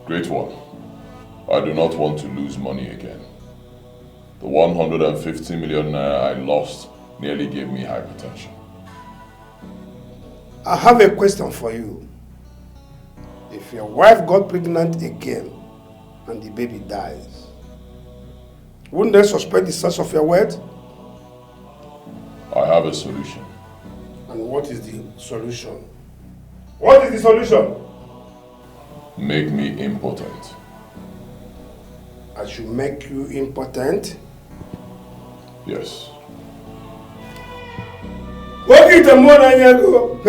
Great one. I do not want to lose money again. The 150 million naira I lost nearly gave me hypertension. I have a question for you. If your wife got pregnant again and the baby dies, wouldn't they suspect the source of your wealth? I have a solution. And what is the solution? What is the solution? Make me impotent. I should make you impotent? Yes. What is the money you go?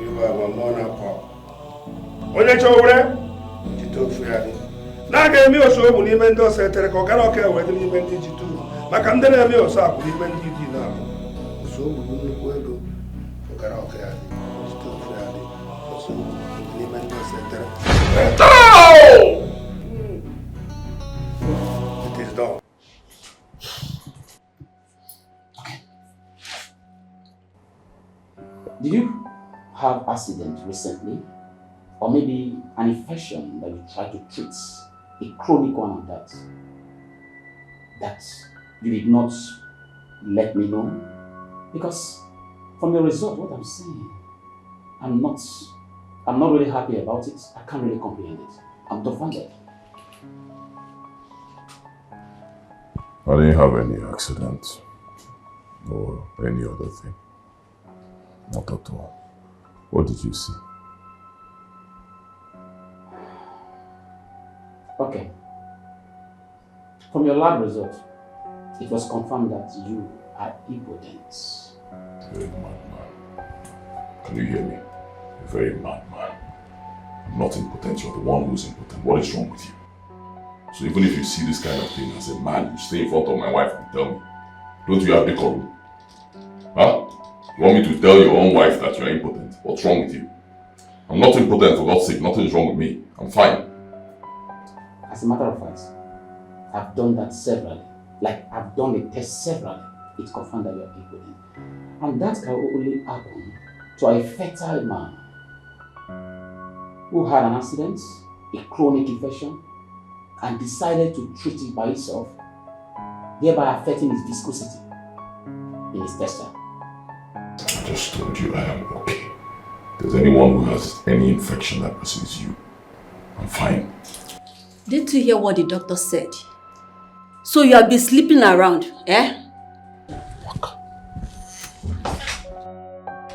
You have a money pop. When you go there, you talk freely. Now give me also money men do say tere ko kana okay we dey men dey jitu. Maka ndere me also akudi men dey di na. So we go go do. So kana okay ali. Talk freely. So money men do say tere. It is done. Did you have accident recently? Or maybe an infection that you tried to treat? A chronic one of that you did not let me know? Because from your result, what I'm saying, I'm not really happy about it. I can't really comprehend it. I'm dumbfounded. I didn't have any accident or any other thing. Not at all. What did you see? Okay. From your lab result, it was confirmed that you are impotent. Very madman. Can you hear me? You're very madman. I'm not impotent, you're the one who's impotent. What is wrong with you? So even if you see this kind of thing as a man, you stay in front of my wife and tell me. Don't you have decorum? Huh? You want me to tell your own wife that you're impotent? What's wrong with you? I'm not impotent, for God's sake. Nothing's wrong with me. I'm fine. As a matter of fact, I've done that severally. Like, I've done the test severally. It confirmed that you're impotent. And that can only happen to a fertile man who had an accident, a chronic infection, and decided to treat it by himself, thereby affecting his viscosity in his testicles. I just told you I am okay. If there's anyone who has any infection, that person is you. I'm fine. Didn't you hear what the doctor said? So you have been sleeping around, eh? Walk.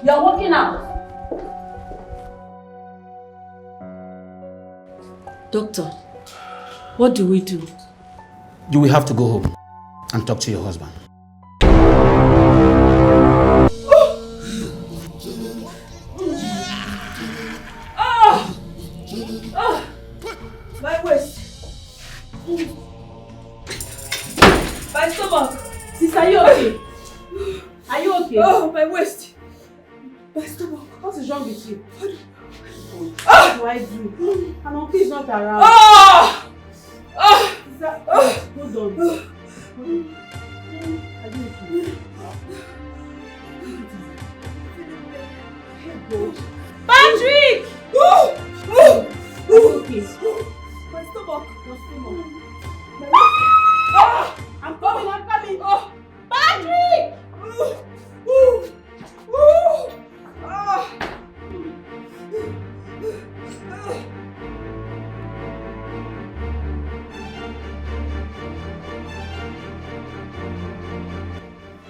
You are walking out. Doctor, what do we do? You will have to go home and talk to your husband. My waist. My stomach. Sis, are you okay? Are you okay? Oh, my waist. My stomach. What is wrong with you? What do I do? And uncle is not around. Hold on. Are you okay? Patrick! Okay. My stomach. Your stomach. I'm coming. Patrick!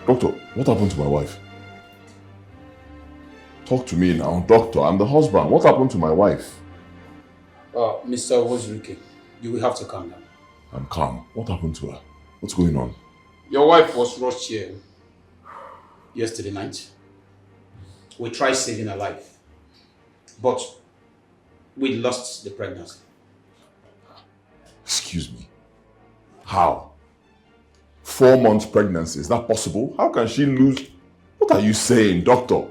Doctor, what happened to my wife? Talk to me now. Doctor, I'm the husband. What happened to my wife? Mr. Wozuruke, you will have to calm down. I'm calm. What happened to her? What's going on? Your wife was rushed here yesterday night. We tried saving her life, but we lost the pregnancy. Excuse me. How? 4 months pregnancy, is that possible? How can she lose? What are you saying, doctor?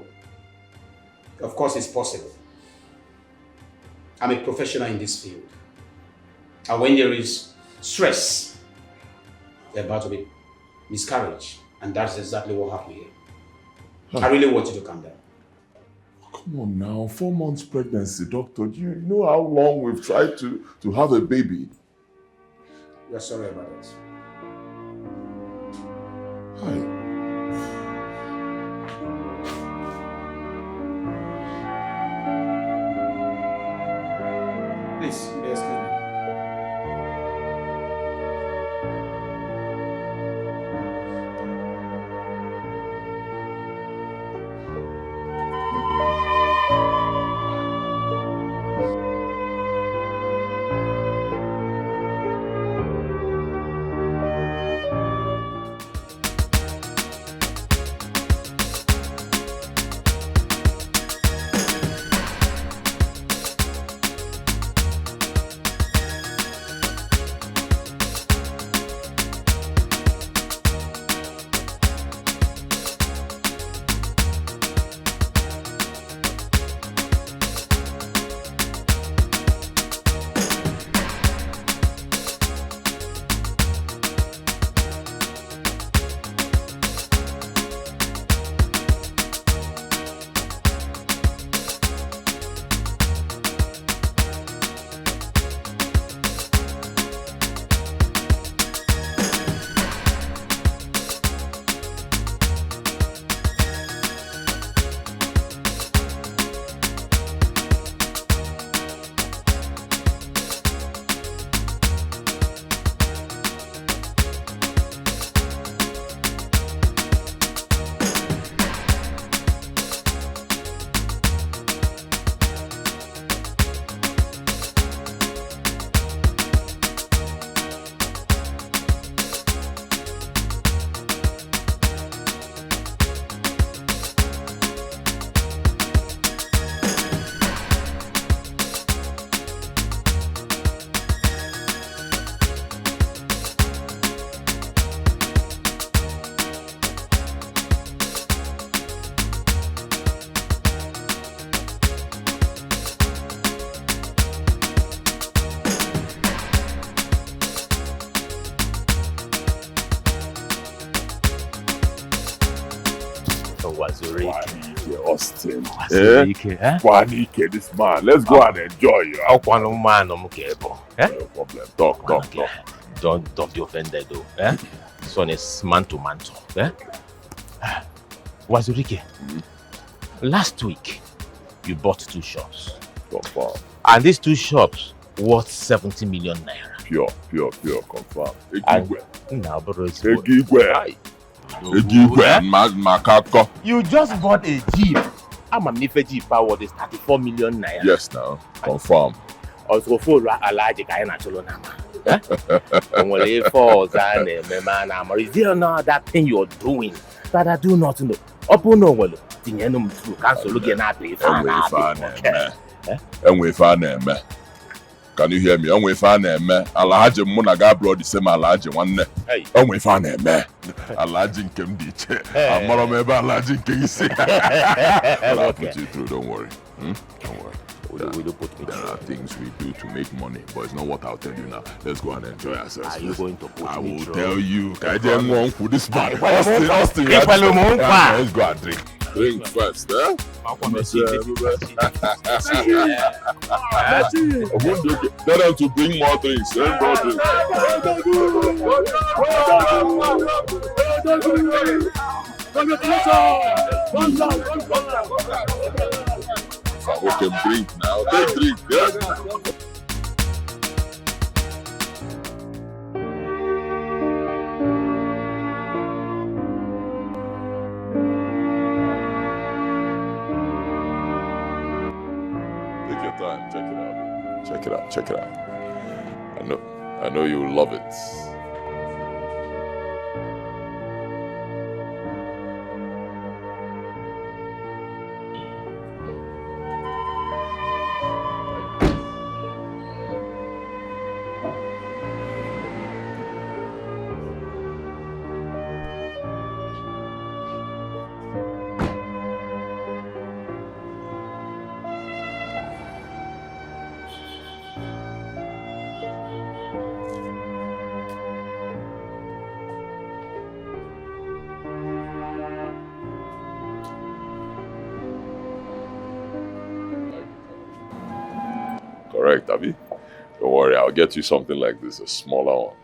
Of course it's possible. I'm a professional in this field. And when there is stress, there's about to be miscarriage. And that's exactly what happened here. I really want you to calm down. Come on now, 4 months pregnancy, doctor. Do you know how long we've tried to have a baby? We are sorry about it. Hi. Please, may I explain? Austin. Kwanike, this man. Let's go and enjoy you. No problem. Talk. Don't be offended though. This one is man to man talk. Wazurike, last week you bought 2 shops. And these 2 shops worth 70 million naira. Pure, confirm. You just bought a Jeep. I'm a Nife Jeep power is 34 million naira. Yes, now. Confirm. Also, for a large guy in a Cholonama. Is there no that thing you're doing that I do not know? Open no well. Cancel looking at it. Can you hear me? I'm fan man. Alhaji Muna Gabro the same Alhaji one. I'm fan man. Alhaji came ditch. I'm more of Alhaji Kingsi. I'll put you through, don't worry. Don't worry. There are things we do to make money, but it's not what I'll tell you now. Let's go and enjoy ourselves. Are you going to put I me will through? tell you. This man. Austin. Let's go and drink. Drink first, eh? Tell them to bring more drinks. We can drink now. Take drink, yeah? Check it out. I know you love it. correct, Abby. Don't worry, I'll get you something like this, a smaller one.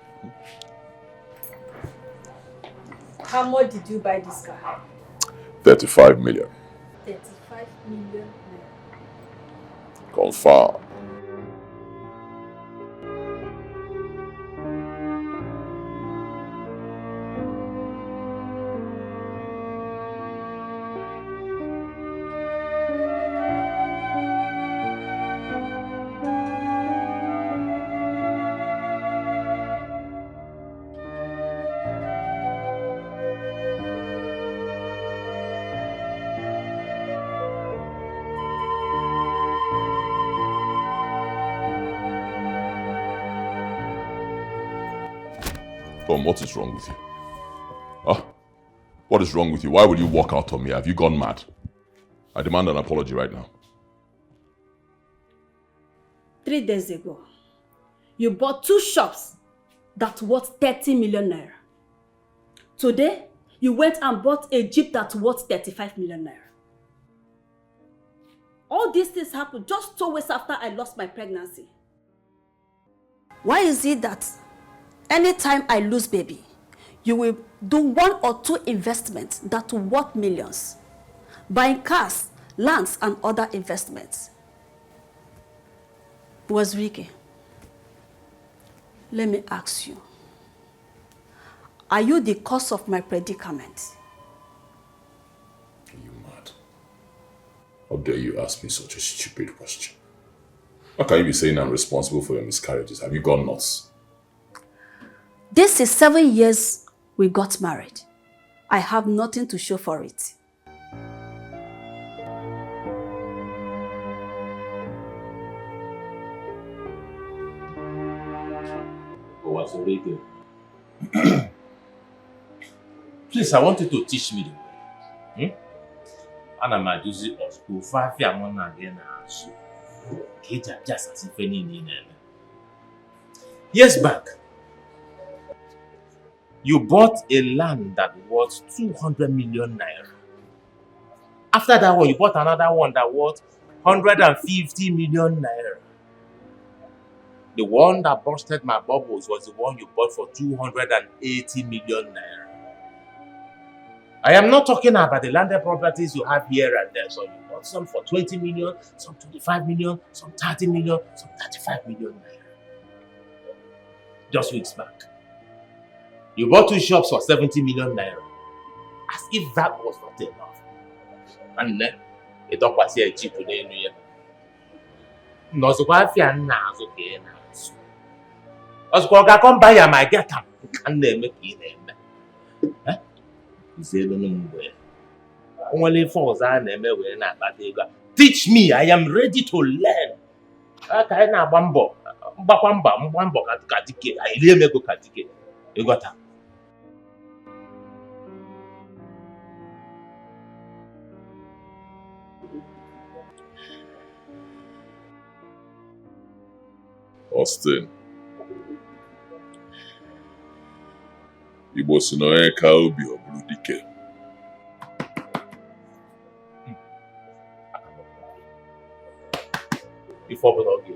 How much did you buy this car? 35 million. 35 million. Confirm. Tom, what is wrong with you? Huh? What is wrong with you? Why would you walk out on me? Have you gone mad? I demand an apology right now. 3 days ago, you bought 2 shops that worth 30 million naira. Today, you went and bought a jeep that worth 35 million naira. All these things happened just 2 weeks after I lost my pregnancy. Why is it that anytime I lose baby, you will do 1 or 2 investments that worth millions, buying cars, lands, and other investments? Wazrike, let me ask you, are you the cause of my predicament? Are you mad? How dare you ask me such a stupid question? How can you be saying I'm responsible for your miscarriages? Have you gone nuts? This is 7 years we got married. I have nothing to show for it. Please, I want you to teach me the way. And I'm a juicy of school, 5 years again. Just as if any years back, you bought a land that was 200 million naira. After that one, you bought another one that was 150 million naira. The one that busted my bubbles was the one you bought for 280 million naira. I am not talking about the landed properties you have here and there. So you bought some for 20 million, some 25 million, some 30 million, some 35 million naira. Just weeks back, you bought 2 shops for 70 million naira. As if that was not enough. And then, you talk about a cheap today in New York. No, so I feel now, okay, now. As I come by, I get them. Can they make it? Huh? You say, no, no, only for teach me, I am ready to learn. I you got that? Austin. Igbo si na onye ka obi ọ bụrụ dike. Before we don't get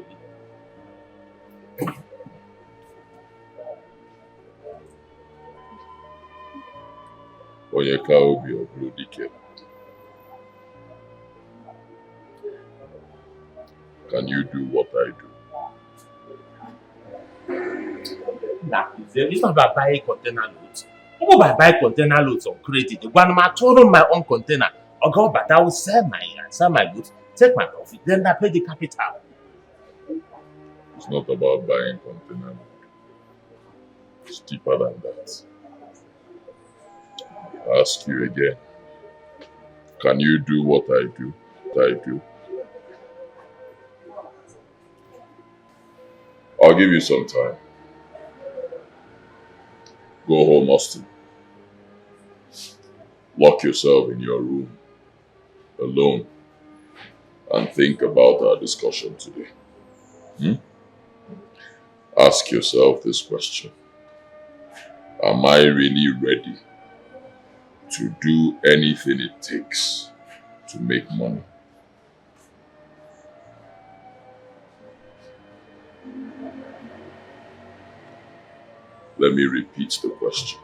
Onye ka obi ọ bụrụ dike. Can you do what I do? It's not about buying container loads. I'm about buying container loads on credit. When I'm touring my own container, I'll go back. I will sell my goods, take my profit, then I pay the capital. It's not about buying container load. It's deeper than that. I ask you again. Can you do what I do? I'll give you some time. Go home, Austin. Lock yourself in your room, alone, and think about our discussion today. Ask yourself this question. Am I really ready to do anything it takes to make money? Let me repeat the question.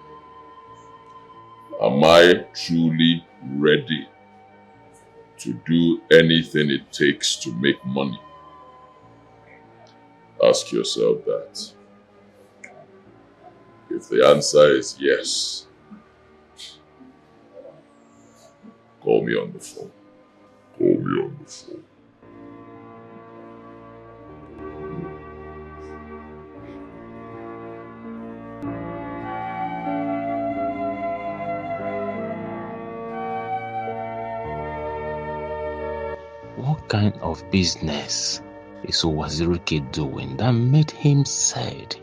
Am I truly ready to do anything it takes to make money? Ask yourself that. If the answer is yes, call me on the phone. Call me on the phone. What kind of business is Owazirike doing that made him said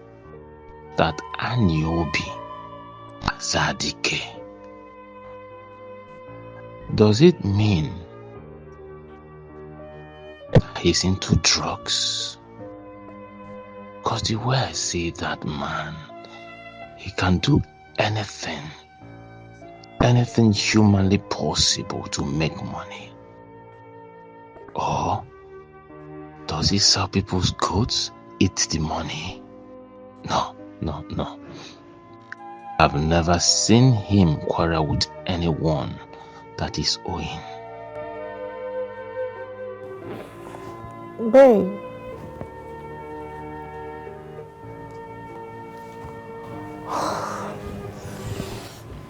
that Aniobi Azadike? Does it mean he's into drugs? Because the way I see that man, he can do anything humanly possible to make money. Or does he sell people's goods, eat the money? No. I've never seen him quarrel with anyone that is owing. Babe.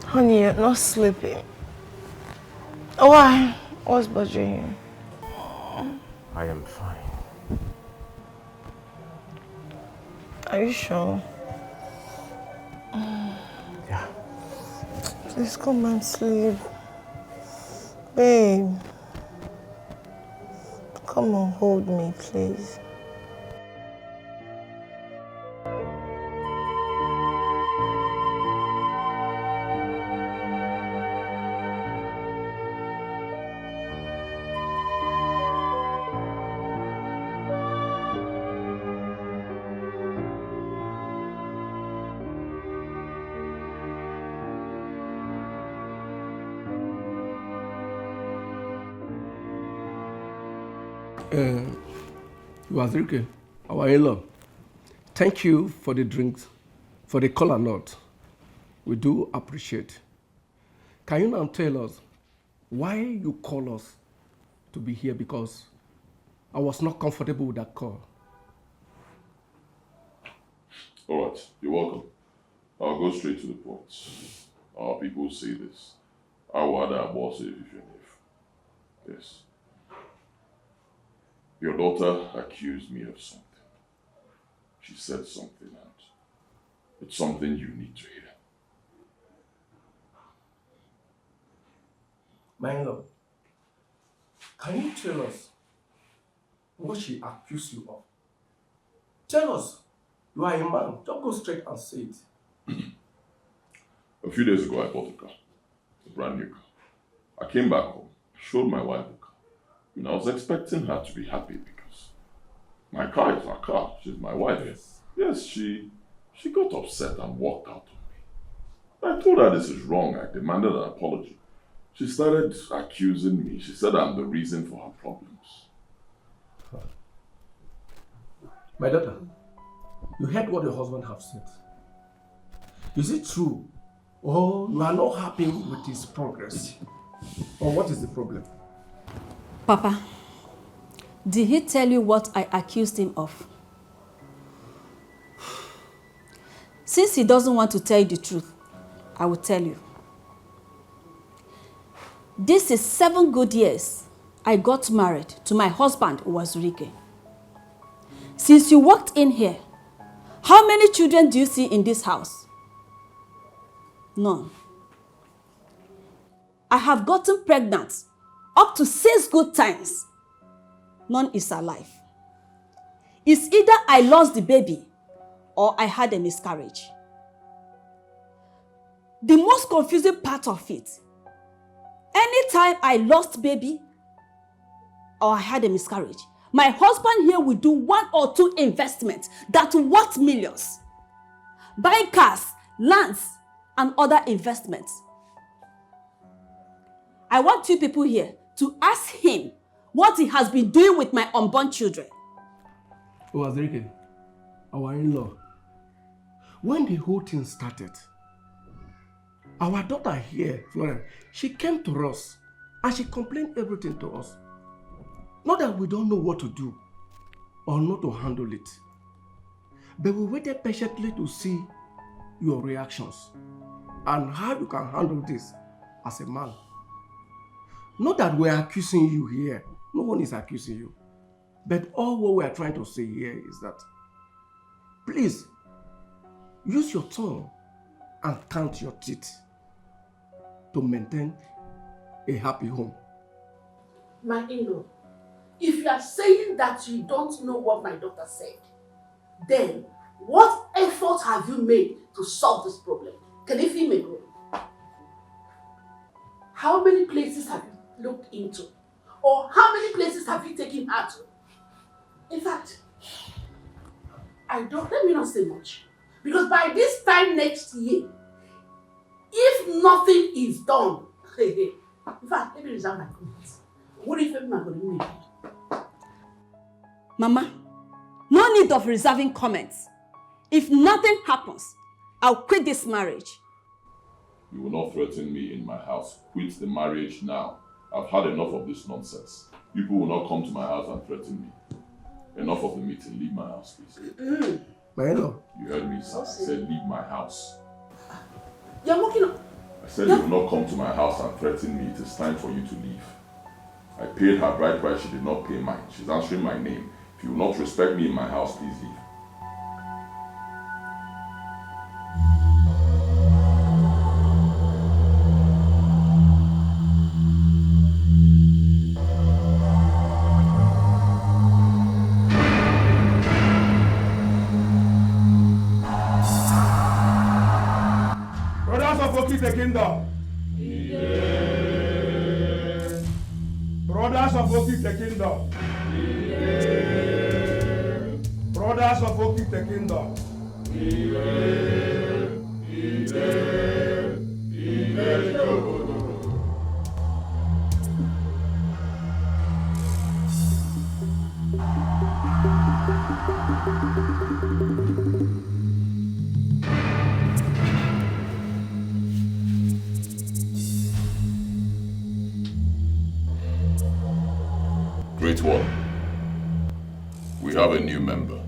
Honey, you're not sleeping. Why? What's bothering you? I am fine. Are you sure? Yeah. Please come and sleep. Babe. Come on, hold me, please. Wazirike, our in-law, thank you for the drinks, for the cola nut. We do appreciate. Can you now tell us why you call us to be here? Because I was not comfortable with that call. All right, you're welcome. I'll go straight to the point. Our people say this. Awada boss if. Yes. Your daughter accused me of something. She said something, and it's something you need to hear. My in-law, can you tell us what she accused you of? Tell us. You are a man. Don't go straight and say it. A few days ago, I bought a car. A brand new car. I came back home, showed my wife the car. And I was expecting her to be happy because my car is her car. She's my wife. Yes, she got upset and walked out on me. I told her this is wrong. I demanded an apology. She started accusing me. She said I'm the reason for her problems. My daughter, you heard what your husband have said. Is it true? Or you are not happy with his progress? Or what is the problem? Papa, did he tell you what I accused him of? Since he doesn't want to tell you the truth, I will tell you. This is 7 good years I got married to my husband, Owazirike. Since you walked in here, how many children do you see in this house? None. I have gotten pregnant up to 6 good times. None is alive. It's either I lost the baby or I had a miscarriage. The most confusing part of it, anytime I lost baby or I had a miscarriage, my husband here will do 1 or 2 investments that worth millions. Buying cars, lands, and other investments. I want you people here to ask him what he has been doing with my unborn children. Owazirike, our in-law, when the whole thing started, our daughter here, Florence, she came to us and she complained everything to us. Not that we don't know what to do or not to handle it, but we waited patiently to see your reactions and how you can handle this as a man. Not that we're accusing you here. No one is accusing you. But all what we are trying to say here is that, please, use your tongue and count your teeth to maintain a happy home. My in-law, if you are saying that you don't know what my doctor said, then what effort have you made to solve this problem? Can you feel me, bro? How many places have you looked into? Or how many places have you taken her to? In fact, let me not say much. Because by this time next year, if nothing is done, in fact, let me reserve my comments. What if I'm going to make? Mama, no need of reserving comments. If nothing happens, I'll quit this marriage. You will not threaten me in my house. Quit the marriage now. I've had enough of this nonsense. People will not come to my house and threaten me. Enough of the meeting. Leave my house, please. Hello. You heard me, sir. I said leave my house. You're walking up. I said you will not come to my house and threaten me. It is time for you to leave. I paid her bride price. She did not pay mine. She's answering my name. If you will not respect me in my house, please leave. The kingdom. Brothers of Occult the kingdom. Brothers of Occult the kingdom. Great one. We have a new member.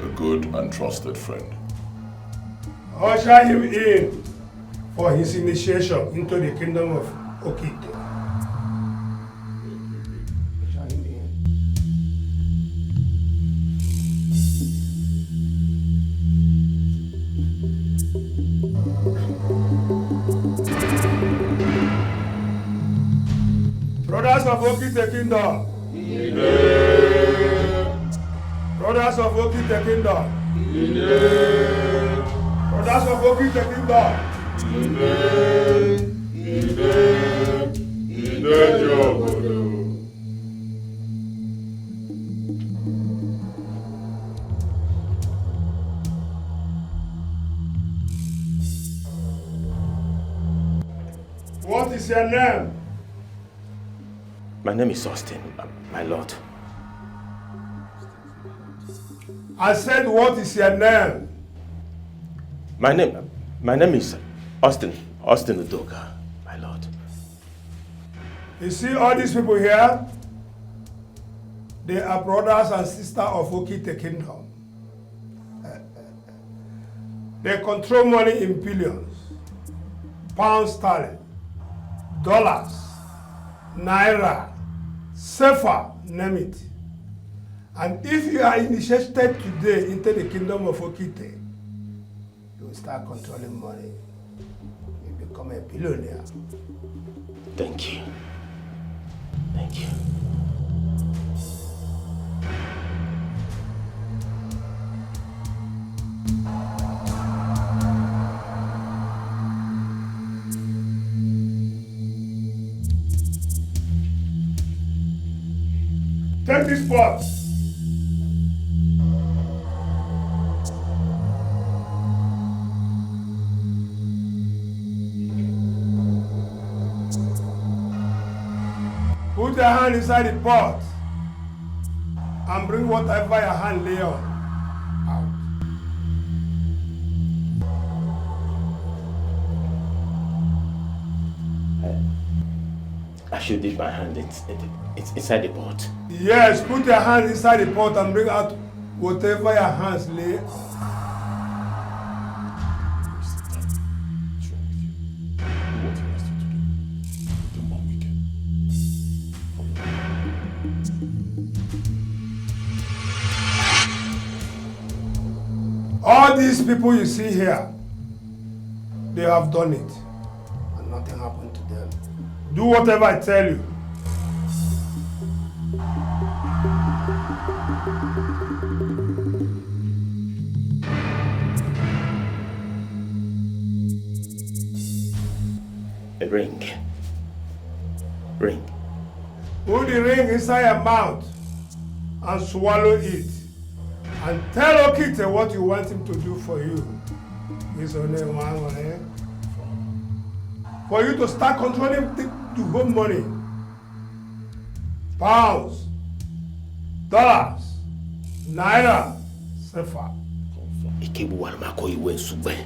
A good and trusted friend. Usher him in for his initiation into the kingdom of Occult. Usher him in. Brothers of Occult the kingdom. Brothers of Occult the kingdom. Brothers of Occult the kingdom. What is your name? My name is Austin, my lord. I said, what is your name? My name is Austin Udoka, my lord. You see all these people here? They are brothers and sisters of Occult the kingdom. They control money in billions, pounds sterling, dollars, naira, sefer, name it. And if you are initiated today into the kingdom of Occult, you will start controlling money. You become a billionaire. Thank you. Thank you. Take this pot. Put your hand inside the pot and bring whatever your hand lay on. should dip my hand it's inside the pot. Yes, put your hand inside the pot and bring out whatever your hands lay. All these people you see here, they have done it, and nothing happened to them. Do whatever I tell you. A ring. Ring. Put the ring inside your mouth and swallow it. And tell Okite what you want him to do for you. It's only one way. For you to start controlling the whole money. Pounds, dollars, naira, sefa. Ikebu walmako iwe sube.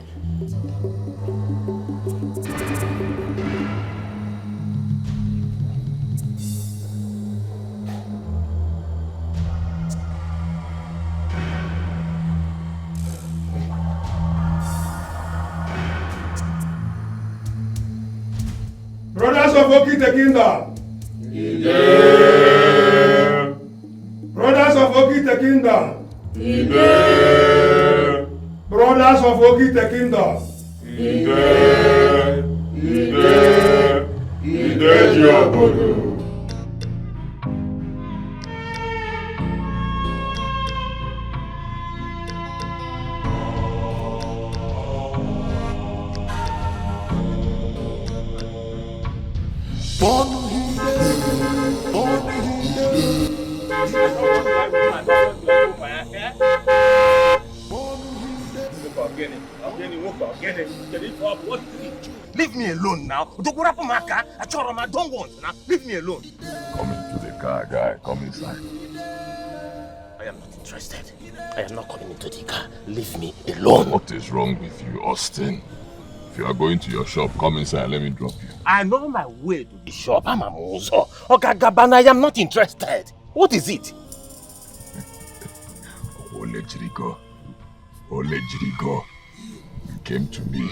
Brothers of Okite Kingdom. Ide. Brothers of Okite Kingdom. Ide. Brothers of Okite Kingdom. Ide. Ide. Ide Diobodo. Leave me alone now. Don't I don't want now. Leave me alone. Come into the car, guy. Come inside. I am not interested. I am not coming into the car. Leave me alone. What is wrong with you, Austin? If you are going to your shop, come inside and let me drop you. I know my way to the shop. I'm a muso. Okay, Gabana, I am not interested. What is it? Ole Jirigo. Ole Jirigo. You came to me.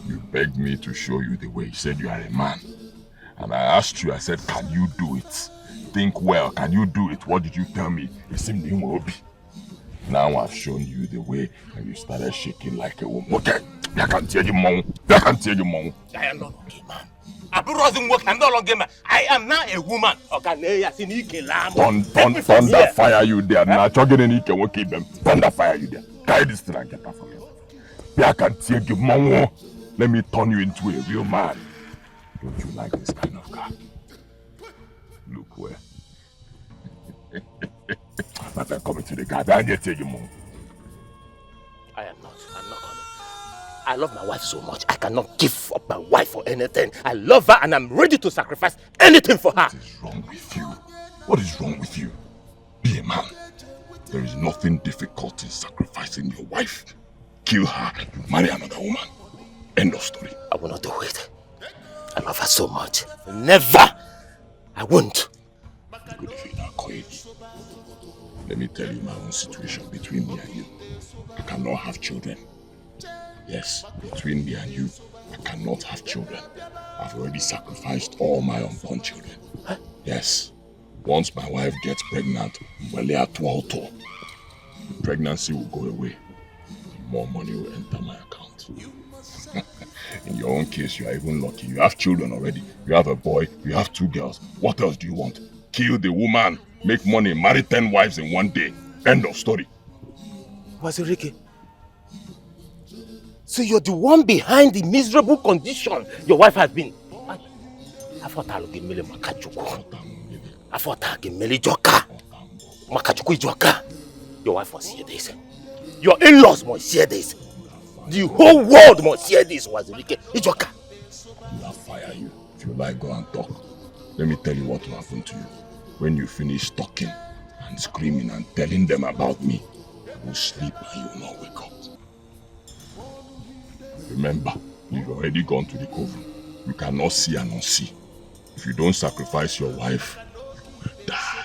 You begged me to show you the way. You said you are a man. And I asked you, I said, can you do it? Think well, can you do it? What did you tell me? You seemed Obi. Now I've shown you the way and you started shaking like a woman. Okay, I can tell you, Mom. I can tell you, Mom. I am not a man. Abu doesn't work. I'm no longer a man. I am now a woman. Thunder fire you there. Now, chugging can work them. Thunder fire you there. Carry this thing and get out from here. I can tell you, Mom. Let me turn you into a real man. Don't you like this kind of car? Look where. But I'm coming to the car. I get you, Mom. I am not. I'm not coming. I love my wife so much. I cannot give up my wife for anything. I love her and I'm ready to sacrifice anything for her. What is wrong with you? What is wrong with you? Be a man. There is nothing difficult in sacrificing your wife. Kill her, you marry another woman. End of story. I will not do it. I love her so much. Never! I won't. Good if you're not quiet. Let me tell you my own situation between me and you. I cannot have children. Yes, between me and you, I cannot have children. I've already sacrificed all my unborn children. Huh? Yes. Once my wife gets pregnant, the pregnancy will go away. More money will enter my account. In your own case, you are even lucky. You have children already. You have a boy, you have 2 girls. What else do you want? Kill the woman, make money, marry 10 wives in one day. End of story. Wazirike, so you're the one behind the miserable condition your wife has been. I thought I'll give Mele Makachuku. I thought I'll give Mele Joka. Makachuku Joka. Your wife must hear this. Your in-laws must hear this. The whole world must hear this, Wazirike. Ijoka. I'll fire you. If you like, go and talk. Let me tell you what will happen to you. When you finish talking and screaming and telling them about me, you will sleep and you will not wake up. Remember, you've already gone to the coven. You cannot see and unsee. If you don't sacrifice your wife, you will die.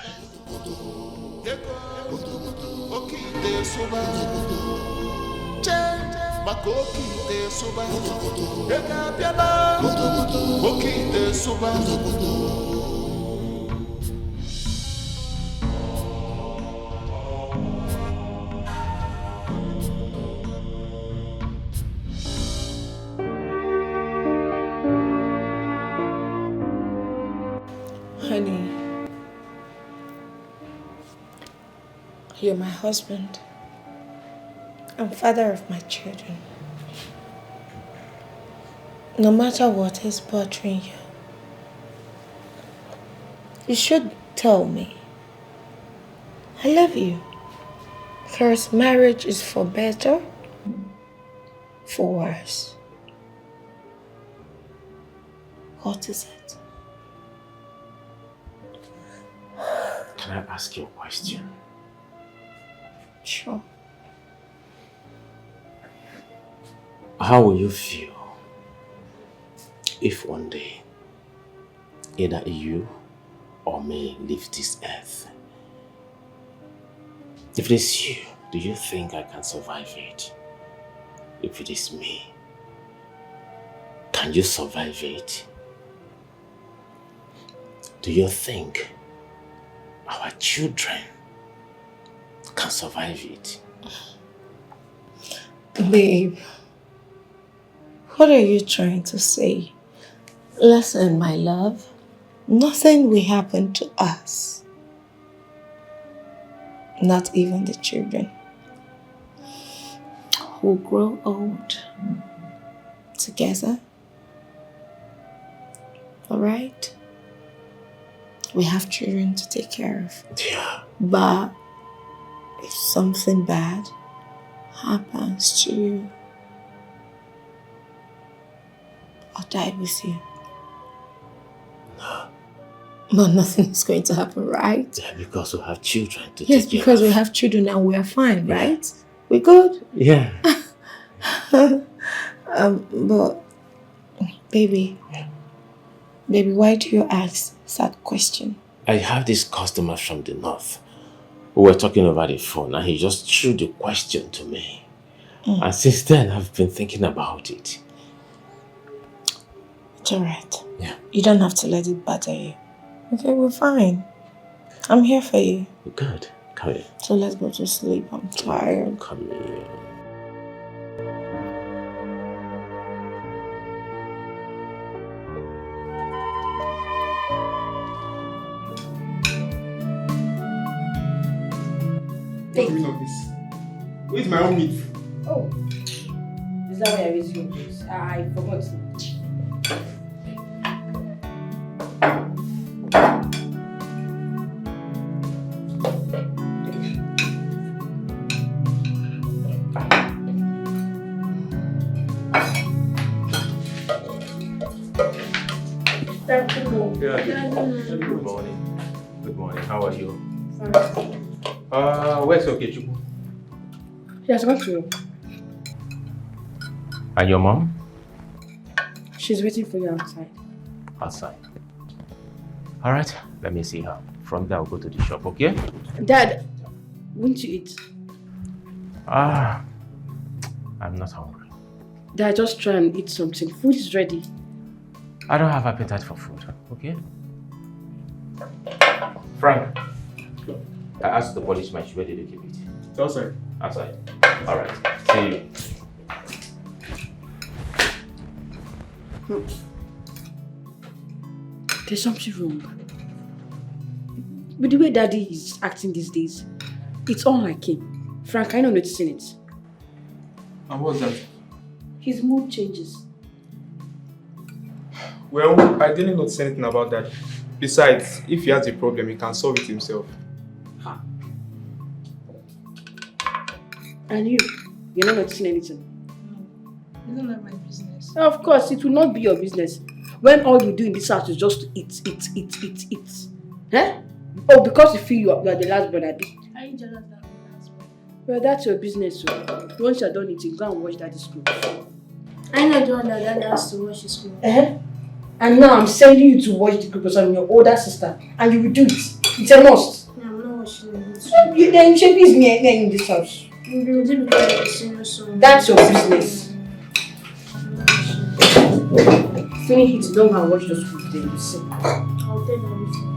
Honey, you're my husband and father of my children. No matter what is bothering you, you should tell me. I love you. Because marriage is for better, for worse. What is it? Can I ask you a question? Sure. How will you feel if one day either you or me leave this earth? If it is you, do you think I can survive it? If it is me, can you survive it? Do you think our children can survive it? Babe, what are you trying to say? Listen, my love, nothing will happen to us. Not even the children. We'll grow old together. Alright? We have children to take care of. Yeah. But if something bad happens to you, I'll die with you. No. But nothing is going to happen, right? Yeah, because we have children to Yes, take care because of. we have children and we are fine, right? We're good? Yeah. But baby, why do you ask that question? I have this customer from the north. We were talking over the phone and he just threw the question to me. And since then, I've been thinking about it. It's alright. Yeah. You don't have to let it bother you. Okay, we're fine. I'm here for you. Good. Come here. So let's go to sleep. I'm tired. Come here. What's the meaning of this? Where's my own meat? Oh, is that why I raised your place? I forgot. Good morning. Good morning. How are you? Where's Okechukwu? She has gone to. And your mom? She's waiting for you outside. Outside. Alright, let me see her. From there, I'll go to the shop, okay? Dad, won't you eat? I'm not hungry. Dad, just try and eat something. Food is ready. I don't have appetite for food, okay? Frank, I asked the policeman, where did you keep it? It's outside. Outside. Alright, see you. There's something wrong. With the way Daddy is acting these days, it's unlike him. Frank, I'm not noticing it. And what's that? His mood changes. Well, I didn't notice anything about that. Besides, if he has a problem, he can solve it himself. Huh. And you're not noticing anything? No, it's not my business. Of course, it will not be your business. When all you do in this house is just to eat. Eh? Oh, because you feel you are the last born, Abi. Are you jealous that I'm the last born? Well, that's your business. So. Once you're done eating, go and wash Daddy's clothes. I'm not the one that Daddy has to wash his clothes. Eh? And now I'm sending you to watch the group on your older sister. And you will do it. It's a must. No, I'm not watching it. Then shape is me in this house. That's your business. Finish it, don't go and watch those group then you see. I'll tell you everything.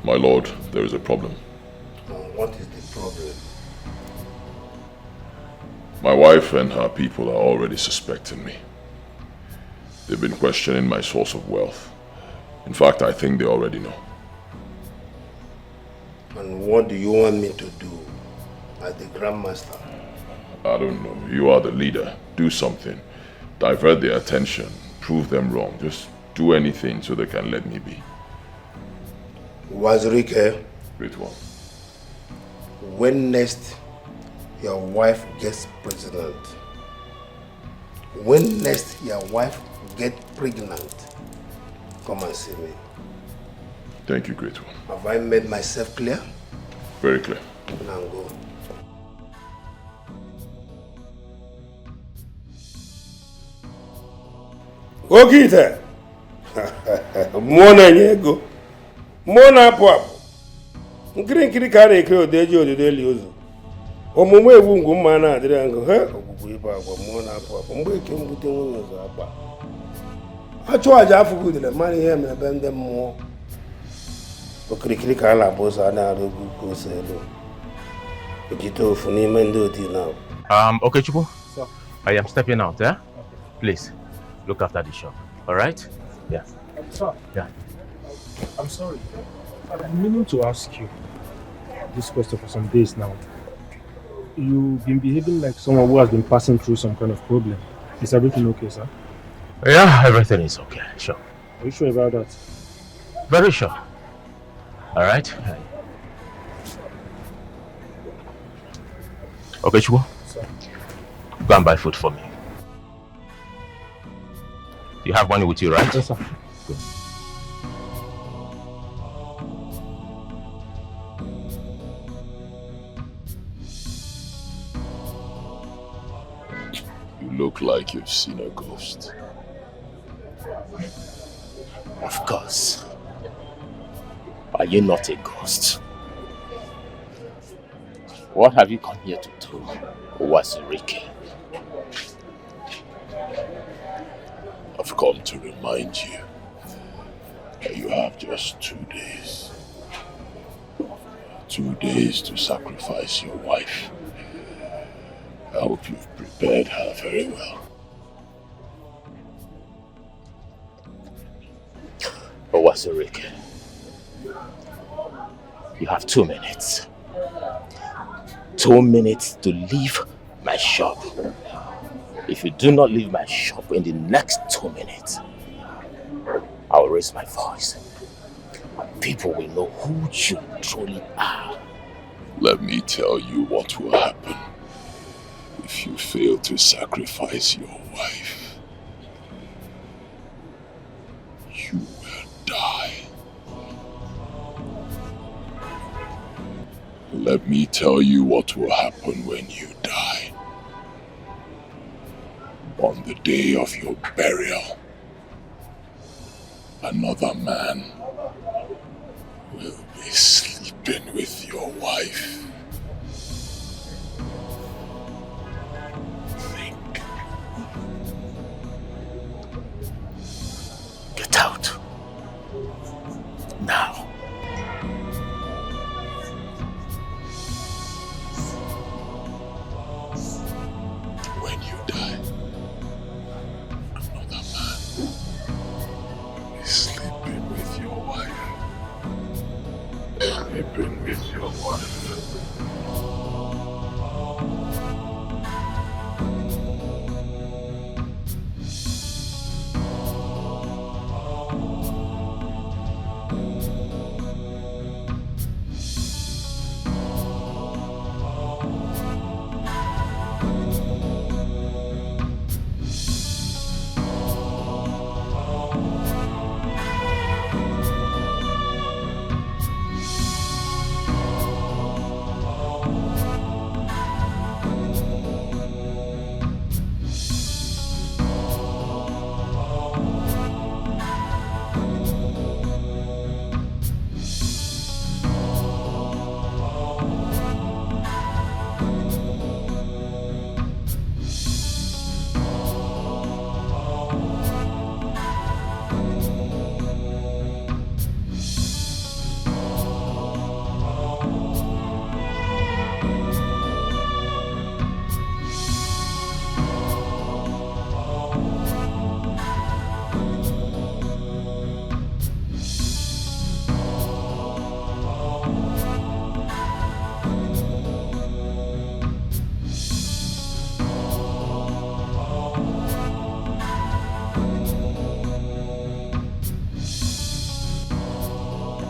My lord, there is a problem. What is the problem? My wife and her people are already suspecting me. They've been questioning my source of wealth. In fact, I think they already know. And what do you want me to do as the Grandmaster? I don't know. You are the leader. Do something. Divert their attention. Prove them wrong. Just do anything so they can let me be. Wazirike, Great one. when next your wife gets pregnant, come and see me. Thank you, Great one. Have I made myself clear? Very clear. Now go. Ogite! Mmụọ ego. Mmụọ na-apụ apụ. Nkiri ka a na-ekiri odeji odide eli ụzọ. Omume egwu ngwu mma na-adịrị ngụ. Ogbugbu ibe agwa mmụọ na-apụ apụ. Mgbe eke mbute nwunye ụzọ akpa. Achụ aja afụgo udele mara ihe mere ebe ndị mmụọ. Okirikiri ka a na-abụ ụzọ a na-arụ ugwu ka ose elu. Ejite ofu n'ime ndị odi na. Okay, Chupo. Sir. I am stepping out, yeah? Please, look after the shop. All right? Yeah. Sir. Yeah. I'm sorry. I've been meaning to ask you this question for some days now. You've been behaving like someone who has been passing through some kind of problem. Is everything okay, sir? Yeah, everything is okay. Sure. Are you sure about that? Very sure. All right? Okay, Chupo. Sir. Go and buy food for me. You have money with you, right? Yes, sir. Good. You look like you've seen a ghost. Of course. Are you not a ghost? What have you come here to do, Wazirike? I've come to remind you that you have just 2 days. 2 days to sacrifice your wife. I hope you've prepared her very well. Wazirike, you have 2 minutes. 2 minutes to leave my shop. If you do not leave my shop in the next 2 minutes, I will raise my voice. People will know who you truly are. Let me tell you what will happen if you fail to sacrifice your wife. You will die. Let me tell you what will happen when you die. On the day of your burial, another man will be sleeping with your wife. Think. Get out. Now. been with your whatever.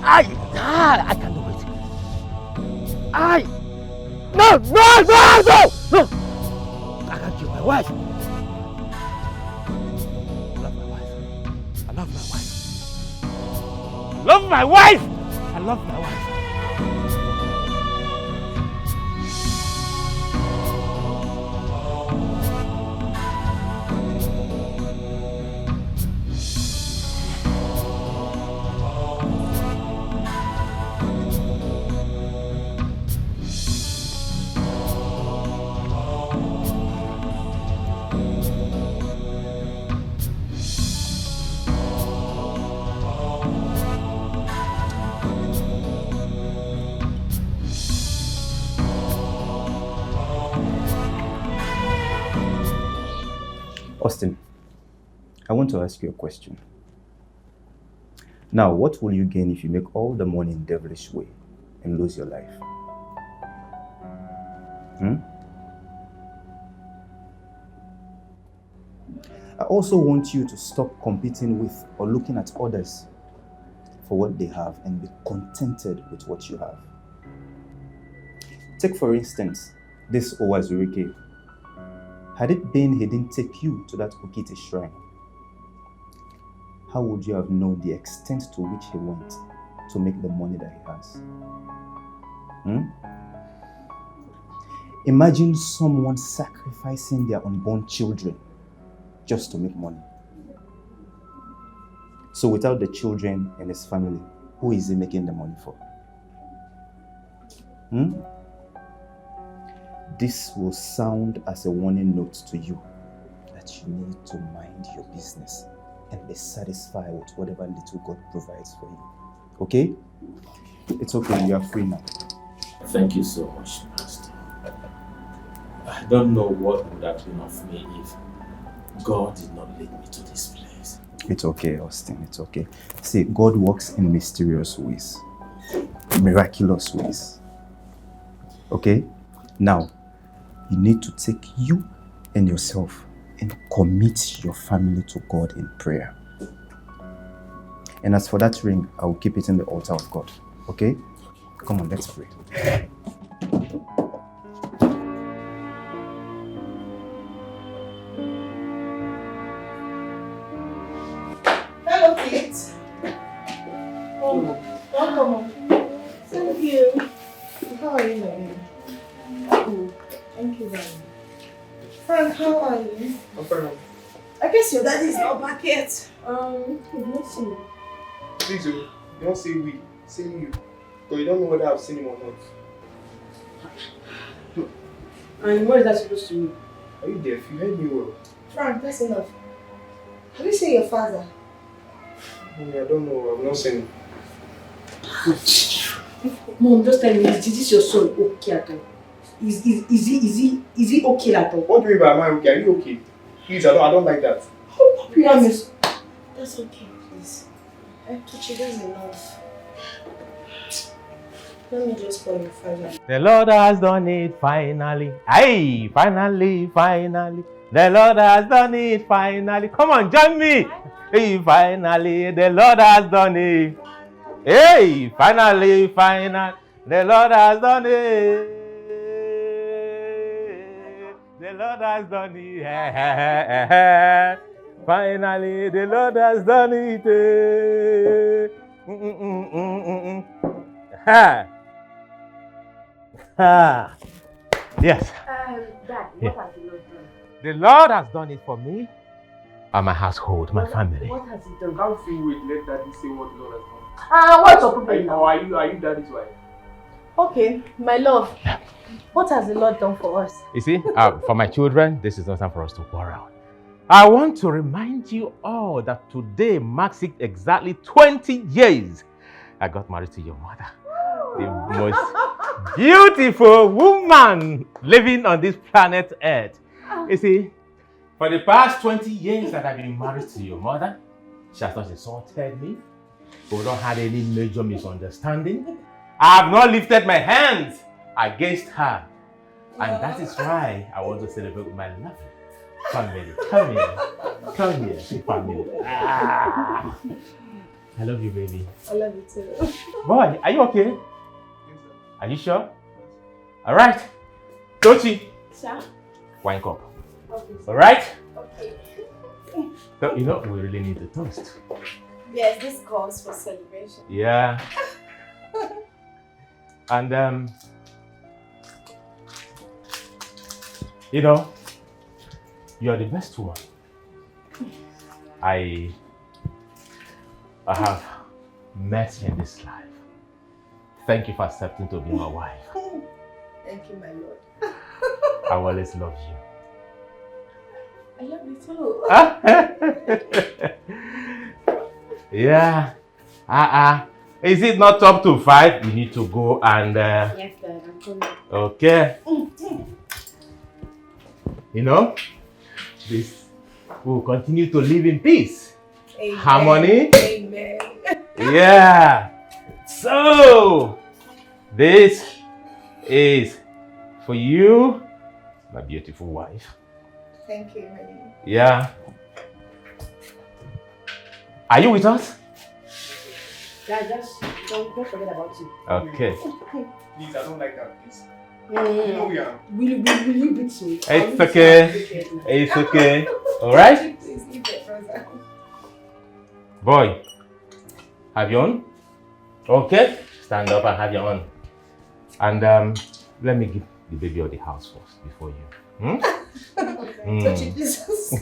I can't do it. No! I can't kill my wife. I love my wife. I love my wife. I love my wife. Austin, I want to ask you a question. Now, what will you gain if you make all the money in devilish way and lose your life? I also want you to stop competing with or looking at others for what they have and be contented with what you have. Take for instance, this Owazurike. Had it been he didn't take you to that Okite shrine, how would you have known the extent to which he went to make the money that he has? Imagine someone sacrificing their unborn children just to make money. So without the children and his family, who is he making the money for? This will sound as a warning note to you that you need to mind your business and be satisfied with whatever little God provides for you. Okay? It's okay, you are free now. Thank you so much, Master. I don't know what would have been of me if God did not lead me to this place. It's okay, Austin, it's okay. See, God works in mysterious ways, miraculous ways. Okay? Now, you need to take you and yourself and commit your family to God in prayer. And as for that ring, I will keep it in the altar of God. Okay? Come on, let's pray. Hello, kids. Oh, welcome. Thank you. How are you, my baby? Thank you very much. Frank, how are you? I'm fine. I guess your daddy is not back yet. We've not seen him. Please, you don't say we, say you. Because you don't know whether I've seen him or not. And what is that supposed to mean? Are you deaf? You heard me well. Frank, that's enough. Have you seen your father? I don't know. I've not seen him. Mom, just tell me, is this your son okay at all? Is he okay at all? What do you mean by am I okay? Are you okay? Please, I don't like that. Promise. That's okay, please. Tuchi, that's enough. Let me just call you finally. The Lord has done it finally. Aye, finally, finally. The Lord has done it finally. Come on, join me. Hey, finally, the Lord has done it. Hey, finally, finally. The Lord has done it. The Lord has done it. Finally, the Lord has done it. Ha. Ha. Yes. Dad, Yeah. what has the Lord done? The Lord has done it for me and my household, my family. What has he done? Can't see wait, let daddy say what the Lord has done. What's your problem now? Are you daddy's wife? Okay, my love. What has the Lord done for us? You see, for my children, this is not time for us to quarrel. I want to remind you all that today marks it exactly 20 years I got married to your mother. The most beautiful woman living on this planet Earth. You see, for the past 20 years that I've been married to your mother, she has not insulted me. We've not had any major misunderstanding. I have not lifted my hands against her. And that is why I want to celebrate with my lovely family. Come here. Come here, family. Ah. I love you, baby. I love you too. Boy, are you okay? Are you sure? All right. Tochi. Sir? Wine cup. Okay. All right? Okay. So, you know, we really need to toast. Yes, this calls for celebration. Yeah. And, you know, you're the best one I have met in this life. Thank you for accepting to be my wife. Thank you, my Lord. I will always love you. I love you too. Yeah. Is it not up to 5? You need to go and... Yes, Dad, I'm coming. Okay. You know, this will continue to live in peace. Amen. Harmony. Amen. Yeah. So, this is for you, my beautiful wife. Thank you, honey. Yeah. Are you with us? Dad, just don't forget about you. Okay. Please, I don't like that, please. You know we are. Will you beat me? It's okay. It's okay. All right? Please leave it, brother. Boy, have your own? Okay. Stand up and have your own. And let me give the baby of the house first before you. Touch it, Jesus.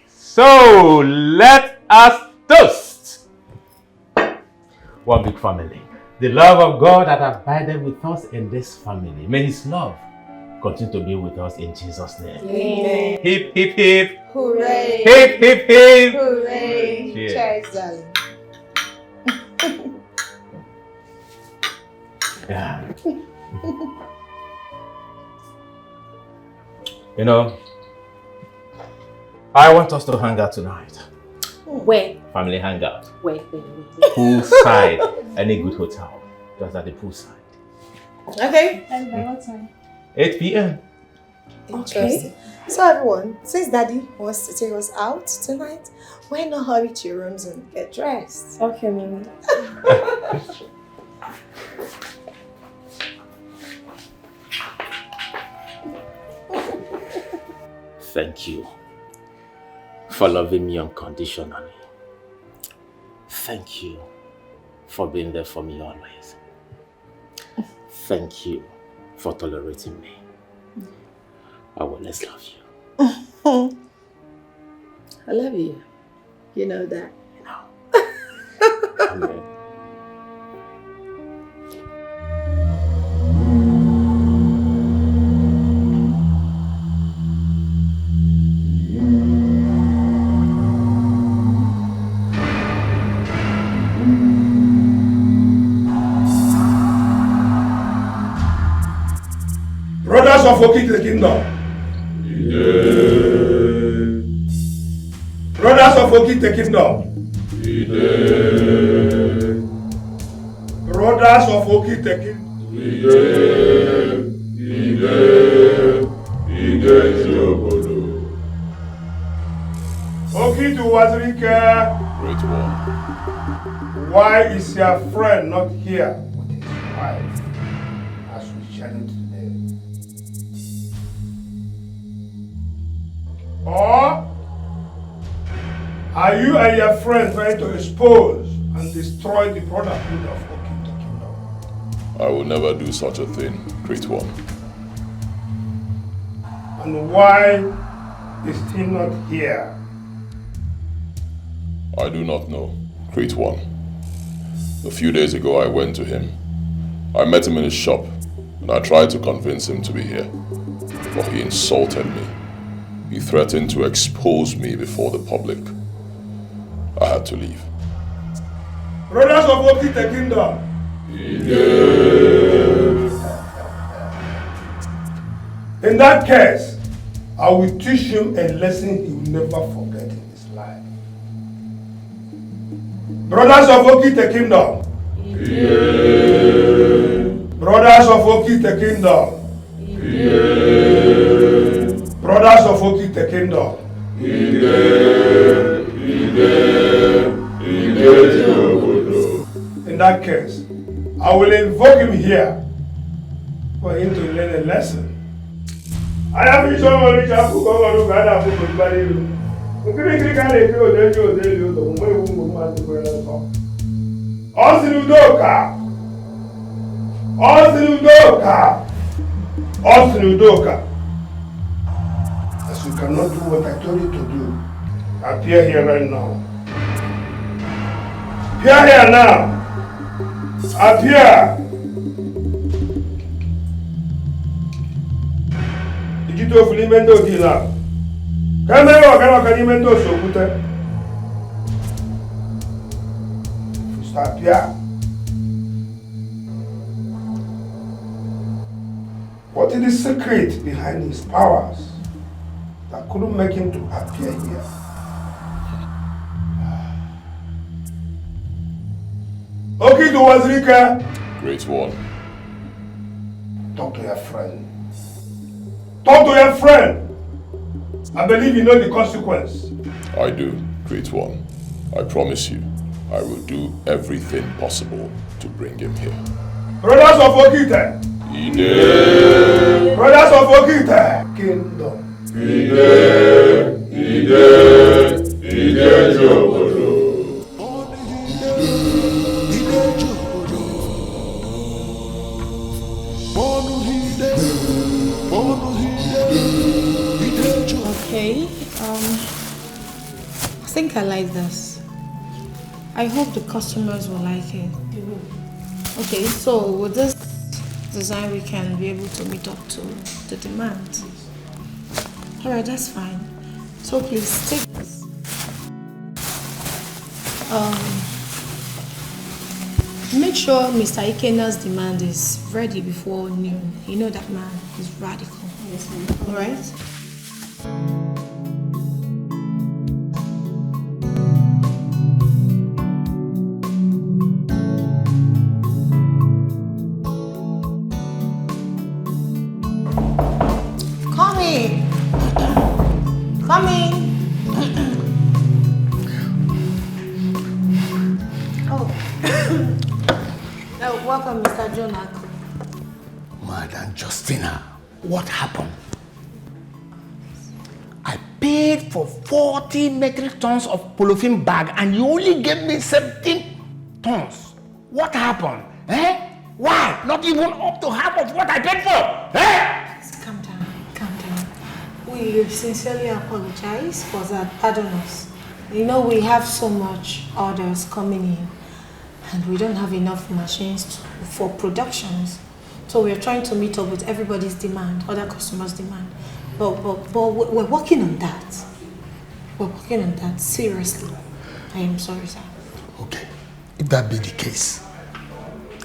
So let us toast. One big family. The love of God that abided with us in this family. May His love continue to be with us in Jesus' name. Amen. Hip, hip, hip. Hooray. Hip, hip, hip. Hooray. Cheers. Cheers, darling. Yeah. You know, I want us to hang out tonight. Where? Family hangout. Wait. Poolside. Any good hotel. Just at the poolside. Okay. And by what time? 8 p.m. Interesting. So everyone, since Daddy wants to take us out tonight, why not hurry to your rooms and get dressed? Okay, Mommy. Thank you for loving me unconditionally. Thank you for being there for me always. Thank you for tolerating me. I will always love you. I love you. You know that. You know. Amen. Brothers of Occult the Kingdom. Brothers of Occult the Kingdom. Brothers of Okiteki. Okitu Wazirike. Great one. Why is your friend not here with his wife as we journey today? Or are you and your friend trying to expose and destroy the brotherhood of Okitu Kingdom? I will never do such a thing, Great One. And why is he not here? I do not know, Great One. A few days ago I went to him. I met him in his shop and I tried to convince him to be here. But he insulted me. He threatened to expose me before the public. I had to leave. Brothers of Okite Kingdom. In that case, I will teach him a lesson he will never forget in his life. Brothers of Okite Kingdom. Brothers of Okite Kingdom. Brothers of Okite Kingdom. In that case, I will invoke him here for him to learn a lesson. I have been shown only Chapu Gogoro Gada for Bariru. The critical Osinudoka. As you cannot do what I told you to do, appear here right now. Appear here now. Appear. Dijito Filimento Gila. Kamero Gano Kanimento Sokute. Stop here. What is the secret behind his powers that couldn't make him to appear here? Okay, to Wazirika. Great One. Talk to your friend. Talk to your friend. I believe you know the consequence. I do, Great One. I promise you, I will do everything possible to bring him here. Brothers of Okite. Ide. Brothers of Okite. Kingdom. Ide Jobodo. Okay, I think I like this. I hope the customers will like it. Okay, so with this design we can be able to meet up to the demand. Alright, that's fine. So please take this. Make sure Mr. Ikena's demand is ready before noon. You know that man is radical. Yes, ma'am. Alright? Come in. Come in. Oh. Welcome, Mr. Jonak. Madam Justina, what happened? I paid for 40 metric tons of polythene bag and you only gave me 17 tons. What happened? Eh? Why? Not even up to half of what I paid for. Eh? Please calm down, calm down. We sincerely apologize for that. Pardon us. You know, we have so much orders coming in and we don't have enough machines for productions. So we're trying to meet up with everybody's demand, other customers' demand. But we're working on that. We're working on that, seriously. I am sorry, sir. Okay, if that be the case,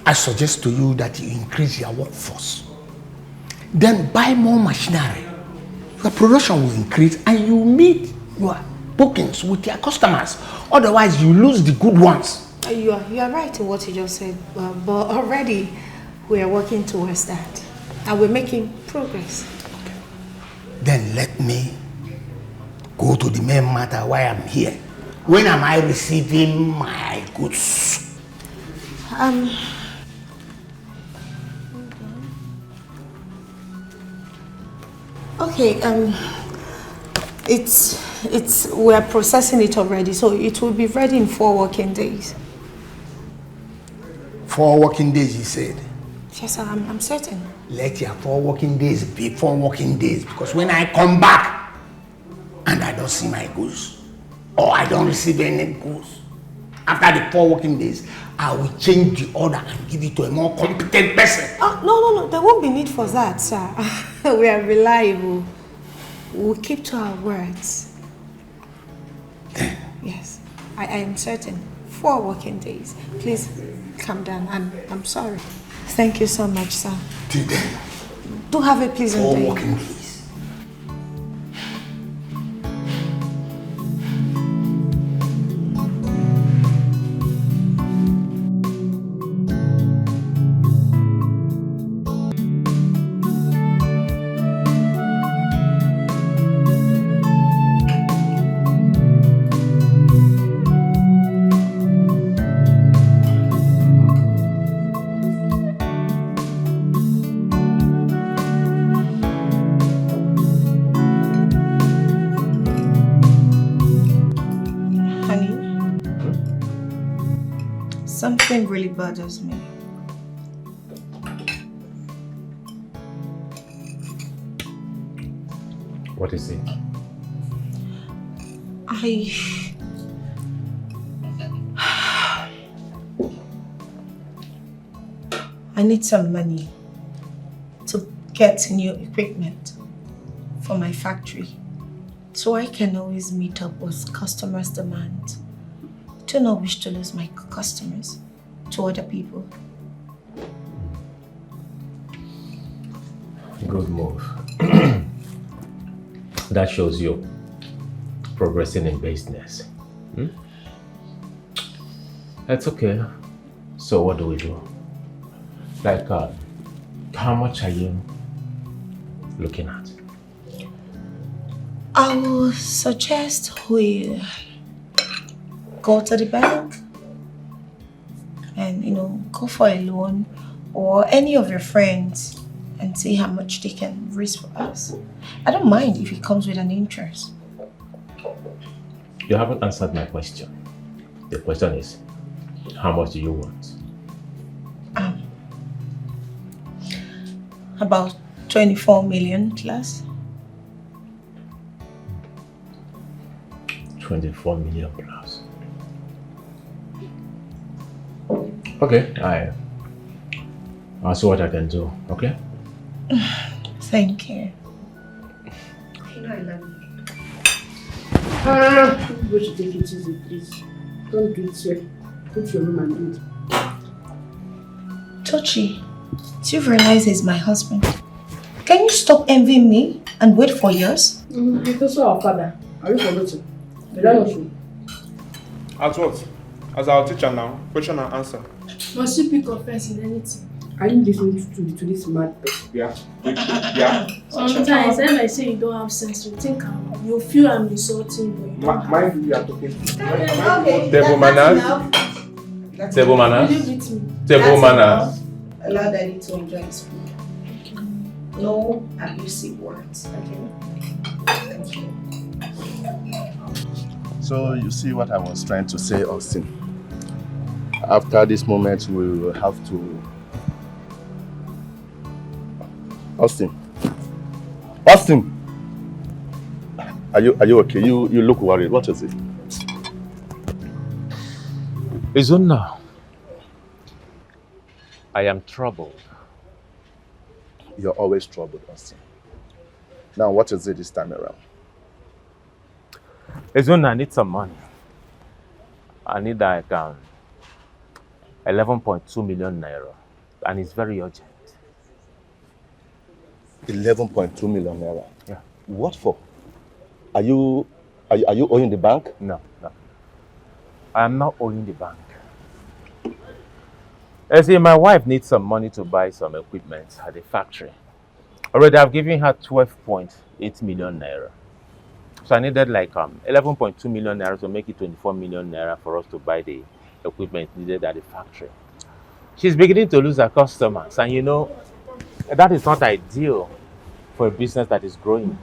I suggest to you that you increase your workforce. Then buy more machinery. Your production will increase and you meet your bookings with your customers. Otherwise, you lose the good ones. You are right in what you just said, but already we are working towards that. And we're making progress. Then let me go to the main matter why I'm here. When am I receiving my goods? Okay, we're processing it already, so it will be ready in 4 working days. 4 working days, you said? Yes, sir, I'm certain. Let your 4 working days be 4 working days, because when I come back and I don't see my goods, or I don't receive any goods, after the 4 working days, I will change the order and give it to a more competent person. Oh, no, there won't be need for that, sir. We are reliable. We'll keep to our words. Yes, I am certain. 4 working days. Please calm down. I'm sorry. Thank you so much, sir. Till then. Do have a pleasant 4 day. working days. Something really bothers me. What is it? I need some money to get new equipment for my factory so I can always meet up with customers' demand. I do not wish to lose my customers to other people. Good move. That shows you progressing in business. That's okay. So what do we do? Like, how much are you looking at? I will suggest we go to the bank and, go for a loan, or any of your friends, and see how much they can raise for us. I don't mind if it comes with an interest. You haven't answered my question. The question is, how much do you want? About 24 million plus. 24 million plus. Okay, I'll see what I can do, okay? Thank you. I love you. We should take it easy, please. Don't do it here. Put your room and do it. Tochi, do you realize he's my husband? Can you stop envying me and wait for yours? It's also our father. Are you forgetting? Did I not show? At what? As our teacher now, question and answer. Must you pick offense in anything? Are you listening to this mad person? Yeah. Sometimes when I say you don't have sense, you think you feel I'm insulting you. Mind you are talking to. Okay, Table manners. Table manners. Table manners. Allow Daddy to enjoy his food. No abusive words, okay? Thank you. So you see what I was trying to say, Austin. After this moment, we will have to... Austin! Are you okay? You look worried. What is it? Izuna, I am troubled. You're always troubled, Austin. Now, what is it this time around? Izuna, I need some money. I need like 11.2 million naira, and it's very urgent. 11.2 million naira? Yeah. What for? Are you owing the bank? No. I am not owing the bank. I see, my wife needs some money to buy some equipment at the factory. Already, I've given her 12.8 million naira. So I needed like 11.2 million naira to make it 24 million naira for us to buy the equipment needed at the factory. She's beginning to lose her customers, and you know, that is not ideal for a business that is growing.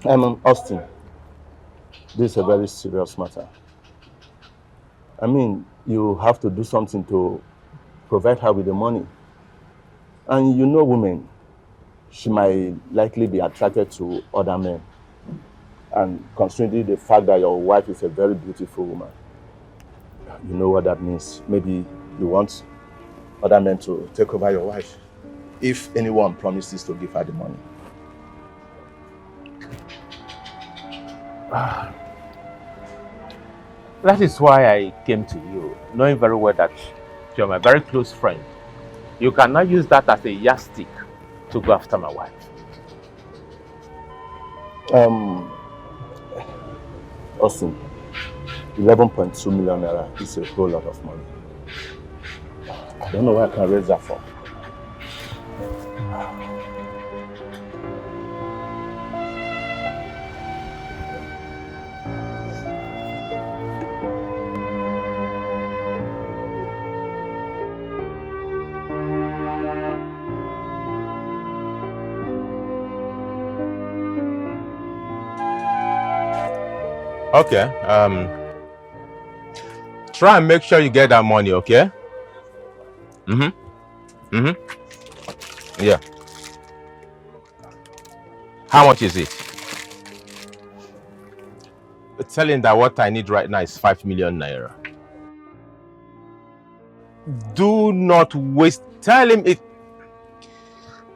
Austin, this is a very serious matter. I mean, you have to do something to provide her with the money. And you know women, she might likely be attracted to other men. And considering the fact that your wife is a very beautiful woman, you know what that means. Maybe you want other men to take over your wife if anyone promises to give her the money. That is why I came to you, knowing very well that you're my very close friend. You cannot use that as a yardstick to go after my wife. Austin, 11.2 million naira is a whole lot of money. I don't know where I can raise that from. Okay. Try and make sure you get that money, okay? Yeah. How much is it? Tell him that what I need right now is 5 million naira. Do not waste. Tell him it.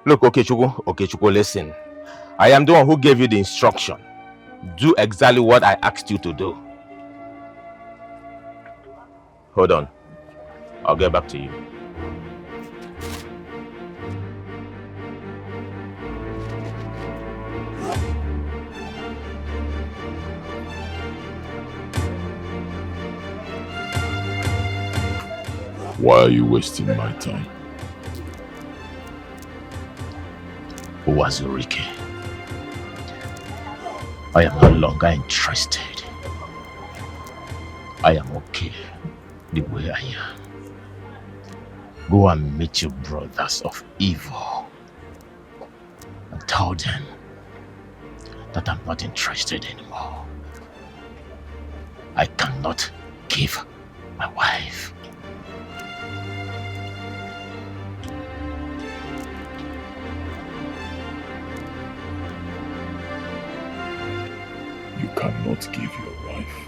Look, Okechukwu, listen. I am the one who gave you the instruction. Do exactly what I asked you to do. Hold on. I'll get back to you. Why are you wasting my time? Wazurike, I am no longer interested. I am okay the way I am. Go and meet your brothers of evil and tell them that I'm not interested anymore. I cannot give my wife. You cannot give your wife.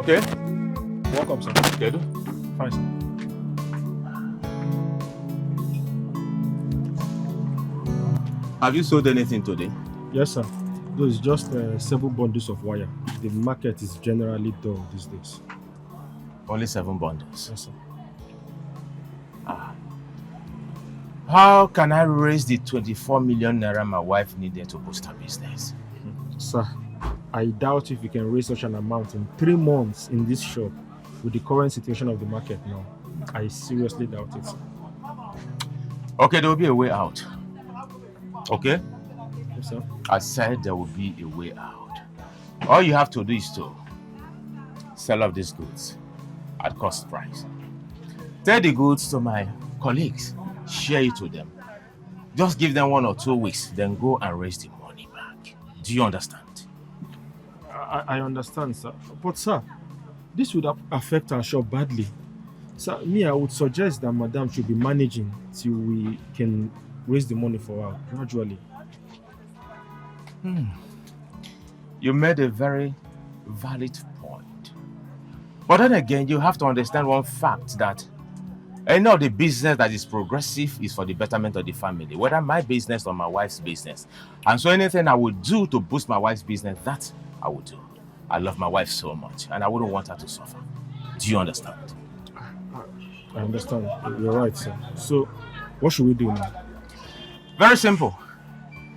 Okay? Welcome, sir. Good. Fine, sir. Have you sold anything today? Yes, sir. Though it's just several bundles of wire. The market is generally dull these days. Only 7 bundles? Yes, sir. How can I raise the 24 million naira my wife needed to boost her business? Sir, I doubt if you can raise such an amount in 3 months in this shop with the current situation of the market now. I seriously doubt it, sir. Okay, there will be a way out. Okay? Yes, sir. I said there will be a way out. All you have to do is to sell off these goods at cost price. Take the goods to my colleagues, share it with them. Just give them 1 or 2 weeks, then go and raise the money back. Do you understand? I understand, sir. But, sir, this would affect our shop badly. Sir, I would suggest that Madam should be managing till we can raise the money for her gradually. You made a very valid point. But then again, you have to understand one fact, that any of the business that is progressive is for the betterment of the family, whether my business or my wife's business. And so anything I would do to boost my wife's business, that I would do. I love my wife so much, and I wouldn't want her to suffer. Do you understand? I understand. You're right, sir. So, what should we do now? Very simple.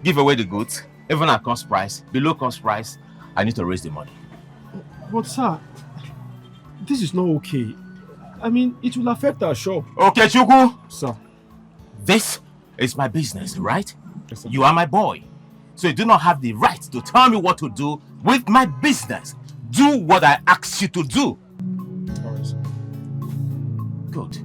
Give away the goods, even at cost price, below cost price. I need to raise the money. But, sir, this is not okay. I mean, it will affect our shop. Okay, Chuku. Sir. This is my business, right? Yes, sir. You are my boy. So you do not have the right to tell me what to do with my business. Do what I ask you to do. All right, sir. Good.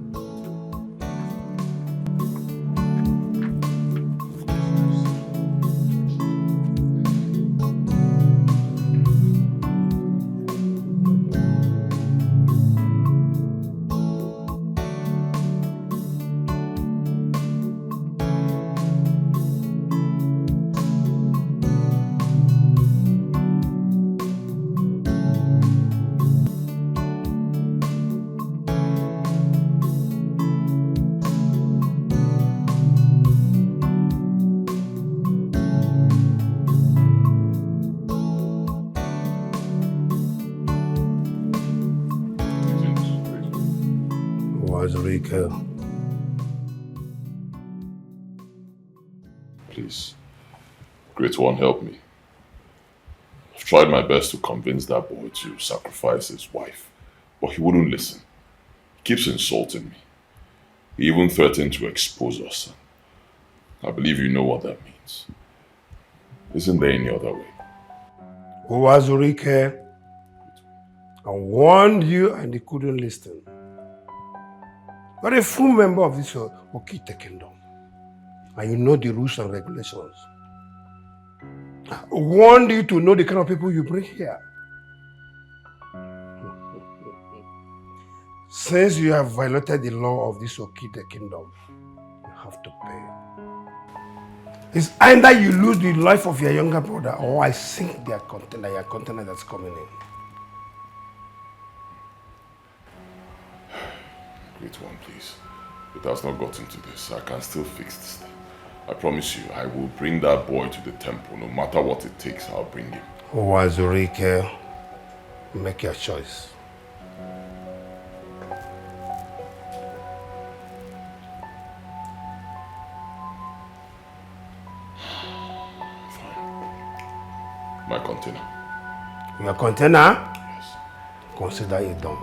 Please, Great One, help me. I've tried my best to convince that boy to sacrifice his wife, but he wouldn't listen. He keeps insulting me. He even threatened to expose us. I believe you know what that means. Isn't there any other way? Uwazurike, I warned you and you couldn't listen. You're a full member of this Okite kingdom, and you know the rules and regulations. I warned you to know the kind of people you bring here. Since you have violated the law of this Okite kingdom, you have to pay. It's either you lose the life of your younger brother, or I sink your container that's coming in. Great One, please. It has not gotten to this. I can still fix this thing. I promise you, I will bring that boy to the temple. No matter what it takes, I'll bring him. Uwazurike, make your choice. My container. Your container? Yes. Consider it done.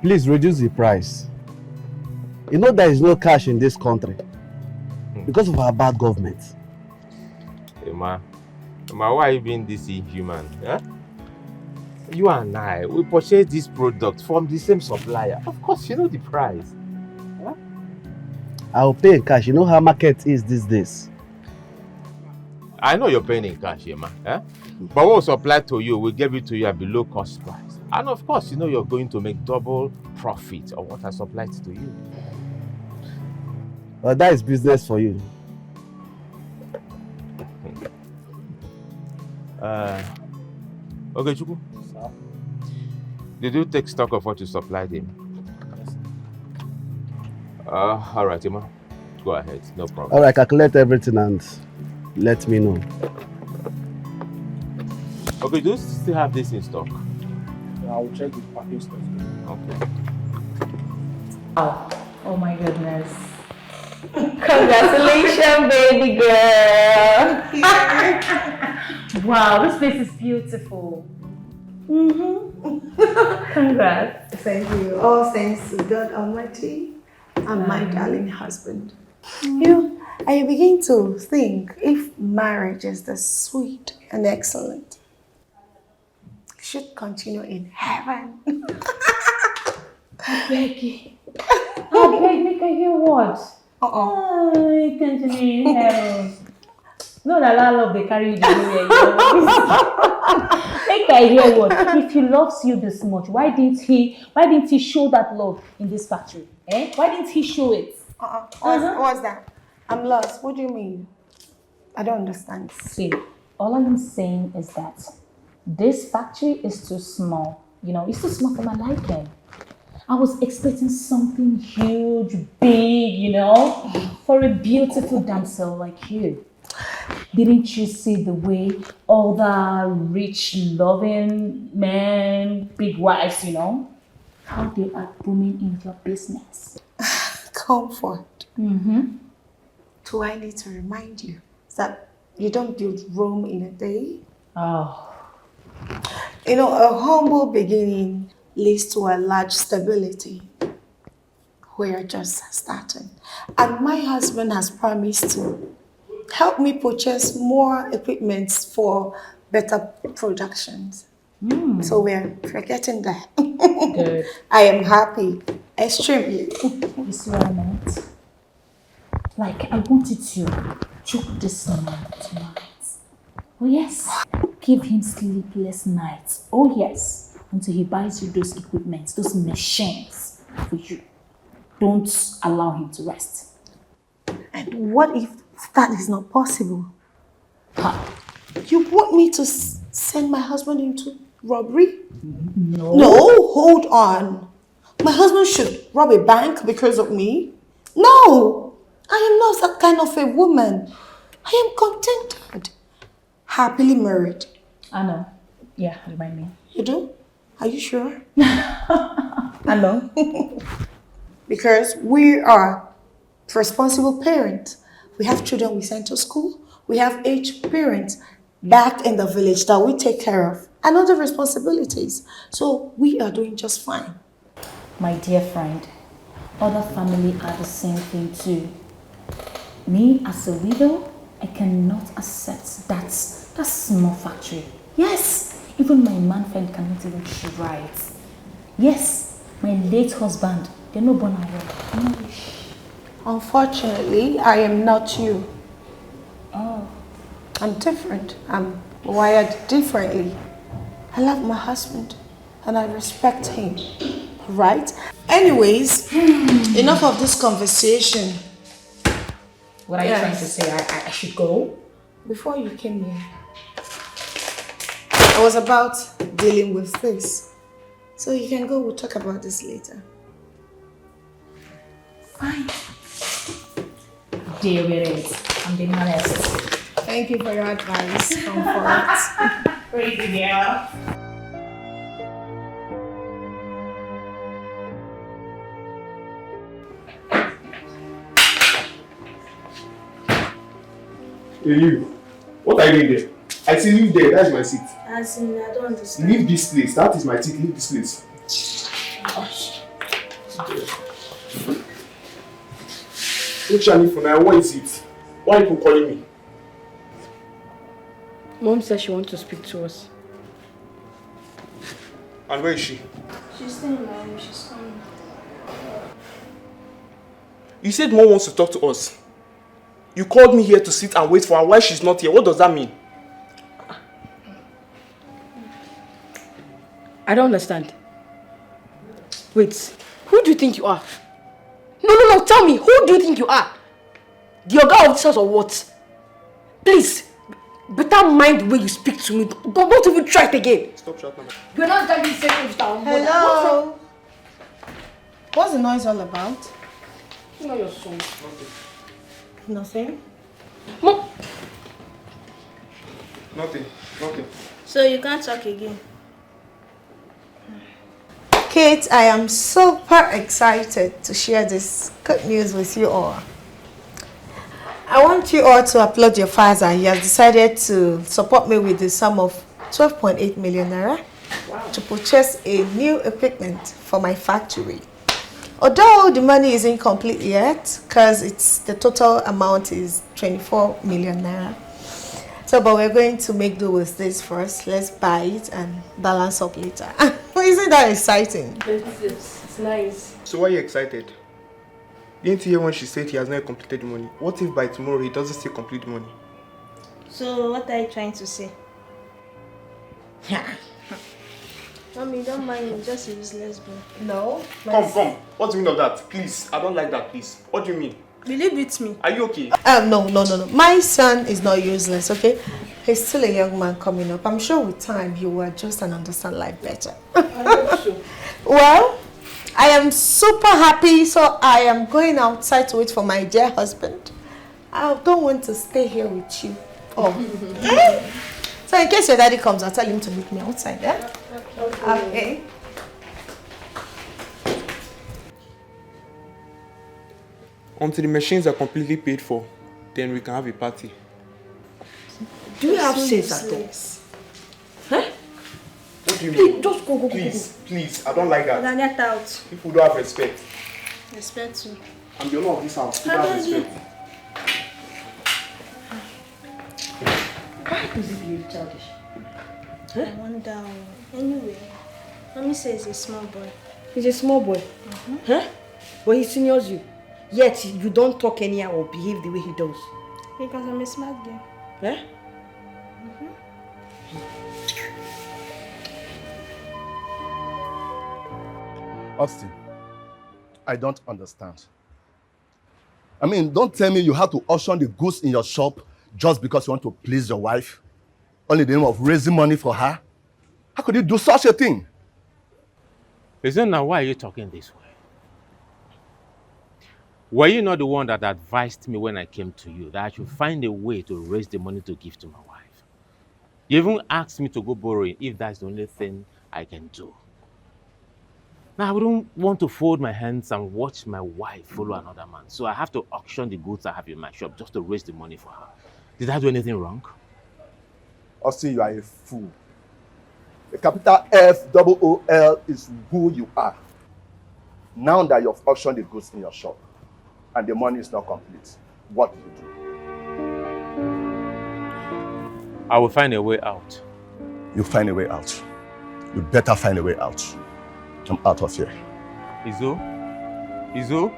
Please reduce the price. You know there is no cash in this country because of our bad government. Emma, why are you being this inhuman? Huh? You and I, we purchased this product from the same supplier. Of course, you know the price. Huh? I'll pay in cash. You know how market is these days. I know you're paying in cash, Emma. Huh? But what was supplied to you, we gave it to you at below cost price. And of course, you know you're going to make double profit of what I supplied to you. Well, that is business for you. Okay, Chuku. Sir? Did you take stock of what you supplied him? Yes. All right, Emma. Go ahead, no problem. All right, calculate everything and let me know. Okay, do you still have this in stock? I will check the packing stuff. Okay. Oh my goodness. Congratulations, baby girl. Wow, this place is beautiful. Congrats. Thank you. All thanks to God Almighty and my darling husband. I begin to think if marriage is this sweet and excellent, it should continue in heaven. Becky. Oh, beg, make I hear what? Oh, continue in heaven. No, that love they carry you the way. Make I hear what? If he loves you this much, why didn't he show that love in this factory? Why didn't he show it? What's that? I'm lost. What do you mean? I don't understand. See, all I am saying is that this factory is too small. You know, it's too small for my liking. I was expecting something huge, big, you know, for a beautiful damsel like you. Didn't you see the way all the rich, loving men, big wives, you know, how they are booming in your business? Comfort. Do I need to remind you that you don't build Rome in a day? Oh. You know, a humble beginning leads to a large stability. We are just starting. And my husband has promised to help me purchase more equipment for better productions. So we're getting there. Good. I am happy, extremely. You see what I meant? Like, I wanted to choke this man tonight. Oh yes. Give him sleepless nights. Oh yes. Until he buys you those equipments, those machines for you. Don't allow him to rest. And what if that is not possible? You want me to send my husband into robbery? No. No, hold on. My husband should rob a bank because of me? No, I am not that kind of a woman. I am contented. Happily married. I know. Yeah, remind me. You do? Are you sure? I know. Because we are responsible parents. We have children we send to school. We have aged parents back in the village that we take care of. And other responsibilities. So we are doing just fine. My dear friend, other family are the same thing too. Me as a widow, I cannot accept that small factory. Yes, even my man friend cannot even try it. Yes, my late husband, they're not born away. No. Unfortunately, I am not you. Oh. I'm different. I'm wired differently. I love my husband and I respect him. Right? Anyways, enough of this conversation. What are you trying to say? I should go? Before you came here, I was about dealing with this. So you can go, we'll talk about this later. Fine. Deal with it. I'm being honest. Thank you for your advice. Comfort. Crazy girl. Hey you, what are you doing there? I say leave there, that's my seat. As in, I don't understand. Leave this place, that is my seat, leave this place. Look Shani for now, what is it? Why are you calling me? Mom said she wants to speak to us. And where is she? She's still in my room, she's coming. You said Mom wants to talk to us. You called me here to sit and wait for her while she's not here. What does that mean? I don't understand. Wait, who do you think you are? No, tell me, who do you think you are? The Oga of this house or what? Please, better mind the way you speak to me. Don't even try it again. Stop shouting. You're not telling me things down. Hello? What's the noise all about? You know your son. Nothing? Mom. Nothing. So you can't talk again? Kate, I am super excited to share this good news with you all. I want you all to applaud your father. He has decided to support me with the sum of 12.8 million naira to purchase a new equipment for my factory. Although the money isn't complete yet, because the total amount is 24 million naira. So, but we're going to make do with this first. Let's buy it and balance up later. Isn't that exciting? It's nice. So why are you excited? Didn't you hear when she said he has not completed the money? What if by tomorrow he doesn't still complete the money? So what are you trying to say? Mommy, don't mind him, just a useless boy. No. Come. What's the meaning of that? Please, I don't like that, please. What do you mean? Will you beat me? Are you okay? No. My son is not useless, okay? He's still a young man coming up. I'm sure with time he will adjust and understand life better. Well, I am super happy, so I am going outside to wait for my dear husband. I don't want to stay here with you. Oh. So in case your daddy comes, I'll tell him to meet me outside, yeah? Okay. Until the machines are completely paid for, then we can have a party. Do you have sense at all? Huh? What do you mean? Just go. Please, I don't like that. Then get out. People don't have respect. Respect you. I'm the owner of this house. People have respect. Why does he behave childish? I wonder. Anyway, Mommy says he's a small boy. He's a small boy. Huh? But he seniors you. Yet you don't talk anyhow or behave the way he does. Because I'm a smart girl. Huh? Austin, I don't understand. I mean, don't tell me you have to auction the goods in your shop just because you want to please your wife. Only the name of raising money for her. How could you do such a thing? Listen now, why are you talking this way? Were you not the one that advised me when I came to you that I should find a way to raise the money to give to my wife? You even asked me to go borrowing if that's the only thing I can do. Now, I wouldn't want to fold my hands and watch my wife follow another man. So I have to auction the goods I have in my shop just to raise the money for her. Did I do anything wrong? Austin, you are a fool. The capital F-O-O-L is who you are. Now that you've auctioned the goods in your shop and the money is not complete, what do you do? I will find a way out. You find a way out. You better find a way out. I'm out of here. Izo? Izo?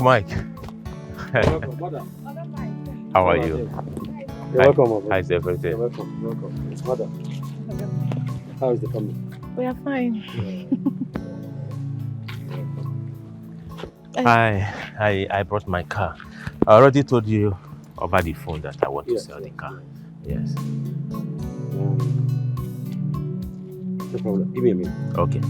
Mike. How are you? You're welcome. How's everything? You're welcome. It's mother. How is the family? We are fine. I brought my car. I already told you over the phone that I want to sell the car. Yes. No problem. Give me a minute. Okay.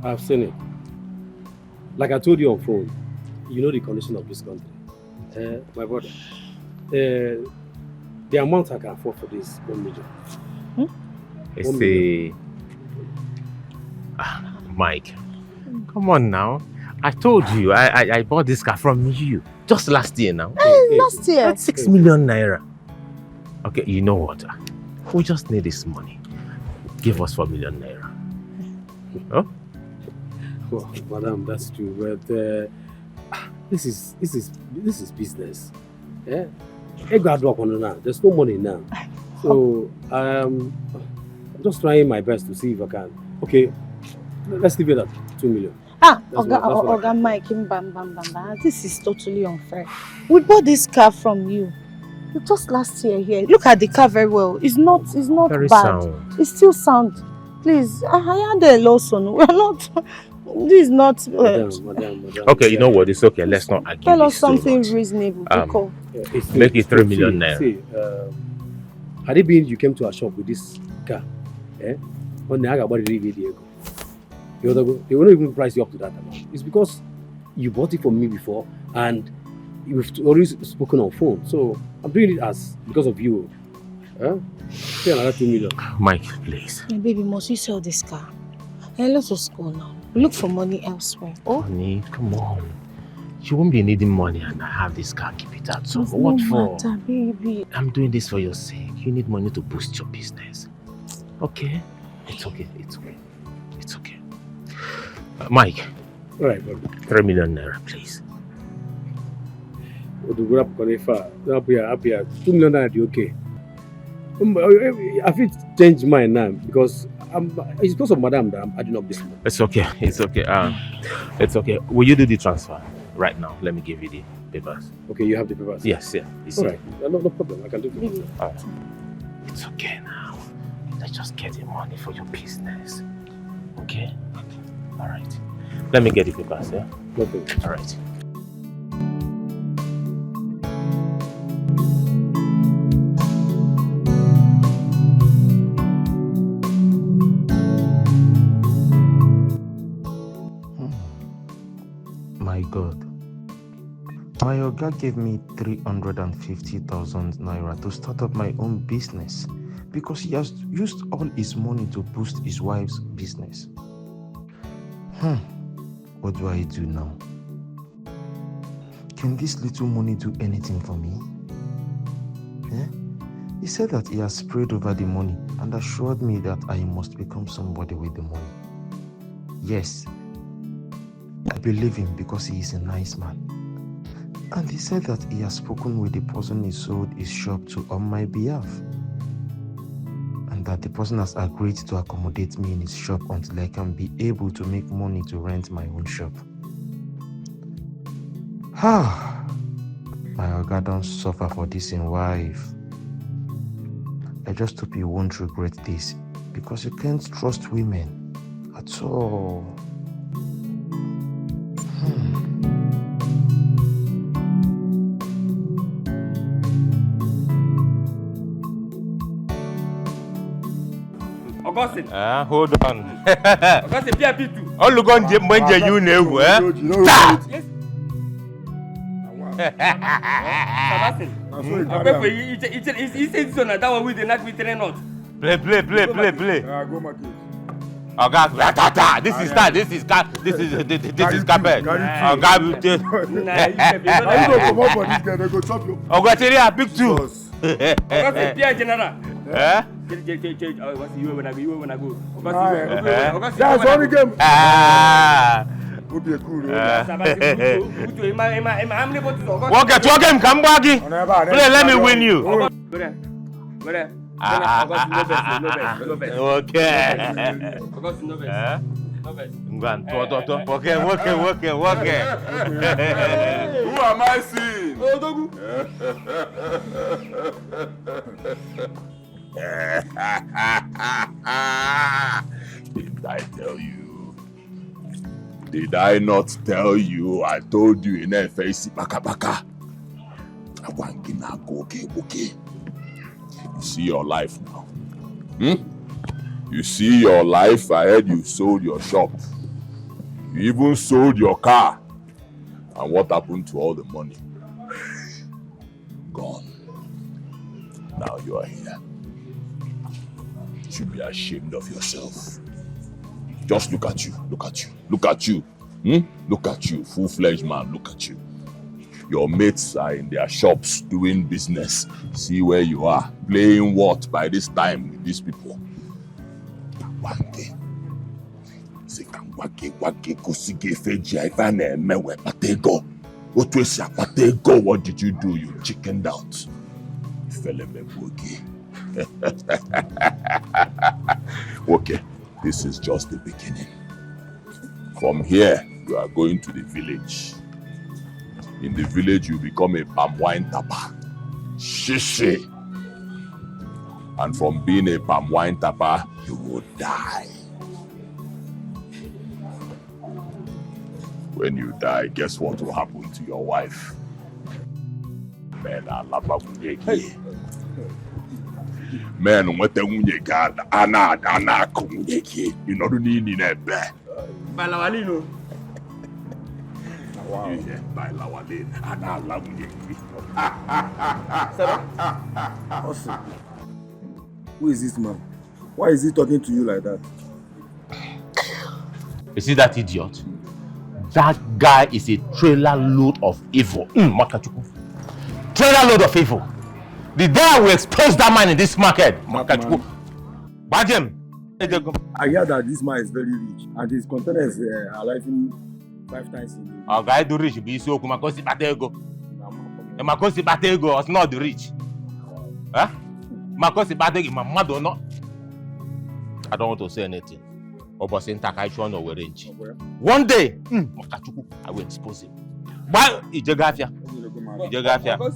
I've seen it. Like I told you on phone, you know the condition of this country. My brother, the amount I can afford for this 1 million. It's Mike, come on now. I told you, I bought this car from you just last year now. Last year? That's 6 million naira. Okay, you know what? We just need this money. Give us 4 million naira. Huh? Well, madam, that's true, but this is business. Yeah, there's no money now, so I'm just trying my best to see if I can. Okay, let's leave it at 2 million. Oga Mike, this is totally unfair. We bought this car from you just last year here. Look at the car very well. It's not Very bad. sound. It's still sound. Please, I had a lawsuit. We're not. This is not. Madam. Okay, you know what? It's okay. Let's not argue. Tell us this too something much. reasonable. Make it 3 million naira. See, had it been you came to our shop with this car, when the Aga bought it, they won't even price you up to that amount. It's because you bought it from me before and you've always spoken on phone. So I'm doing it because of you. Pay another 2 million. Mike, please. Hey, baby, must you sell this car? Hey, let's just go now. Look for money elsewhere. Oh, Honey, come on. You won't be needing money and I have this car. Keep it out. So what for? Matter, baby. I'm doing this for your sake. You need money to boost your business. Okay? It's okay. Mike. All right, baby. 3 million naira, please. 2 million naira, okay? I feel change mine now because it's because of madam that I'm adding up this money. It's okay. It's okay. Will you do the transfer right now? Let me give you the papers. Okay, you have the papers? Yes, yeah. All right. No problem. I can do it. All right. It's okay now. Let's just get the money for your business. Okay? All right. Let me get the papers, yeah? No problem. All right. My God. My Oga gave me 350,000 naira to start up my own business because he has used all his money to boost his wife's business. What do I do now? Can this little money do anything for me? He said that he has prayed over the money and assured me that I must become somebody with the money. Yes, I believe him because he is a nice man. And he said that he has spoken with the person he sold his shop to on my behalf. And that the person has agreed to accommodate me in his shop until I can be able to make money to rent my own shop. My Oga don't suffer for this in wife. I just hope you won't regret this because you can't trust women at all. Augustine. Hold on. Augustine, be a bit too. All look on the you know, Yes. Sebastian. He said so now. That one with the night with the not. Play. Go market. Oga, this is carpet. Oga, come up for this guy. They go chop you. Oga, tell you pick two. Oga, Pierre General. You when I go. That's only game. Would be cool. Walk him, come back. Play, let me win you. Okay. Work. Who am I seeing? Did I tell you? Did I not tell you? I told you in a face baka. I want to go okay. You see your life now. You see your life. I heard you sold your shop. You even sold your car. And what happened to all the money? Gone. Now you are here. You should be ashamed of yourself. Just look at you. Look at you, full-fledged man. Look at you. Your mates are in their shops doing business. See where you are. Playing what by this time with these people? One day. What did you do? You chickened out. Okay, this is just the beginning. From here, You are going to the village. In the village, you become a palm wine tapper. Shishi. And from being a palm wine tapper, you will die. When you die, guess what will happen to your wife? Men are lababuyeki. Men wete unyeka ana kumuyeki. You know nini nebe. Balawalino. Wow. Yeah, Balawalin ana labuyeki. Awesome. Who is this man? Why is he talking to you like that? You see that idiot? That guy is a trailer load of evil. Makachuku. Trailer load of evil. The day I will expose that man in this market. Makachuku. Bajem. I hear that this man is very rich and his containers are arriving 5 times a day. Our guy do rich be so Makosi Batego. Makosi Batego is not the rich. Huh? Makosi Batego, my mother not. I don't want to say anything. One day, I will expose him. Why? Ijegafia. Ijegafia. No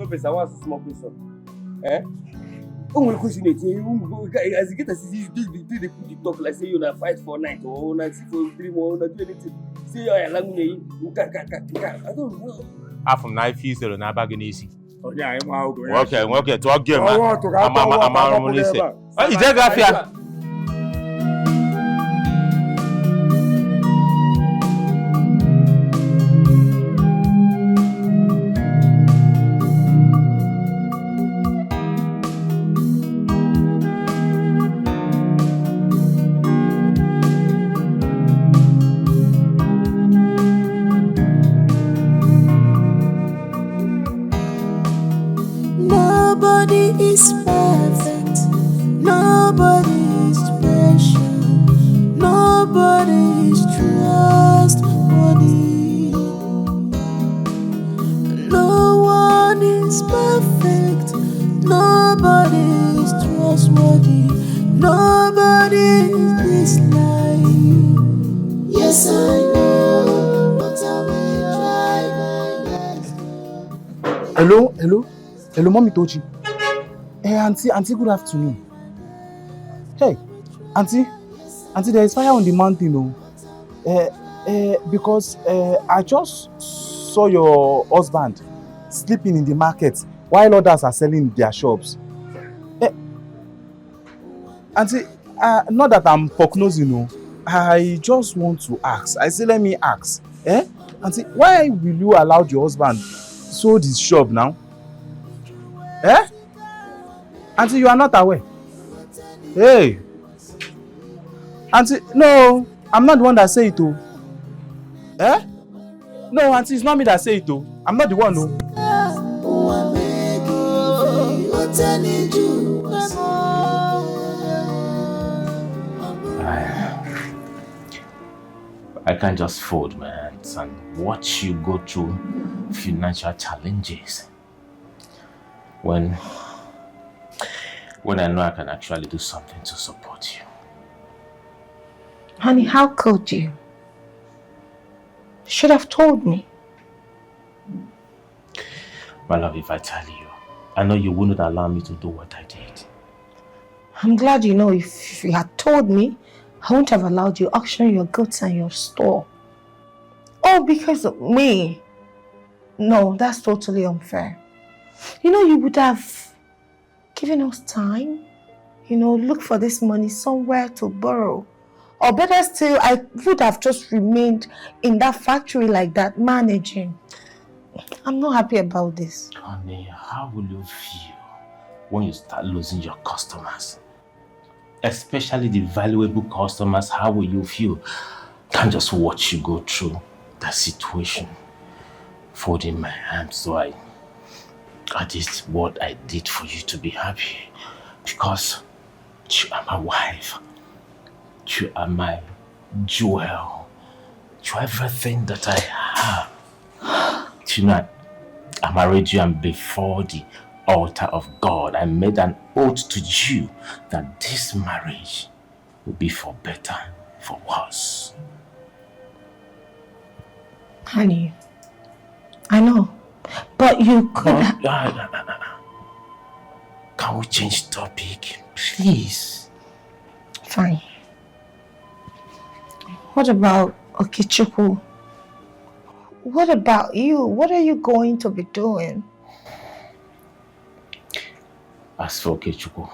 person wants to smoke this. Eh? Will question it. As you get a they talk like say you na fight for night or na see for 3 more, na do anything. Say you are language. I don't know. From 9 fees or na bagin easy. Okay, talk game. I'm Ijegafia. Is perfect. Nobody is special. Nobody is trustworthy. No one is perfect. Nobody is trustworthy. Nobody is this life. Yes, I know, but I will try my best. Hello, Mommy Tochi. Hey, Auntie, good afternoon. Hey, Auntie, there is fire on the mountain, because I just saw your husband sleeping in the market while others are selling their shops. Auntie, not that I'm prognosing, I just want to ask. I say, let me ask. Auntie, why will you allow your husband sold his shop now? Auntie, you are not aware. Hey. Auntie, no, I'm not the one that say it, No, Auntie, it's not me that say it, I'm not the one, I can't just fold my hands and watch you go through financial challenges when I know I can actually do something to support you. Honey, how could you? Should have told me. My love, if I tell you, I know you wouldn't allow me to do what I did. I'm glad you know if you had told me, I wouldn't have allowed you auction your goods and your store. Oh, because of me? No, that's totally unfair. You would have given us time. Look for this money somewhere to borrow. Or better still, I would have just remained in that factory like that, managing. I'm not happy about this. Honey, how will you feel when you start losing your customers? Especially the valuable customers, how will you feel? Can't just watch you go through that situation. Folding my hands, so I did what I did for you to be happy. Because you are my wife. You are my jewel. You are everything that I have. Tonight, I married you, and before the altar of God, I made an oath to you that this marriage will be for better, for worse. Honey, I know, but you could. Can we change topic, please? Fine. What about Okechukwu? What about you? What are you going to be doing? As for Okechukwu,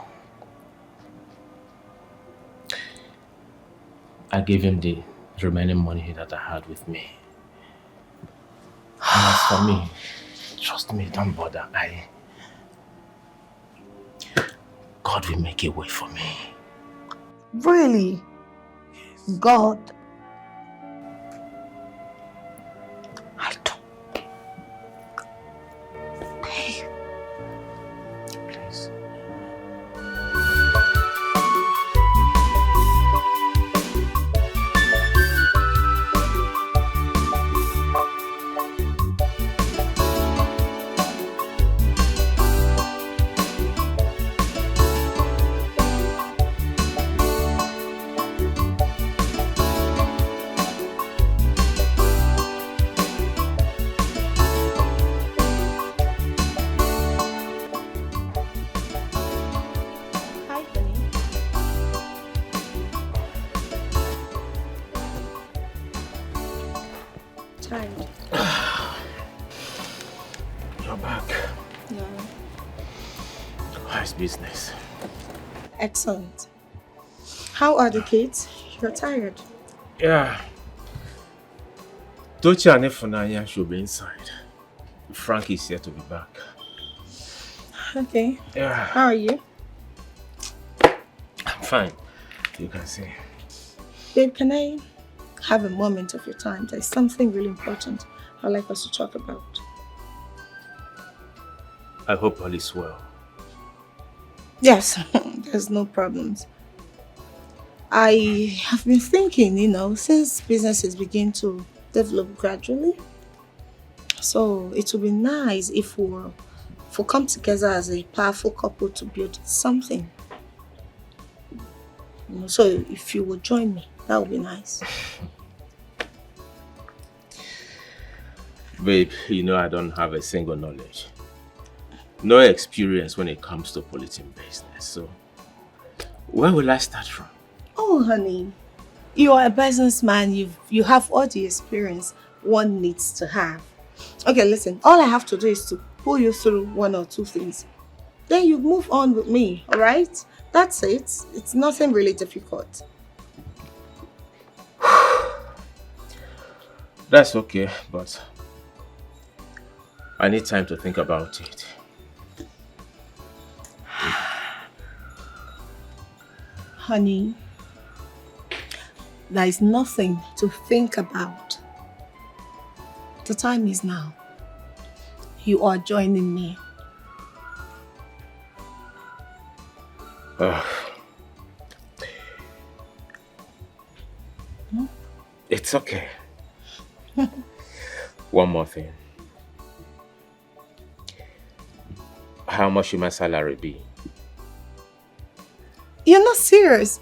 I gave him the remaining money that I had with me. And as for me, trust me, don't bother. God will make a way for me. Really? God? I don't. Hey. Please. Business. Excellent. How are the kids? You're tired. Yeah. Tochi and Efunanya should be inside. Frank is here to be back. Okay. Yeah. How are you? I'm fine. You can see. Babe, can I have a moment of your time? There's something really important I'd like us to talk about. I hope all is well. Yes, there's no problems. I have been thinking, since businesses begin to develop gradually, so it would be nice if we come together as a powerful couple to build something. So if you would join me, that would be nice. Babe, I don't have a single knowledge. No experience when it comes to political business, so where will I start from? Oh, honey, you are a businessman. You have all the experience one needs to have. Okay, listen, all I have to do is to pull you through one or two things. Then you move on with me, all right? That's it. It's nothing really difficult. That's okay, but I need time to think about it. Honey, there is nothing to think about. The time is now. You are joining me. It's okay. One more thing. How much should my salary be? You're not serious.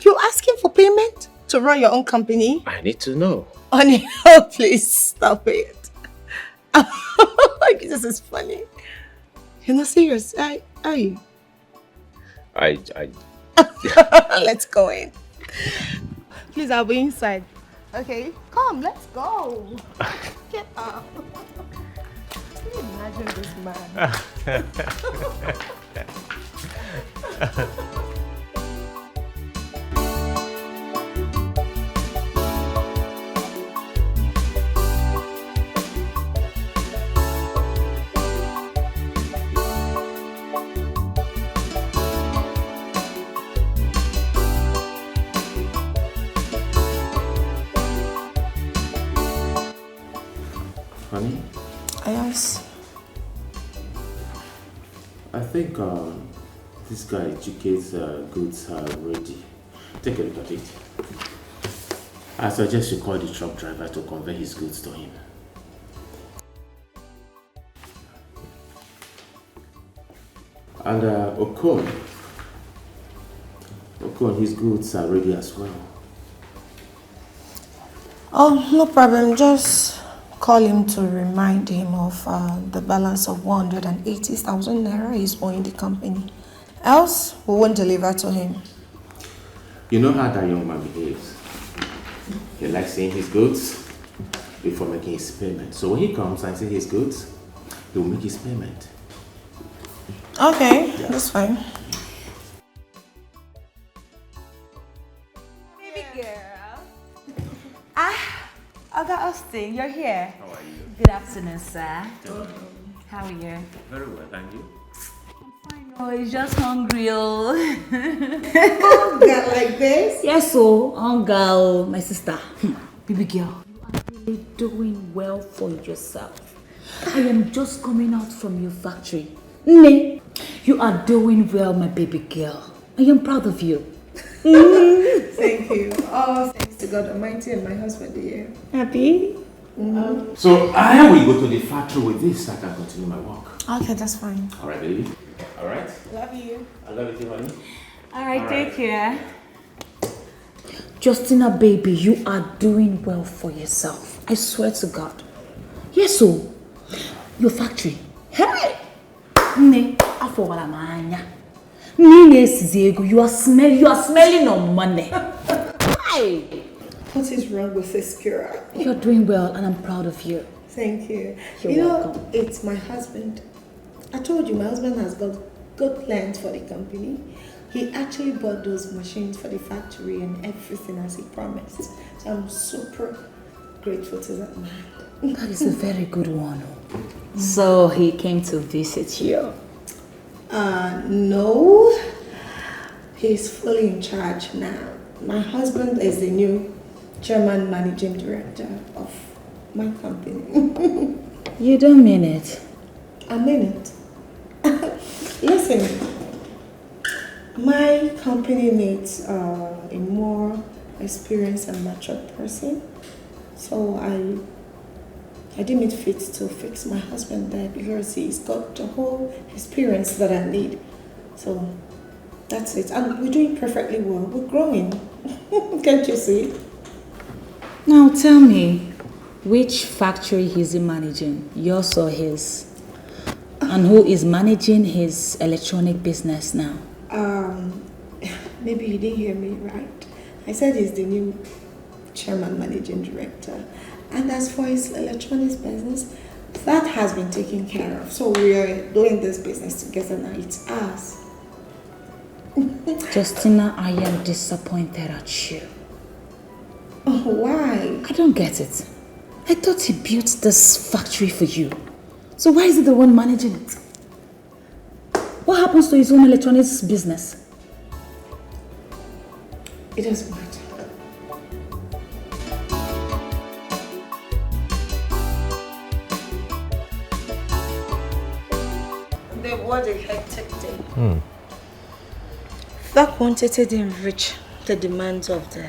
You're asking for payment to run your own company? I need to know. Honey, oh, please stop it. This is funny. You're not serious, are you? Let's go in. Please, I'll be inside. Okay, come, let's go. Get up. Can you imagine this man? Honey? Yes. I think this guy educates goods already. Take a look at it. I suggest you call the truck driver to convey his goods to him. And Occult, his goods are ready as well. Oh, no problem. Just call him to remind him of the balance of 180,000 naira he's owing the company. Else, we won't deliver to him. You know how that young man behaves. He likes saying his goods before making his payment. So when he comes and says his goods, he will make his payment. Okay, that's fine. Baby girl. Oga Austin, you're here. How are you? Good afternoon, sir. How are you? Very well, thank you. Oh, he's just hungry, oh. Hunger like this? Yes, so hunger, oh, my sister. Baby girl, you are really doing well for yourself. I am just coming out from your factory. Ne, you are doing well, my baby girl. I am proud of you. Thank you. Oh, thanks to God Almighty and my husband here. Happy? So I will go to the factory with this so I can continue my work. Okay, that's fine. All right, baby. All right. Love you. I love you too, honey. All right, All take right. care. Justina, baby, you are doing well for yourself. I swear to God. Yes, so your factory. Hey! Ne, afọwala manya. You are smelling on money. Hey! What is wrong with this girl? You're doing well and I'm proud of you. Thank you. You're welcome. It's my husband. I told you my husband has got good plans for the company. He actually bought those machines for the factory and everything as he promised. So I'm super grateful to that man. That is a very good one. So he came to visit you? No. He's fully in charge now. My husband is the new Chairman Managing Director of my company. You don't mean it? I mean it. Listen, my company needs a more experienced and mature person. So I deem it fit to fix my husband there because he's got the whole experience that I need. So that's it. And we're doing perfectly well. We're growing. Can't you see? Now tell me, which factory is he managing? Yours or his? And who is managing his electronic business now? Maybe you didn't hear me right. I said he's the new Chairman Managing Director. And as for his electronics business, that has been taken care of. So we are doing this business together now. It's us. Justina, I am disappointed at you. Why? I don't get it. I thought he built this factory for you. So why is he the one managing it? What happens to his own electronics business? It doesn't matter. What a hectic day. That quantity didn't reach the demands of the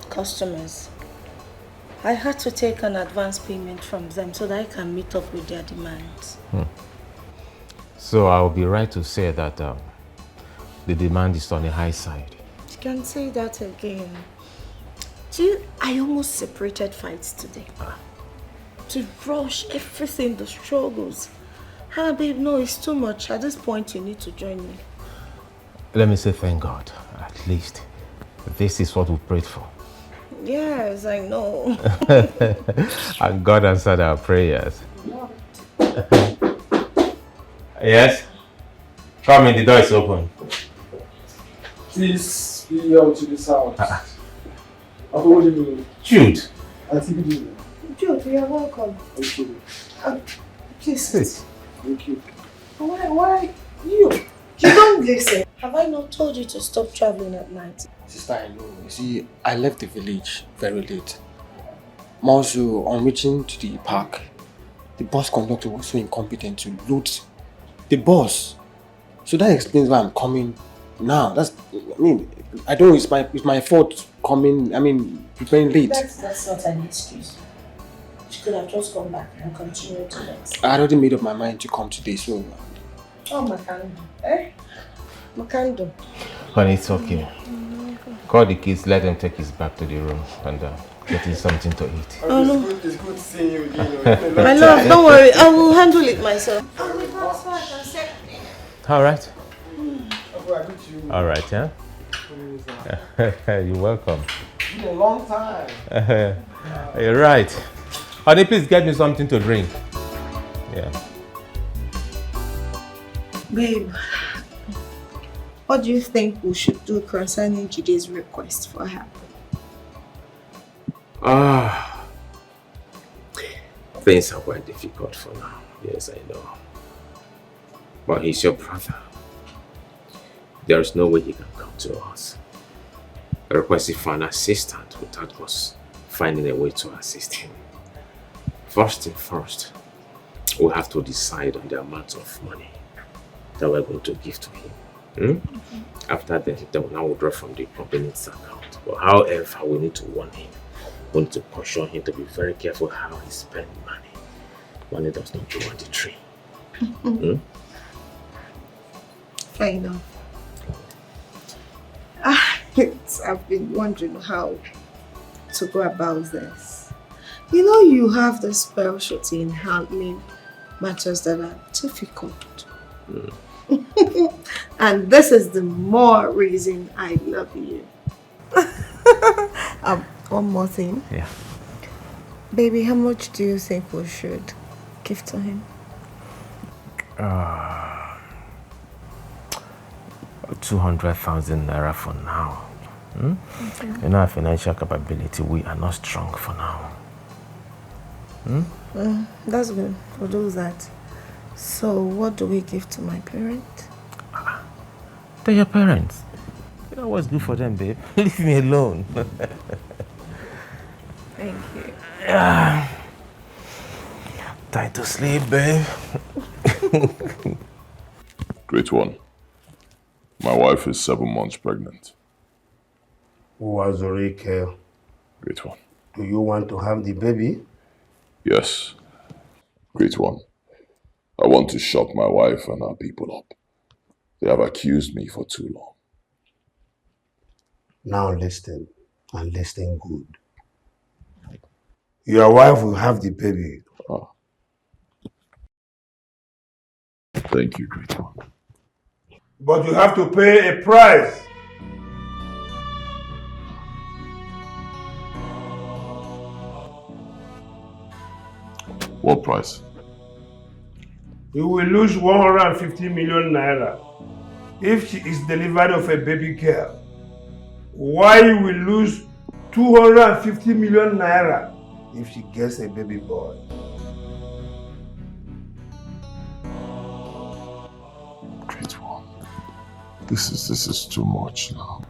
customers. I had to take an advance payment from them so that I can meet up with their demands. So I'll be right to say that the demand is on the high side. You can say that again. See, I almost separated fights today. To rush everything, the struggles. Babe, no, it's too much. At this point, you need to join me. Let me say thank God. At least this is what we prayed for. Yes, I know. And God answered our prayers. Yes? Come in, the door is open. Please be out to this house. What do you mean? Jude. Jude, you are welcome. Okay. Please. Sit. Thank you. Why? You don't listen. Have I not told you to stop traveling at night? Sister, I know. You see, I left the village very late. Also, on reaching to the park, the bus conductor was so incompetent to load the bus. So that explains why I'm coming now. I don't know, it's my fault preparing late. That's not an excuse. She could have just come back and continued to rest. I already made up my mind to come today, so... Oh, Makando. Makando. Honey, it's okay. Call the kids, let them take his back to the room and get him something to eat. Oh, no. It's good seeing you again. My love, don't worry. I will handle it myself. All right. All right, yeah? You're welcome. It's been a long time. You're right. Honey, please get me something to drink. Yeah. Babe, what do you think we should do concerning Jide's request for her? Things are quite difficult for now. Yes, I know. But he's your brother. There is no way he can come to us. Requesting for an assistant without us finding a way to assist him. First thing first, we have to decide on the amount of money that we're going to give to him. After that, they will now withdraw from the company's account. But however, we need to warn him. We need to caution him to be very careful how he spends money. Money does not grow on the tree. Fair enough. I've been wondering how to go about this. You know, you have the specialty in handling matters that are difficult. And this is the more reason I love you. One more thing. Yeah. Baby, how much do you think we should give to him? 200,000 naira for now. In our financial capability, we are not strong for now. That's good. We'll do that. So, what do we give to my parents? They're your parents. You know what's good for them, babe? Leave me alone. Thank you. Time to sleep, babe. Great one. My wife is 7 months pregnant. Wazorike, Great one. do you want to have the baby? Yes. Great one. I want to shut my wife and her people up. They have accused me for too long. Now listen, and listen good. Your wife will have the baby. Thank you, great one. But you have to pay a price. What price? You will lose 150 million naira if she is delivered of a baby girl. Why you will lose 250 million naira if she gets a baby boy? Great one. This is too much now.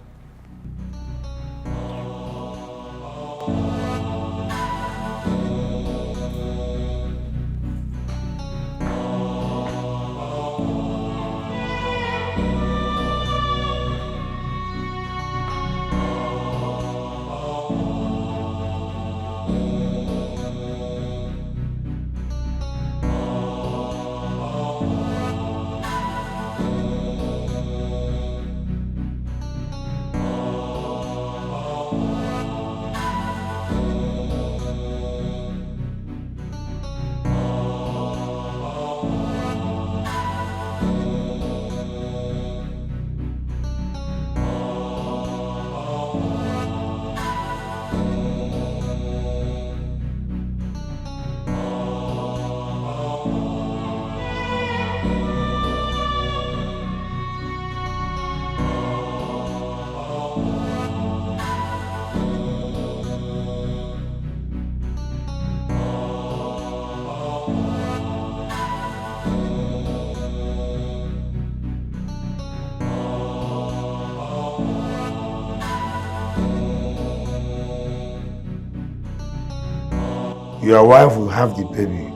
Your wife will have the baby.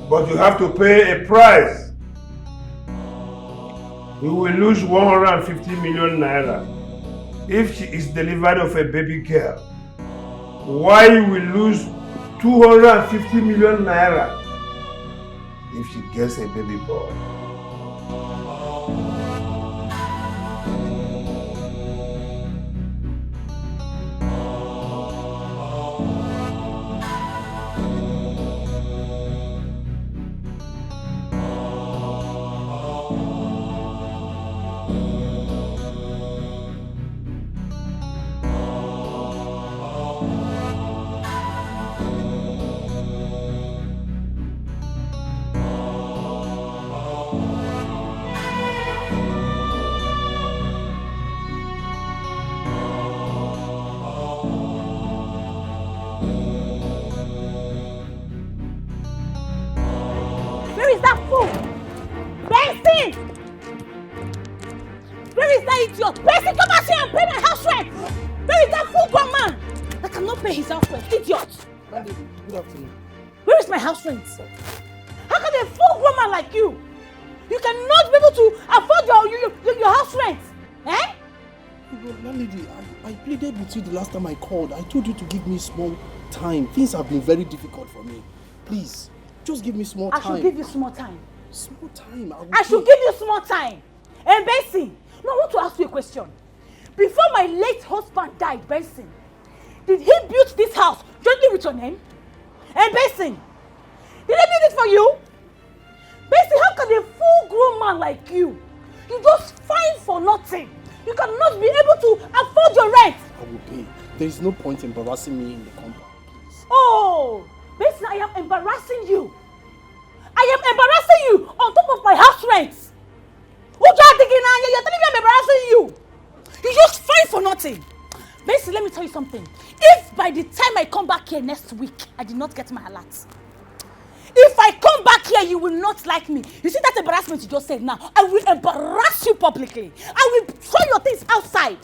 But you have to pay a price. You will lose 150 million naira if she is delivered of a baby girl. Why you will lose 250 million naira if she gets a baby boy? idiot! Bessie, come out here and pay my house rent! Where is that full-grown man that cannot pay his house rent? Idiot! Good afternoon. Where is my house rent? How can a full-grown man like you cannot be able to afford your house rent? Eh? Landlady, I pleaded with you the last time I called. I told you to give me small time. Things have been very difficult for me. Please, just give me small time. I should give you small time. Small time? I should give you small time. And Benson, now I want to ask you a question. Before my late husband died, Benson, did he build this house jointly with your name? And Benson, did he build it for you? Benson, how can a full-grown man like you just find for nothing? You cannot be able to afford your rent. I will pay. There is no point embarrassing me in the compound, please. Oh, Benson, I am embarrassing you. I am embarrassing you on top of my house rent. You're telling me I'm embarrassing you. You just find for nothing. Benson, let me tell you something. If by the time I come back here next week, I did not get my alert, if I come back here, you will not like me. You see that embarrassment you just said now? I will embarrass you publicly. I will throw your things outside.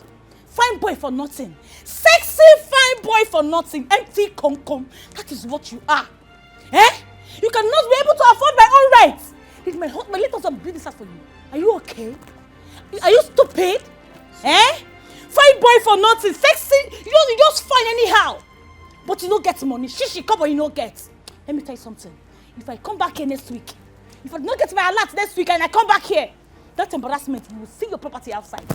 Fine boy for nothing. Sexy fine boy for nothing. Empty concom. That is what you are. Eh? You cannot be able to afford my own rights. Did my little son build this house for you? Are you okay? Are you stupid? Eh? Fine boy for nothing. Sexy. You just fine anyhow. But you don't get money. Shishi come but you don't get. Let me tell you something. If I come back here next week, if I do not get my alert next week and I come back here, that embarrassment, you will see your property outside.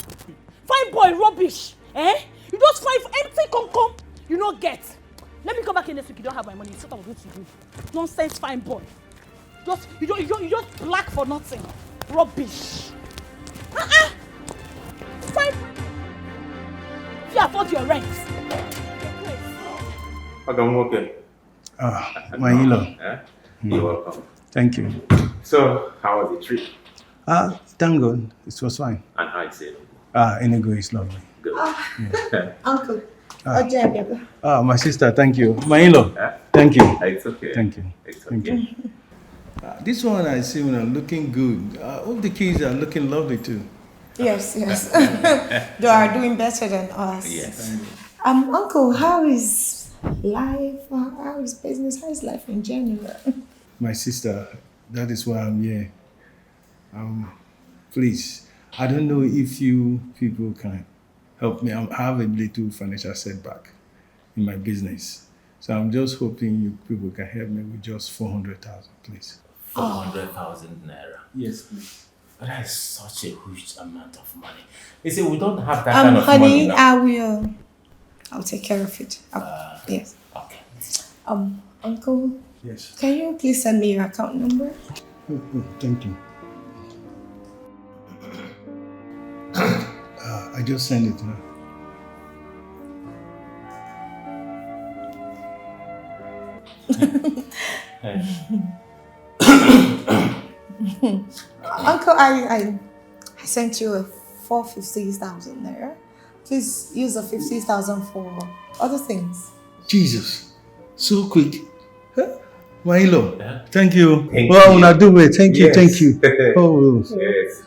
Fine boy, rubbish. Eh? You just find empty concom, you don't get. Let me come back here next week, you don't have my money. It's what I'm going to do. Nonsense, fine boy. You just black for nothing. Rubbish. Fine boy. If you afford your rent. Okay. My in-law. You're welcome. Thank you. So, how was the trip? Thank God. It was fine. And how is it? Enugu is lovely. Good. Uncle. My sister, thank you. My in-law, thank you. It's okay. Thank you. It's Thank okay. you. This one I see when I'm looking good. All the kids are looking lovely too. Yes. They are doing better than us. Yes. Uncle, how is life? How is business? How is life in general? My sister, that is why I'm here. Please, I don't know if you people can help me. I have a little financial setback in my business. So I'm just hoping you people can help me with just 400,000, please. 400,000 naira. Yes, please. But that is such a huge amount of money. You see, we don't have that kind of money honey, now. I'll take care of it. Yes. Okay. Uncle. Yes. Can you please send me your account number? Oh, thank you. I just sent it now. Uncle, I sent you a 450,000 naira. Please use the 50,000 for other things. Jesus, so quick. Huh? My in-law, thank you. Thank Well, you. now do it. Thank you, Yes. thank you. Oh, Yes.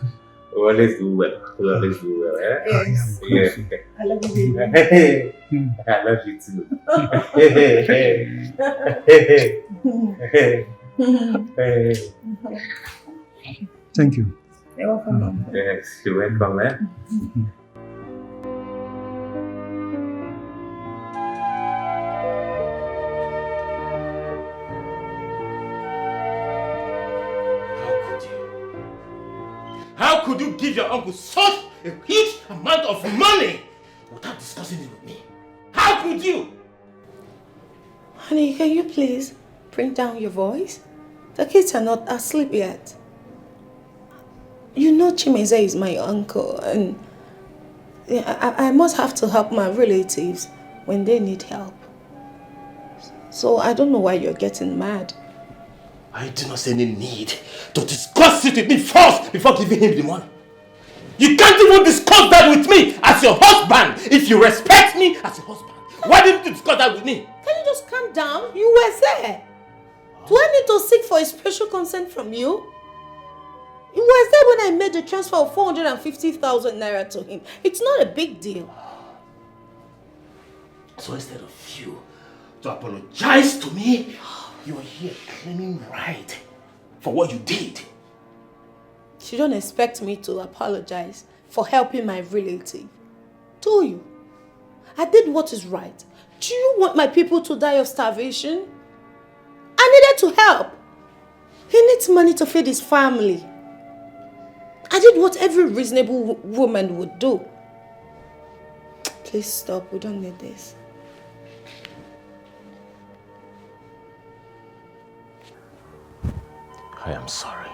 We always do well. We always do well, eh? Yes. Yes. I love you, baby. Hey, I love you too. thank you. You're welcome. Yes, you're welcome, eh? How could you give your uncle such a huge amount of money without discussing it with me? How could you? Honey, can you please bring down your voice? The kids are not asleep yet. You know Chimeze is my uncle, and I must have to help my relatives when they need help. So I don't know why you're getting mad. I do not see any need to discuss it with me first before giving him the money. You can't even discuss that with me as your husband. If you respect me as your husband, why didn't you discuss that with me? Can you just calm down? You were there. Do I need to seek for a special consent from you? It was there when I made the transfer of 450,000 naira to him. It's not a big deal. So instead of you to apologize to me, you are here claiming right for what you did. You don't expect me to apologize for helping my relative, do you? I did what is right. Do you want my people to die of starvation? I needed to help. He needs money to feed his family. I did what every reasonable woman would do. Please stop. We don't need this. I am sorry.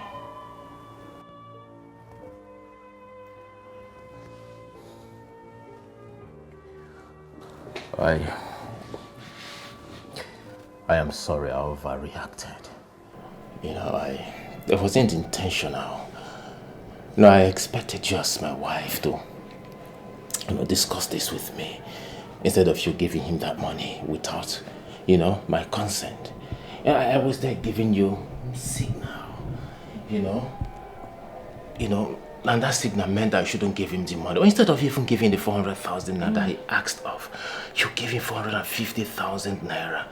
I am sorry I overreacted. You know, it wasn't intentional. No, I expected just my wife to, discuss this with me instead of you giving him that money without, my consent. I was there giving you signal, and that signal meant that I shouldn't give him the money. Or instead of even giving the 400,000 naira that he asked of, you give him 450,000 naira.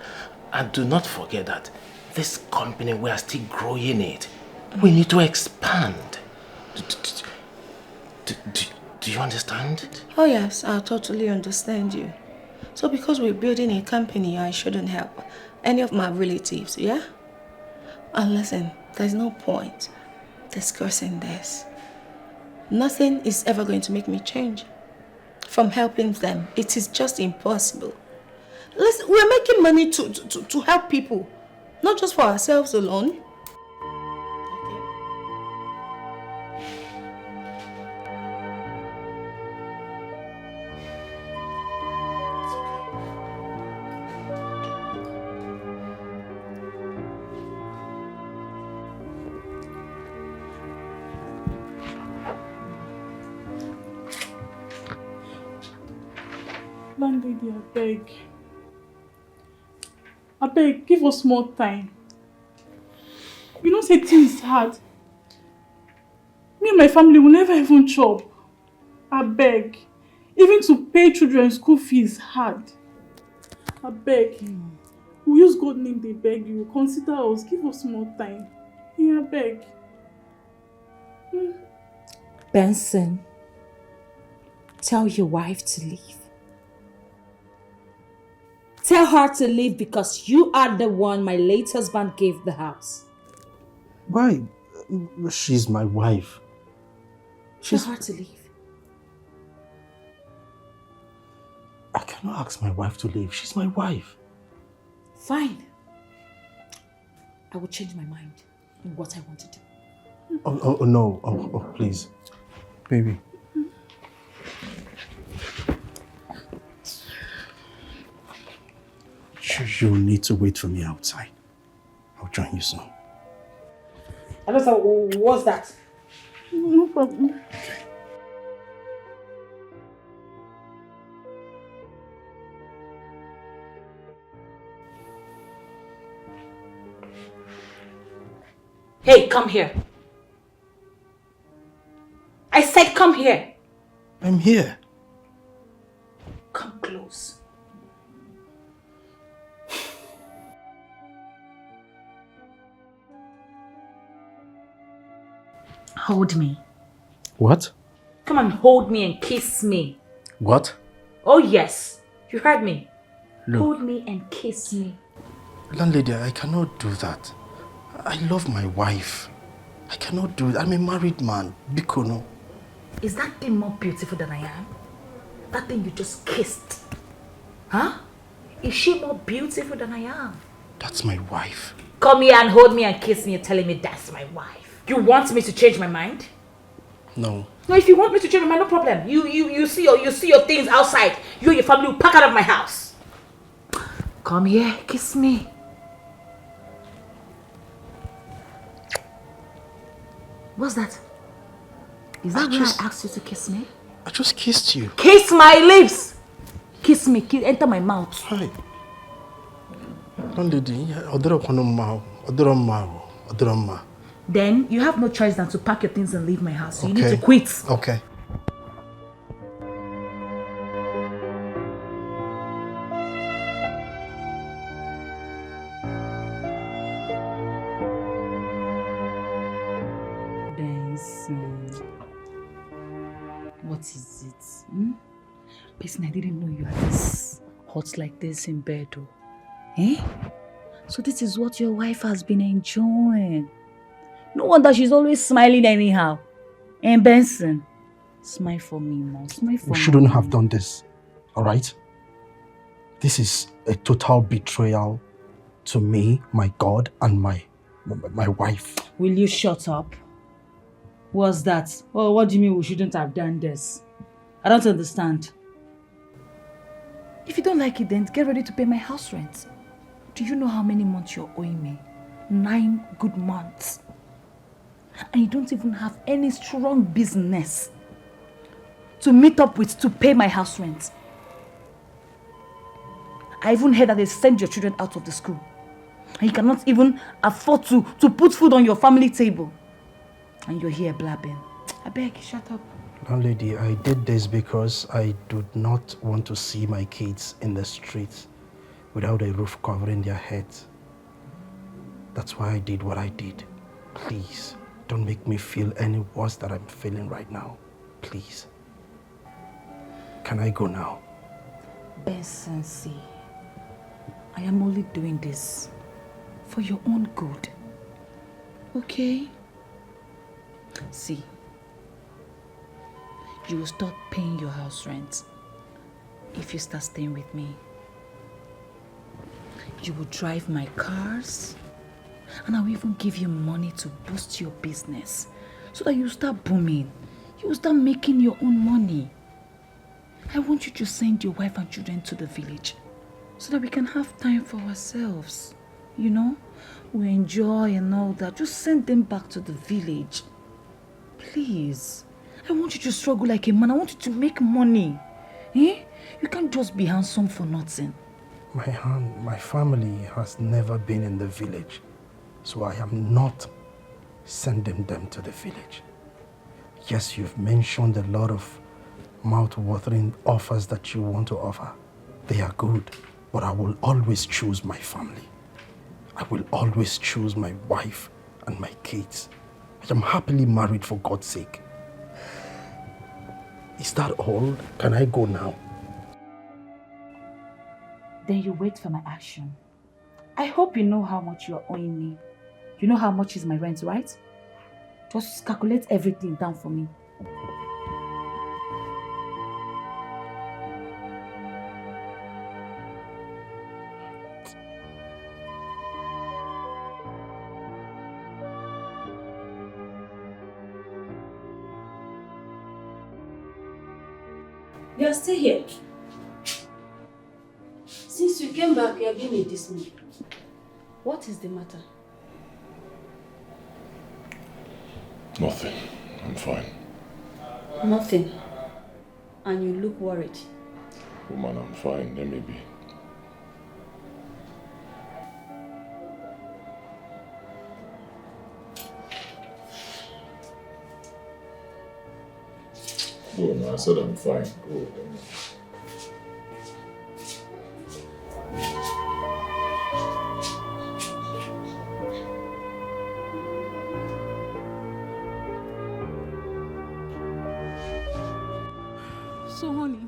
And do not forget that this company, we are still growing it. We need to expand. Do you understand? Oh yes, I totally understand you. So because we're building a company, I shouldn't help any of my relatives, yeah? And listen, there's no point discussing this. Nothing is ever going to make me change from helping them. It is just impossible. Listen, we're making money to help people, not just for ourselves alone. Landlady, I beg, give us more time. You know, say things hard. Me and my family will never even chop. I beg. Even to pay children's school fees hard. I beg. We use God's name, they beg you. Consider us. Give us more time. Yeah, I beg. Benson, tell your wife to leave. Tell her to leave because you are the one my late husband gave the house. Why? She's my wife. Tell her to leave. I cannot ask my wife to leave. She's my wife. Fine. I will change my mind in what I want to do. Oh no. Oh, please. Baby. You'll need to wait for me outside. I'll join you soon. What's that? No problem. Okay. Hey, come here. I said come here. I'm here. Come close. Hold me. What? Come and hold me and kiss me. What? Oh yes, you heard me. Look. Hold me and kiss me. Landlady, I cannot do that. I love my wife. I cannot do it. I'm a married man. Bikono. Is that thing more beautiful than I am? That thing you just kissed. Huh? Is she more beautiful than I am? That's my wife. Come here and hold me and kiss me. You're telling me that's my wife. You want me to change my mind? No. No, if you want me to change my mind, no problem. You see your things outside. You and your family will pack out of my house. Come here, kiss me. What's that? Is that why I asked you to kiss me? I just kissed you. Kiss my lips! Kiss me, enter my mouth. Hi. Landlady, Odoroma. then you have no choice than to pack your things and leave my house. You need Okay. to quit. Okay. Benson, what is it? Hmm? Benson, I didn't know you are this hot like this in bed, oh. Eh? So this is what your wife has been enjoying. No wonder she's always smiling anyhow. And Benson, smile for me, Mom. Smile for me. We shouldn't have done this, all right? This is a total betrayal to me, my God, and my wife. Will you shut up? What's that? Oh, what do you mean we shouldn't have done this? I don't understand. If you don't like it, then get ready to pay my house rent. Do you know how many months you're owing me? 9 good months. And you don't even have any strong business to meet up with to pay my house rent. I even heard that they send your children out of the school. And you cannot even afford to put food on your family table. And you're here blabbing. I beg, shut up. Landlady, I did this because I do not want to see my kids in the streets without a roof covering their heads. That's why I did what I did. Please, don't make me feel any worse than I'm feeling right now. Please. Can I go now? Benson, see, I am only doing this for your own good. Okay? See, you will start paying your house rent if you start staying with me. You will drive my cars, and I will even give you money to boost your business so that you start booming. You will start making your own money. I want you to send your wife and children to the village so that we can have time for ourselves. You know, we enjoy and all that. Just send them back to the village. Please. I want you to struggle like a man. I want you to make money. Eh? You can't just be handsome for nothing. My family has never been in the village, so I am not sending them to the village. Yes, you've mentioned a lot of mouth-watering offers that you want to offer. They are good, but I will always choose my family. I will always choose my wife and my kids. I am happily married, for God's sake. Is that all? Can I go now? Then you wait for my action. I hope you know how much you are owing me. You know how much is my rent, right? Just calculate everything down for me. You are still here. Since you came back, you have been in this mood. What is the matter? Nothing. I'm fine. Nothing. And you look worried. Woman, I'm fine. Let me be. Go, no, I said I'm fine. Go. So, honey,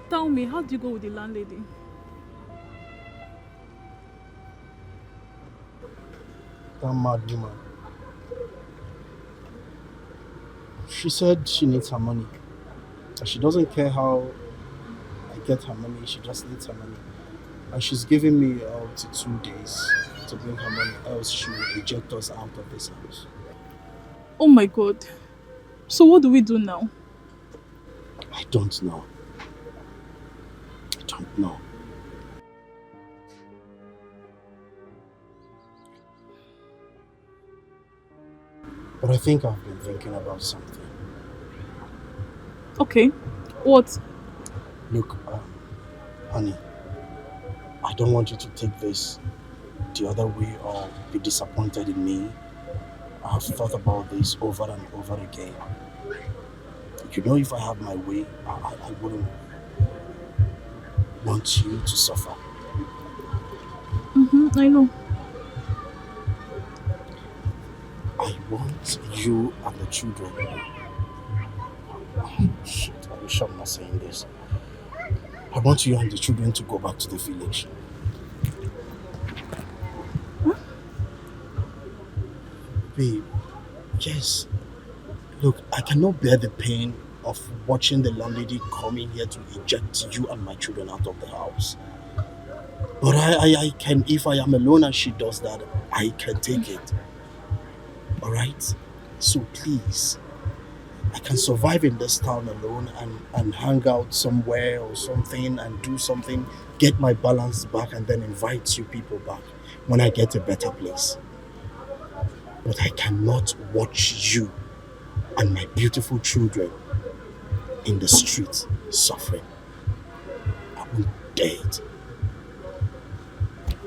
tell me, how do you go with the landlady? That mad woman. She said she needs her money. And she doesn't care how I get her money, she just needs her money. And she's giving me up to 2 days to bring her money, else she will eject us out of this house. Oh my God. So what do we do now? I don't know. I don't know. But I think I've been thinking about something. Okay. What? Look, honey, I don't want you to take this the other way or be disappointed in me. I have thought about this over and over again. You know, if I have my way, I wouldn't want you to suffer. I know. I want you and the children. Shit, I wish I'm not saying this. I want you and the children to go back to the village. Babe, yes. Look, I cannot bear the pain of watching the landlady come in here to eject you and my children out of the house. But I can, if I am alone and she does that, I can take it. Alright? So please, I can survive in this town alone and hang out somewhere or something and do something, get my balance back and then invite you people back when I get a better place. But I cannot watch you and my beautiful children in the street suffering. I won't dare it.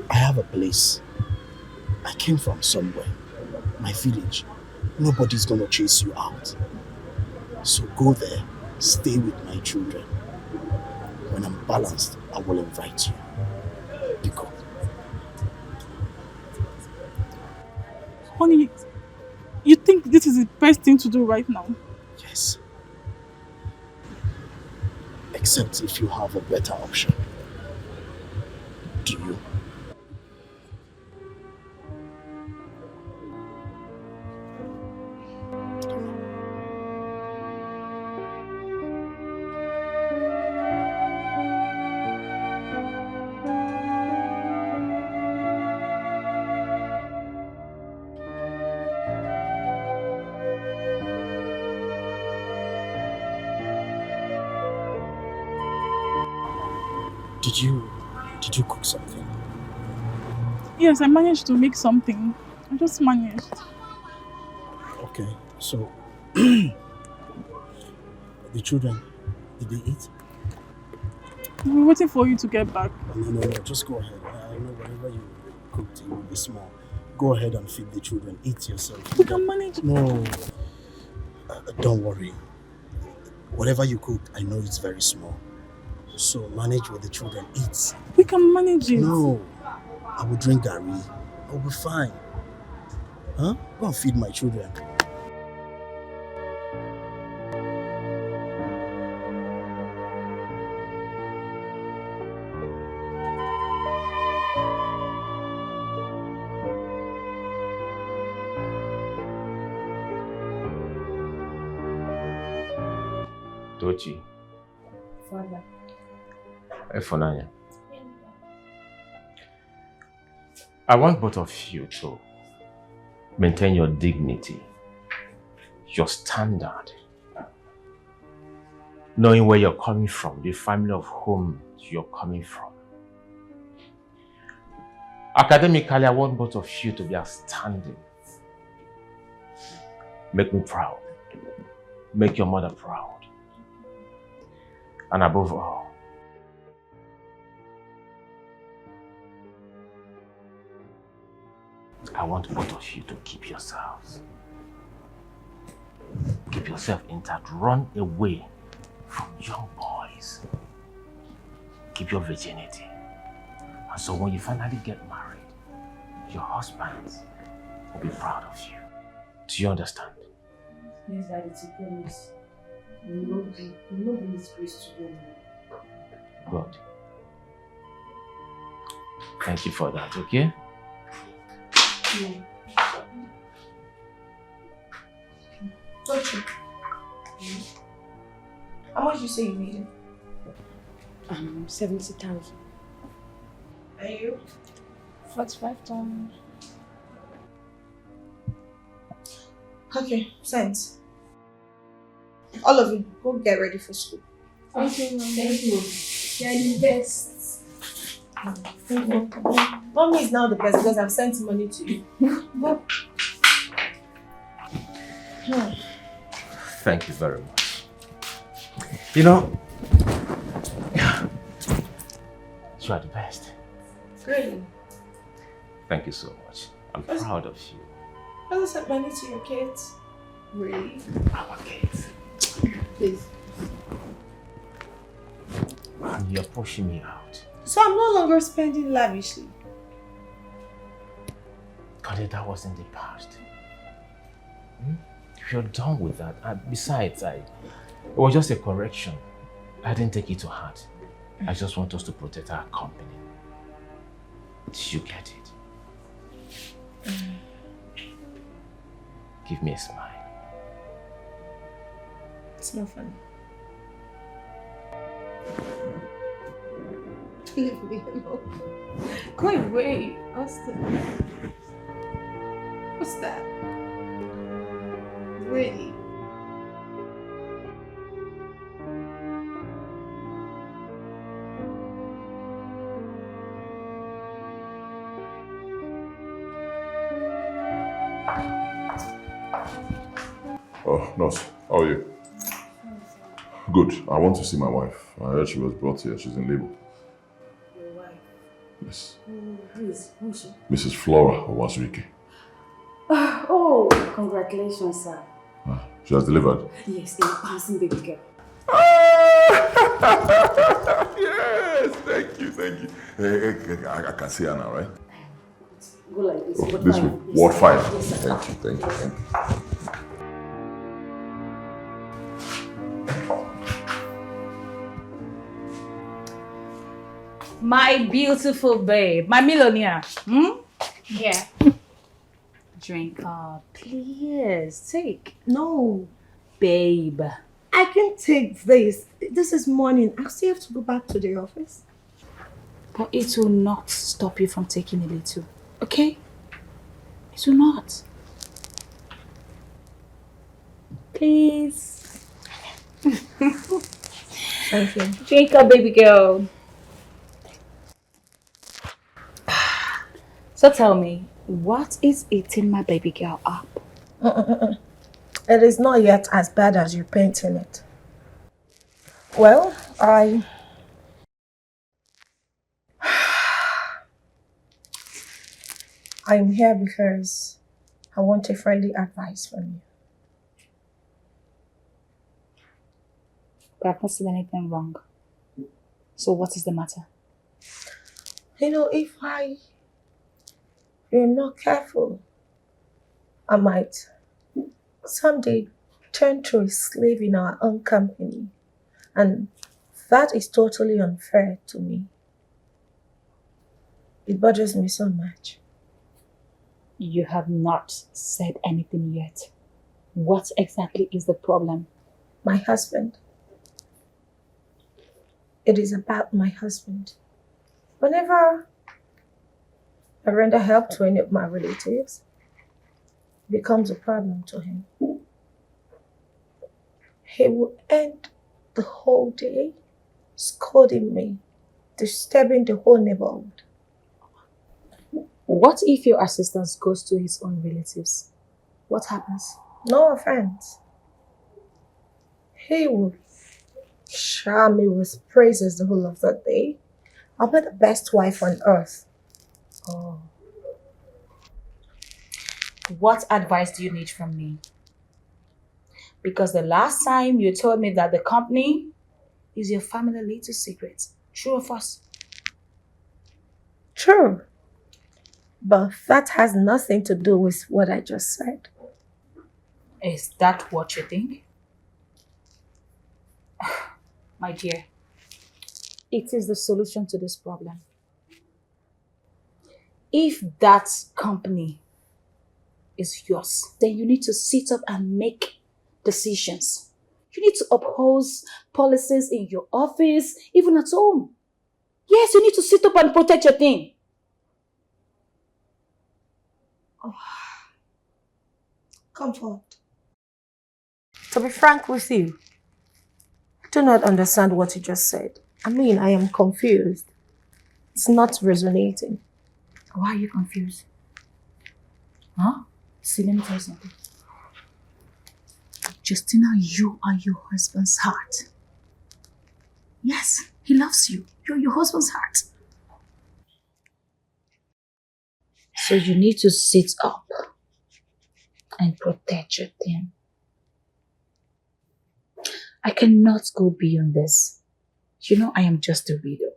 I have a place. I came from somewhere. My village. Nobody's gonna chase you out. So go there, stay with my children. When I'm balanced, I will invite you. Be good. Honey, you think this is the best thing to do right now? Yes. Except if you have a better option. Do you? Did you cook something? Yes, I managed to make something. I just managed. Okay, so the children, did they eat? We're waiting for you to get back. No, just go ahead. I know whatever you cooked, it will be small. Go ahead and feed the children. Eat yourself. We can manage. No, don't worry. Whatever you cooked, I know it's very small. So manage with the children. Eat. We can manage it. No, I will drink garri. I'll be fine. Huh? Go and feed my children. Tochi. Father. Efonanya. I want both of you to maintain your dignity, your standard, knowing where you're coming from, the family of whom you're coming from. Academically, I want both of you to be outstanding. Make me proud. Make your mother proud. And above all, I want both of you to keep yourselves. Keep yourself intact. Run away from young boys. Keep your virginity. And so when you finally get married, your husbands will be proud of you. Do you understand? Yes, Daddy, to promise. We will not be disgraced to them. Good. Thank you for that, okay? Yeah. Tochi. How much you say you needed? 70,000. Are you? 45,000. Okay, thanks. All of you, go get ready for school. Okay, Mom. Thank you. You're the best. Thank you. Mommy is now the best because I've sent money to you. Go. Thank you very much. You know, you are the best. Really? Thank you so much. I'm proud of you. I'll send money to your kids. Really? Our kids. Please. Man, you're pushing me out. So I'm no longer spending lavishly. Kade, that was in the past. You're done with that. And besides, it was just a correction. I didn't take it to heart. I just want us to protect our company. Did you get it? Give me a smile. It's not funny. Leave me alone. Go away, Austin. What's that? Really? Oh, nurse, how are you? Good. I want to see my wife. I heard she was brought here. She's in labor. Your wife? Yes. Who is she? Mrs. Flora Owazurike. Oh, congratulations, sir. She has delivered. Yes, a passing baby girl. Yes, thank you. Hey, I can see her now, right? Go like this. Oh, this way. Ward 5. Yes, sir. Thank you. My beautiful babe, my millionaire. Yeah. Drink up, please. Take. No. Babe. I can take this. This is morning. I still have to go back to the office. But it will not stop you from taking a little. Okay? It will not. Please. Thank you. Drink up, baby girl. So tell me, what is eating my baby girl up? It is not yet as bad as you're painting it. Well, I'm here because I want a friendly advice from you. But I've not seen anything wrong. So what is the matter? You know, if you're not careful, I might someday turn to a slave in our own company. And that is totally unfair to me. It bothers me so much. You have not said anything yet. What exactly is the problem? My husband. It is about my husband. Whenever I render help to any of my relatives, it becomes a problem to him. He will end the whole day scolding me, disturbing the whole neighborhood. What if your assistant goes to his own relatives? What happens? No offense. He will shower me with praises the whole of that day. I'll be the best wife on earth. Oh. What advice do you need from me? Because the last time you told me that the company is your family little secret. True or false? True. But that has nothing to do with what I just said. Is that what you think? My dear, it is the solution to this problem. If that company is yours, then you need to sit up and make decisions. You need to uphold policies in your office, even at home. Yes, you need to sit up and protect your thing. Oh. Comfort. To be frank with you, I do not understand what you just said. I mean, I am confused. It's not resonating. Why are you confused? Huh? See, let me tell you something. Justina, you are your husband's heart. Yes, he loves you. You're your husband's heart. So you need to sit up and protect your thing. I cannot go beyond this. You know I am just a widow.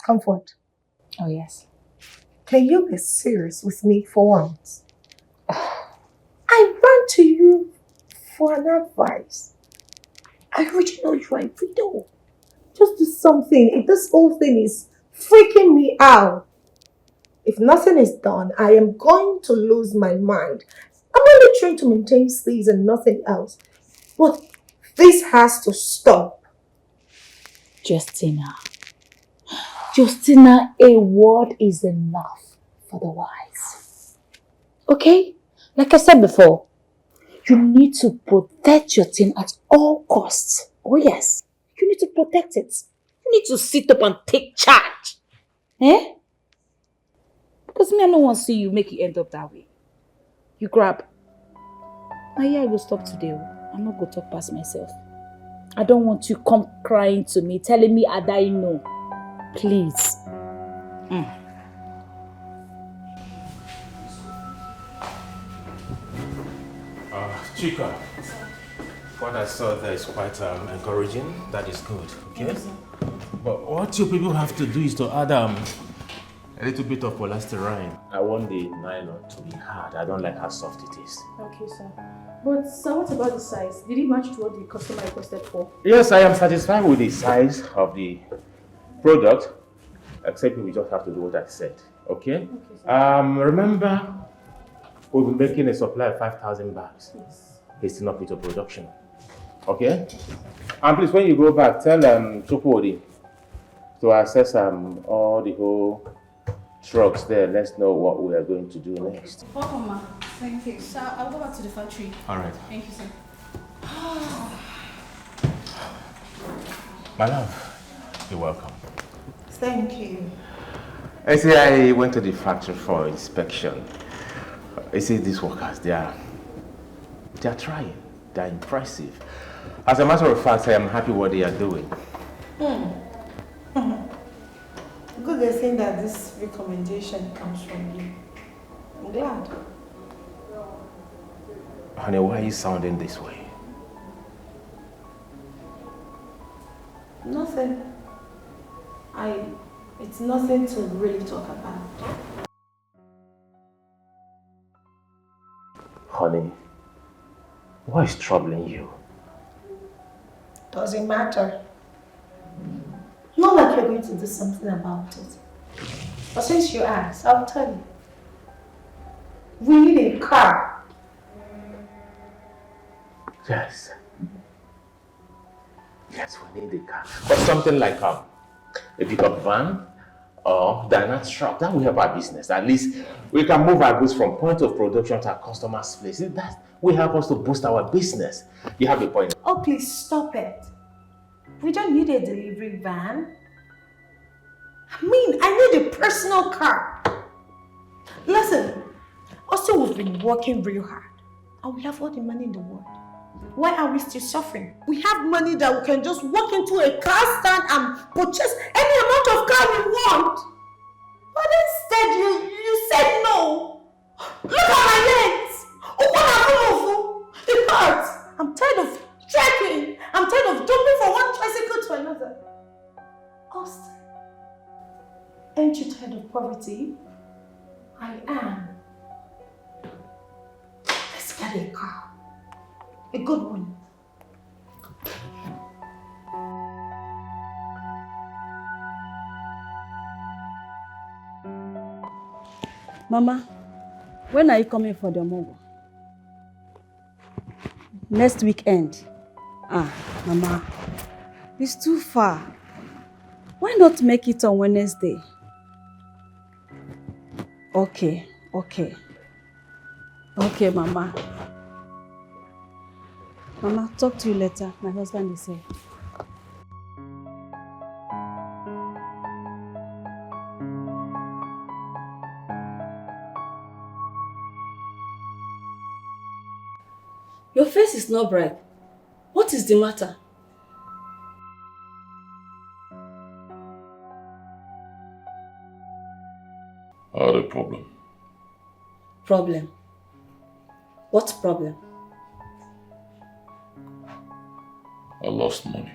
Comfort. Oh yes. Can you be serious with me for once? I ran to you for an advice. I already know you are a widow. Just do something. This whole thing is freaking me out. If nothing is done, I am going to lose my mind. I'm only trying to maintain sleeves and nothing else. But this has to stop. Justina, a word is enough for the wise. Okay? Like I said before, you need to protect your thing at all costs. Oh yes, you need to protect it. You need to sit up and take charge. Eh? Because me, I don't want to see you make it end up that way. You grab. Now yeah, I will stop today. I'm not going to talk past myself. I don't want you come crying to me, telling me I die no. Please. Chika, what I saw there is quite encouraging. That is good, okay? Yes, but what you people have to do is to add a little bit of polystyrene. I want the nylon to be hard. I don't like how soft it is. Okay, sir. But sir, what about the size? Did it match to what the customer requested for? Yes, I am satisfied with the size of the product, except we just have to do what I said, okay? Remember, we'll be making a supply of 5,000 bags. Yes. Hasting up into production. Okay? And please, when you go back, tell Chukwu to assess all the whole trucks there. Let's know what we are going to do next. Welcome, ma. Thank you. Sir, I'll go back to the factory. All right. Thank you, sir. My love, you're welcome. Thank you. I say I went to the factory for inspection. I see these workers, they are trying. They're impressive. As a matter of fact, I am happy what they are doing. Good they're saying that this recommendation comes from you. I'm glad. Honey, why are you sounding this way? Nothing. It's nothing to really talk about. Honey, what is troubling you? Doesn't matter. Not like you're going to do something about it. But since you asked, I'll tell you. We need a car. Yes. Yes, we need a car. But something like a pickup van or Danga truck. That will help our business. At least we can move our goods from point of production to our customers' place. That will help us to boost our business. You have a point. Oh, please stop it. We don't need a delivery van. I need a personal car. Listen, also we've been working real hard and we have all the money in the world. Why are we still suffering? We have money that we can just walk into a car stand and purchase any amount of car we want. But instead you said no. Look at my legs. It hurts. I'm tired of trekking. I'm tired of jumping from one tricycle to another. Austin, aren't you tired of poverty? I am. Let's get a car. A good one. Mama, when are you coming for the move? Next weekend. Mama, it's too far. Why not make it on Wednesday? Okay, Mama. Mama, talk to you later. My husband is here. Your face is not bright. What is the matter? I had a problem. Problem? What problem? I lost money.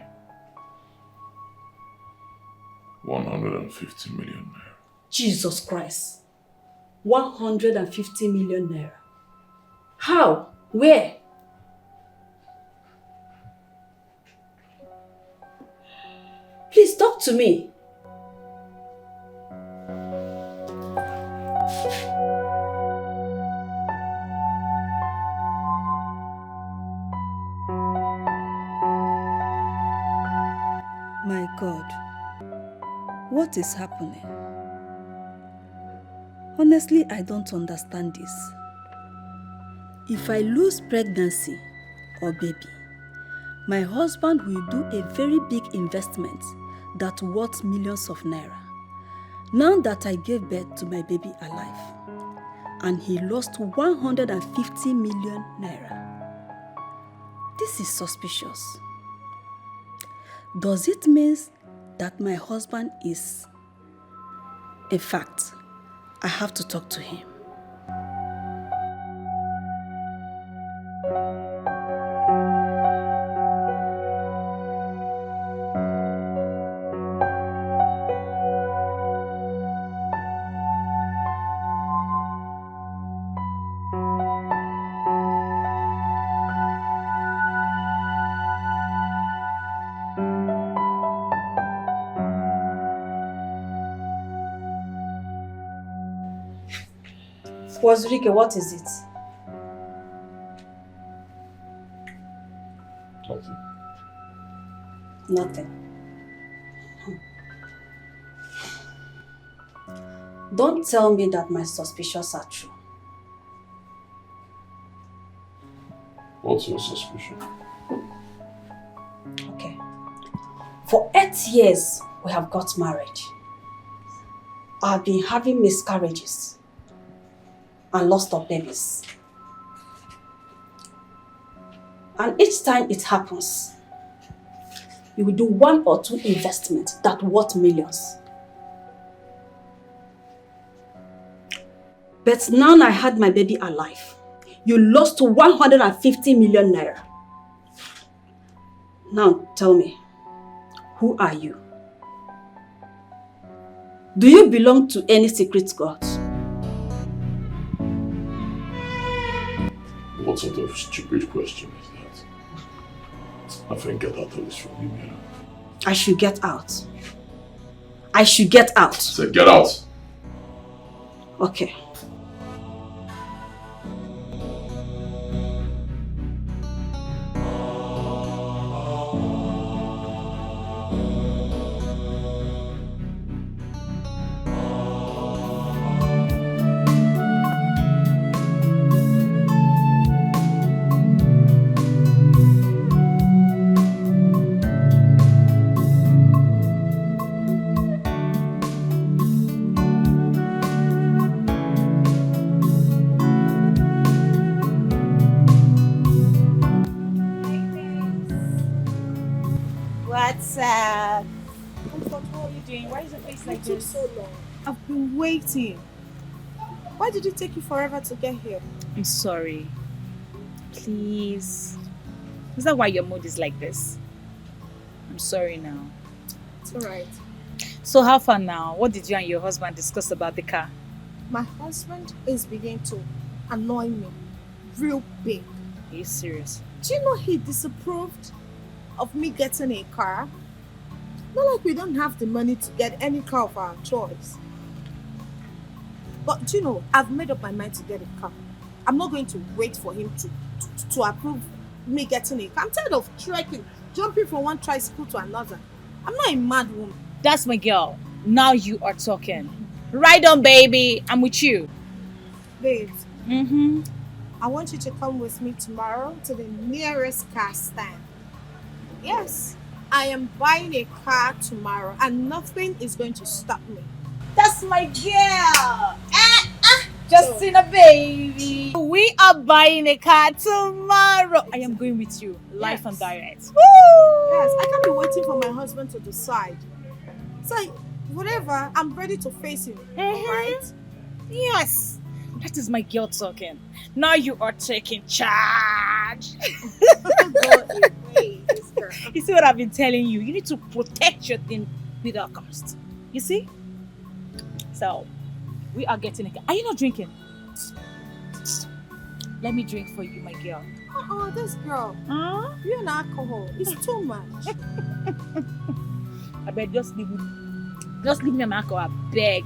150 million naira. Jesus Christ. 150 million naira. How? Where? Please talk to me. My God, what is happening? Honestly, I don't understand this. If I lose pregnancy or baby, my husband will do a very big investment that worth millions of naira. Now that I gave birth to my baby alive, and he lost 150 million naira. This is suspicious. Does it mean that my husband is... In fact, I have to talk to him. Wazurike, what is it? Nothing. Nothing. Don't tell me that my suspicions are true. What's your suspicion? Okay. For 8 years, we have got married. I've been having miscarriages and lost of babies. And each time it happens, you will do 1 or 2 investments that worth millions. But now I had my baby alive. You lost 150 million naira. Now tell me, who are you? Do you belong to any secret god? What sort of stupid question is that? I think get out of this room, leave me alone. I should get out. I should get out. I said get out! Okay. What's up? Comfort, what are you doing? Why is your face like this? It took so long. I've been waiting. Why did it take you forever to get here? I'm sorry. Please. Is that why your mood is like this? I'm sorry now. It's alright. So how far now? What did you and your husband discuss about the car? My husband is beginning to annoy me real big. Are you serious? Do you know he disapproved of me getting a car? Not like we don't have the money to get any car of our choice. But do you know, I've made up my mind to get a car. I'm not going to wait for him to approve me getting a car. I'm tired of trekking, jumping from one tricycle to another. I'm not a mad woman. That's my girl. Now you are talking. Ride on, baby. I'm with you. Babes, I want you to come with me tomorrow to the nearest car stand. Yes, I am buying a car tomorrow and nothing is going to stop me. That's my girl. Justina, baby. We are buying a car tomorrow. I am going with you, live and direct. Woo! Yes, I can't be waiting for my husband to decide. So, whatever, I'm ready to face him. Right? Yes, that is my girl talking. Now you are taking charge. You see what I've been telling you? You need to protect your thing without cost. You see? So, we are getting a... Are you not drinking? Let me drink for you, my girl. This girl. Huh? You're an alcohol. It's too much. I beg, just leave me. Just leave me my alcohol. I beg.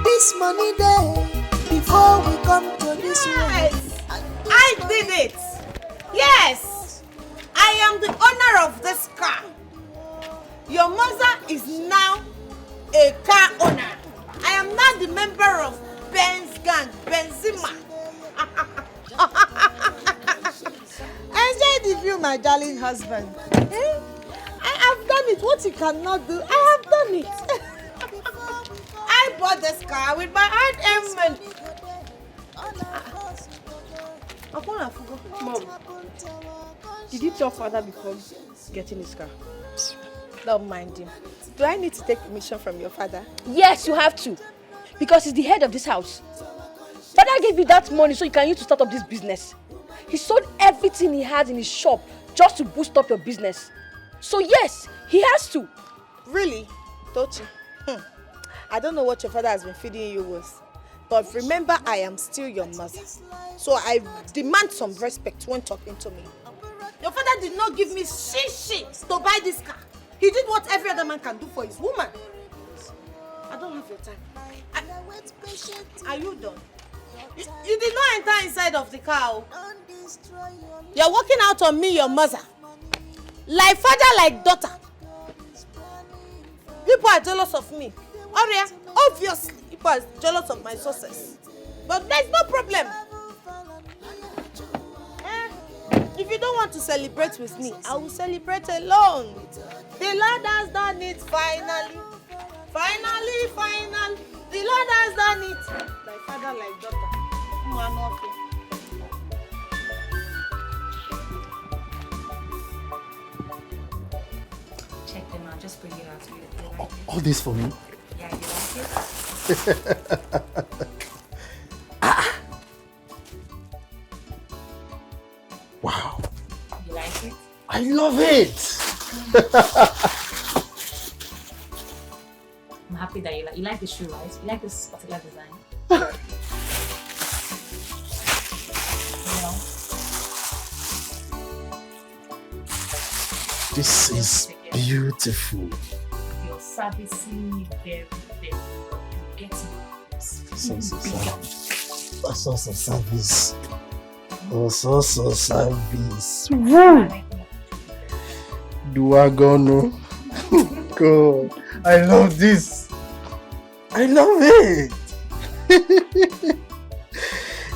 This money day before we come to this world. I did it. Yes, I am the owner of this car. Your mother is now a car owner. I am now the member of Benz gang, Benzema. Enjoy the view, my darling husband. I have done it. What you cannot do, I have done it. I bought this car with my hard-earned money. Mom, did you tell father before getting his car? Don't mind him. Do I need to take permission from your father? Yes, you have to. Because he's the head of this house. Father gave you that money so you can use to start up this business. He sold everything he had in his shop just to boost up your business. So yes, he has to. Really? Don't you? I don't know what your father has been feeding you with. But remember, I am still your mother. So I demand some respect when talking to me. Your father did not give me shit to buy this car. He did what every other man can do for his woman. I don't have your time. Are you done? You did not enter inside of the car. You're walking out on me, your mother. Like father, like daughter. People are jealous of me. Oria, obviously, people are jealous of my success. But there's no problem. If you don't want to celebrate with me, I will celebrate alone. The Lord has done it finally. Finally. The Lord has done it. Like father, like daughter. Check them out, just bring it out to you. All this for me? Yeah, you like it? Wow. You like it? I love it. I'm happy that you like the shoe, right? You like this particular design? This is beautiful. You're servicing me very, very well. You get me. Source of service. Oh, source of service. Woo! Do I go no? God, I love this. I love it.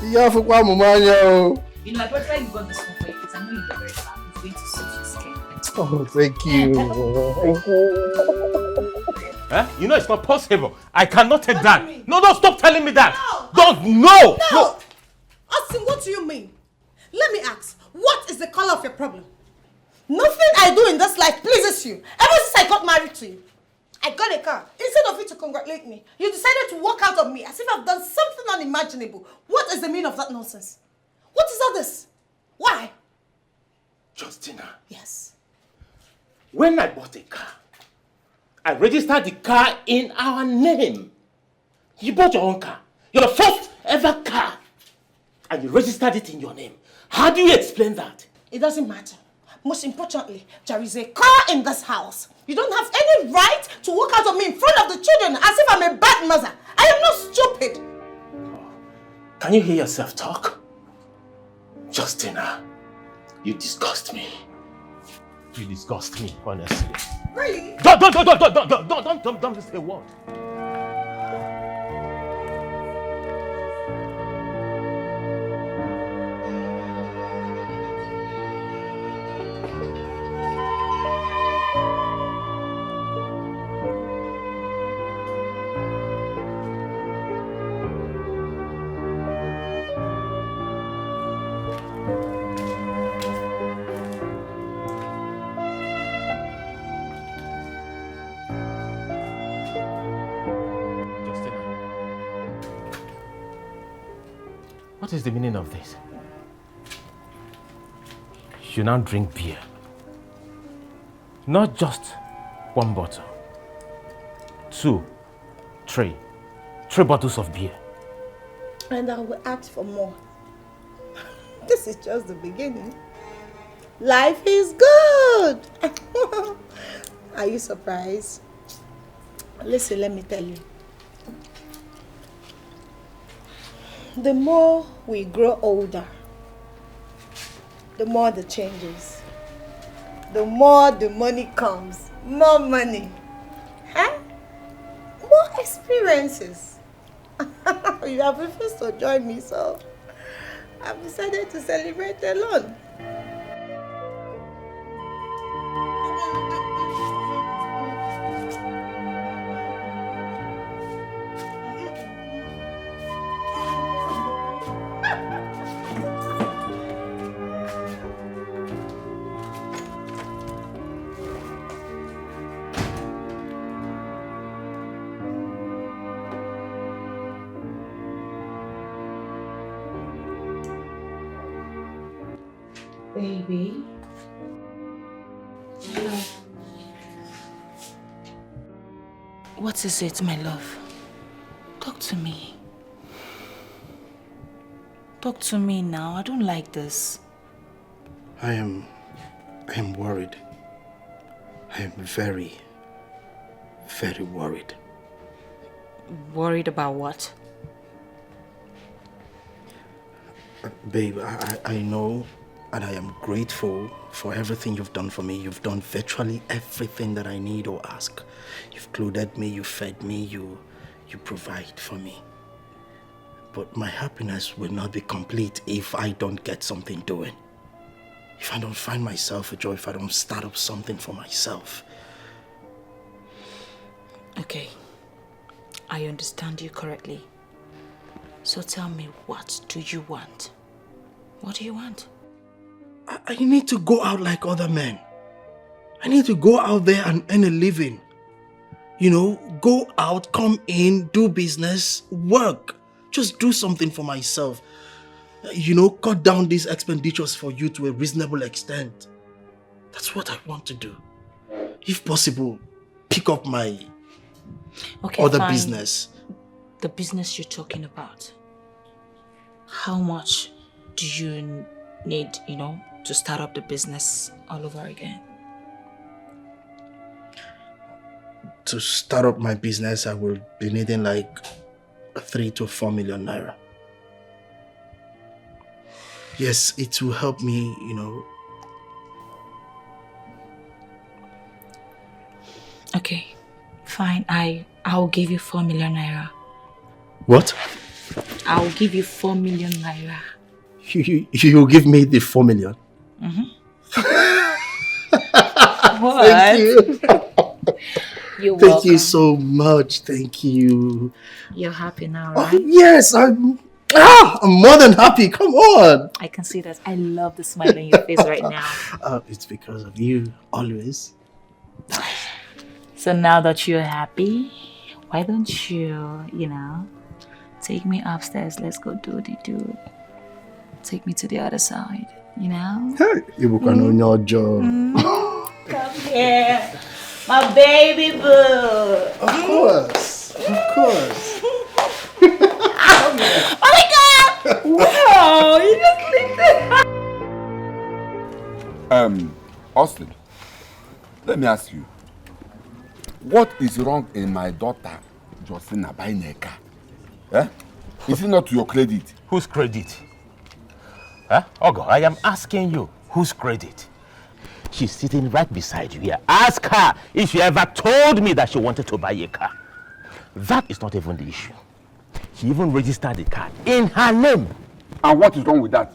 Yeah, for what, Mama? You know, I thought you got this one for you because I know you're very fat. It's going to suit your skin. Oh, thank you. Thank you. Huh? You know it's not possible. I cannot take that. No, stop telling me that. No. Austin, what do you mean? Let me ask, what is the color of your problem? Nothing I do in this life pleases you. Ever since I got married to you, I got a car. Instead of you to congratulate me, you decided to walk out on me as if I've done something unimaginable. What is the meaning of that nonsense? What is all this? Why? Justina. Yes. When I bought a car, I registered the car in our name. You bought your own car. Your first ever car. And you registered it in your name. How do you explain that? It doesn't matter. Most importantly, there is a car in this house. You don't have any right to walk out on me in front of the children as if I'm a bad mother. I am not stupid. Can you hear yourself talk? Justina, you disgust me. You disgust me, honestly. Really? Don't say a word. what is the meaning of this? You now drink beer. Not just one bottle. 2, 3. 3 bottles of beer. And I will ask for more. This is just the beginning. Life is good. Are you surprised? Listen, let me tell you. The more we grow older, the more the changes. The more the money comes. More money. Huh? More experiences. You have refused to join me, so I've decided to celebrate alone. Baby. What is it, my love? Talk to me. Talk to me now. I don't like this. I am worried. I am very, very worried. Worried about what? Babe, I know and I am grateful for everything you've done for me. You've done virtually everything that I need or ask. You've clothed me, you fed me, you provide for me. But my happiness will not be complete if I don't get something doing. If I don't find myself a joy, if I don't start up something for myself. Okay, I understand you correctly. So tell me, what do you want? What do you want? I need to go out like other men. I need to go out there and earn a living. You know, go out, come in, do business, work. Just do something for myself. You know, cut down these expenditures for you to a reasonable extent. That's what I want to do. If possible, pick up my other business. The business you're talking about. How much do you need, you know, to start up the business all over again? To start up my business, I will be needing like 3 to 4 million naira. Yes, it will help me, you know. Okay, fine. I'll give you 4 million naira. What? I'll give you 4 million naira. You give me the 4 million? What? Thank you. You're Thank welcome. you so much. Thank you. You're happy now, right? Oh, yes, I'm more than happy. Come on. I can see that. I love the smile on your face right now. It's because of you, always. So now that you're happy, why don't you, you know, take me upstairs. Let's go do the do. Take me to the other side, you know? You can own your job. Come here, my baby boo. Of course. Of course. Oh my God! Wow, you just licked it. Austin, let me ask you. What is wrong in my daughter, Josina, buying a car? Eh? Is it not to your credit? Whose credit? Huh? Ogo, I am asking you, whose credit? She's sitting right beside you here. Ask her if she ever told me that she wanted to buy a car. That is not even the issue. She even registered the car in her name. And what is wrong with that?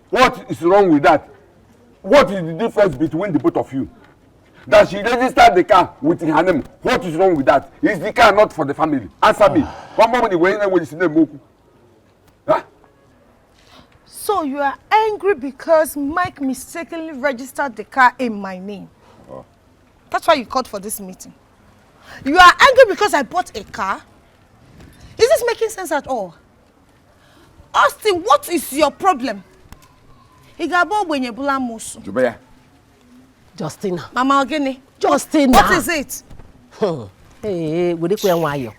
What is wrong with that? What is the difference between the both of you? That she registered the car with her name. What is wrong with that? Is the car not for the family? Answer me. One moment when you name. Huh? So you are angry because Mike mistakenly registered the car in my name. Oh. That's why you called for this meeting. You are angry because I bought a car? Is this making sense at all? Austin, what is your problem? Jubea. Justina. Mama Ogene. Justina. What is it? Hey, would you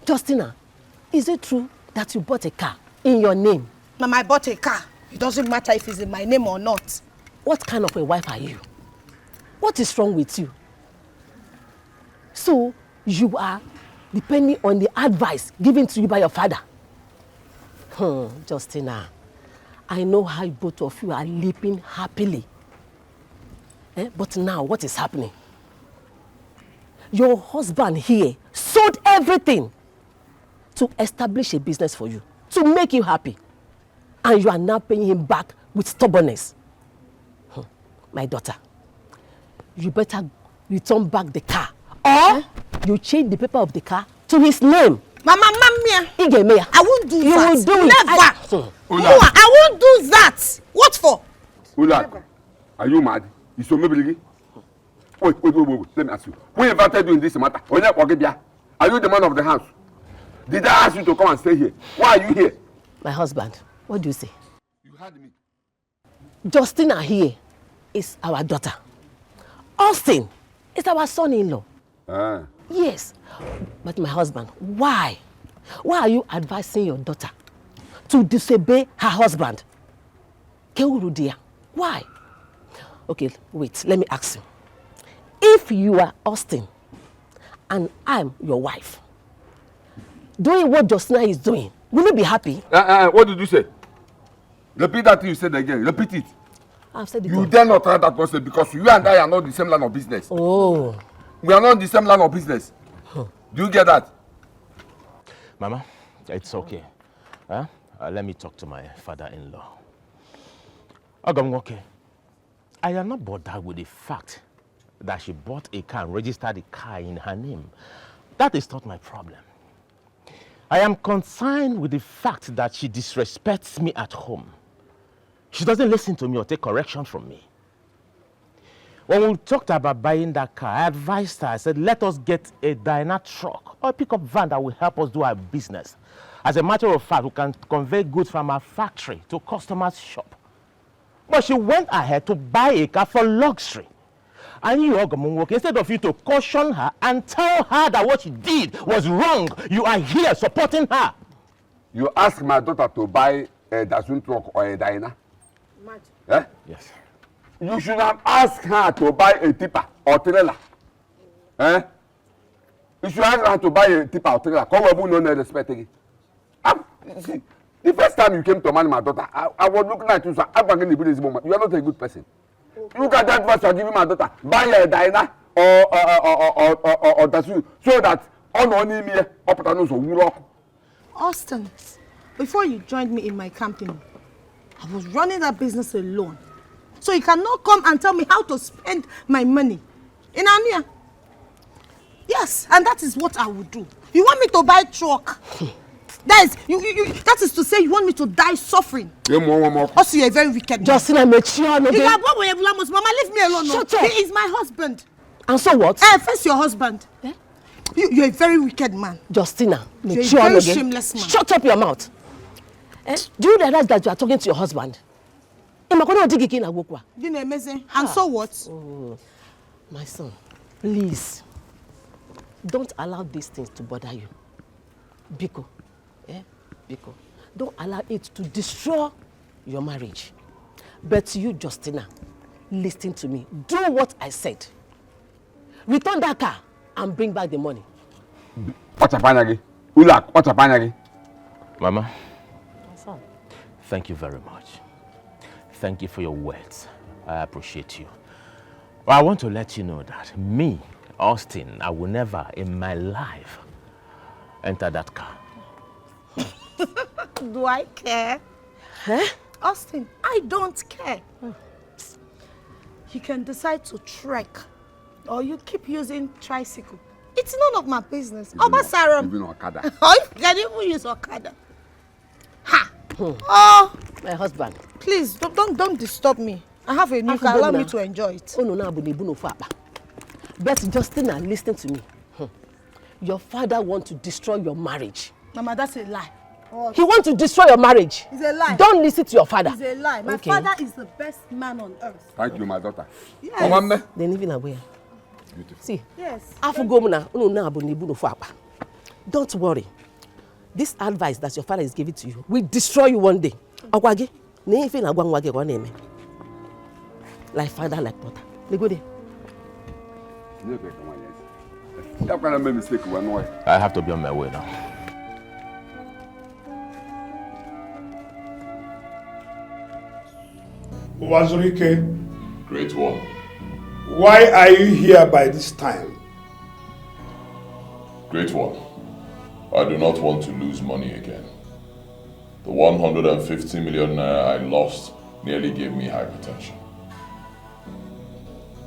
Justina, is it true that you bought a car in your name? Mama, I bought a car. It doesn't matter if it's in my name or not. What kind of a wife are you? What is wrong with you? So, you are depending on the advice given to you by your father. Justina, I know how both of you are living happily. But now, what is happening? Your husband here sold everything to establish a business for you, to make you happy. And you are now paying him back with stubbornness. My daughter, you better return back the car. Or you change the paper of the car to his name. Mama, I won't do you that. Will do Never. It. I won't do that. What for? Ulak, are you mad? Is so maybe? Wait. Let me ask you. Who invited you in this matter? Are you the man of the house? Did I ask you to come and stay here? Why are you here? My husband, what do you say? You heard me. Justina here is our daughter. Austin is our son-in-law. Yes. But my husband, why? Why are you advising your daughter to disobey her husband? Keurudia. Why? Okay, wait, let me ask you. If you are Austin and I'm your wife, doing what Justina is doing, will you be happy? What did you say? Repeat that thing you said again. Repeat it. I've said it. You dare not try that person because you and I are not the same line of business. Oh. We are not the same line of business. Do you get that? Mama, it's okay. Let me talk to my father-in-law. Okay. I am not bothered with the fact that she bought a car and registered the car in her name. That is not my problem. I am concerned with the fact that she disrespects me at home. She doesn't listen to me or take correction from me. When we talked about buying that car, I advised her, I said, let us get a Dyna truck or a pickup van that will help us do our business. As a matter of fact, we can convey goods from our factory to customers' shop. But she went ahead to buy a car for luxury. And you, instead of you to caution her and tell her that what she did was wrong, you are here supporting her. You asked my daughter to buy a Datsun truck or a Dyna? Eh? Yes. You should have asked her to buy a tipper or trailer. Eh? You should ask her to buy a tipper or trailer. Come on, no respect again. The first time you came to marry my daughter, I was looking at you, so I'm going to be this moment. You are not a good person. Look at that verse you are giving my daughter. Buy a Dyna or Datsun so that on me up. Austin, before you joined me in my company, I was running that business alone. So you cannot come and tell me how to spend my money. In Ania. Yes, and that is what I would do. You want me to buy a truck? That is to say you want me to die suffering. Also, you're a very wicked man. Justina, mature. Mama, leave me alone. Shut up. He is my husband. And so what? First your husband. Eh? You're a very wicked man. Justina, you're a very shameless man. Shut up your mouth. Do you realize that you are talking to your husband? And so what? Oh, my son, please, don't allow these things to bother you. Biko, Biko, don't allow it to destroy your marriage. But you, Justina, listen to me. Do what I said. Return that car and bring back the money. What's up, Ulak? What's up, Mama? Thank you very much. Thank you for your words. I appreciate you. But I want to let you know that me, Austin, I will never in my life enter that car. Do I care? Huh? Austin, I don't care. You can decide to trek or you keep using tricycle. It's none of my business. Even Okada. Oh, you can even use Okada. Ha! Oh, my husband. Please, don't disturb me. I have a new car. Allow me to enjoy it. Oh, no. But Justina, listen to me. Your father wants to destroy your marriage. Mama, that's a lie. What? He wants to destroy your marriage. It's a lie. Don't listen to your father. It's a lie. My father is the best man on earth. Thank you, my daughter. Yes. They live in Abuja. Beautiful. See, yes. Don't worry. This advice that your father is giving to you will destroy you one day. Like father, like daughter. They go there. I have to be on my way now. Wazurike, Great one. why are you here by this time? Great one. I do not want to lose money again. The 150 million naira I lost nearly gave me hypertension.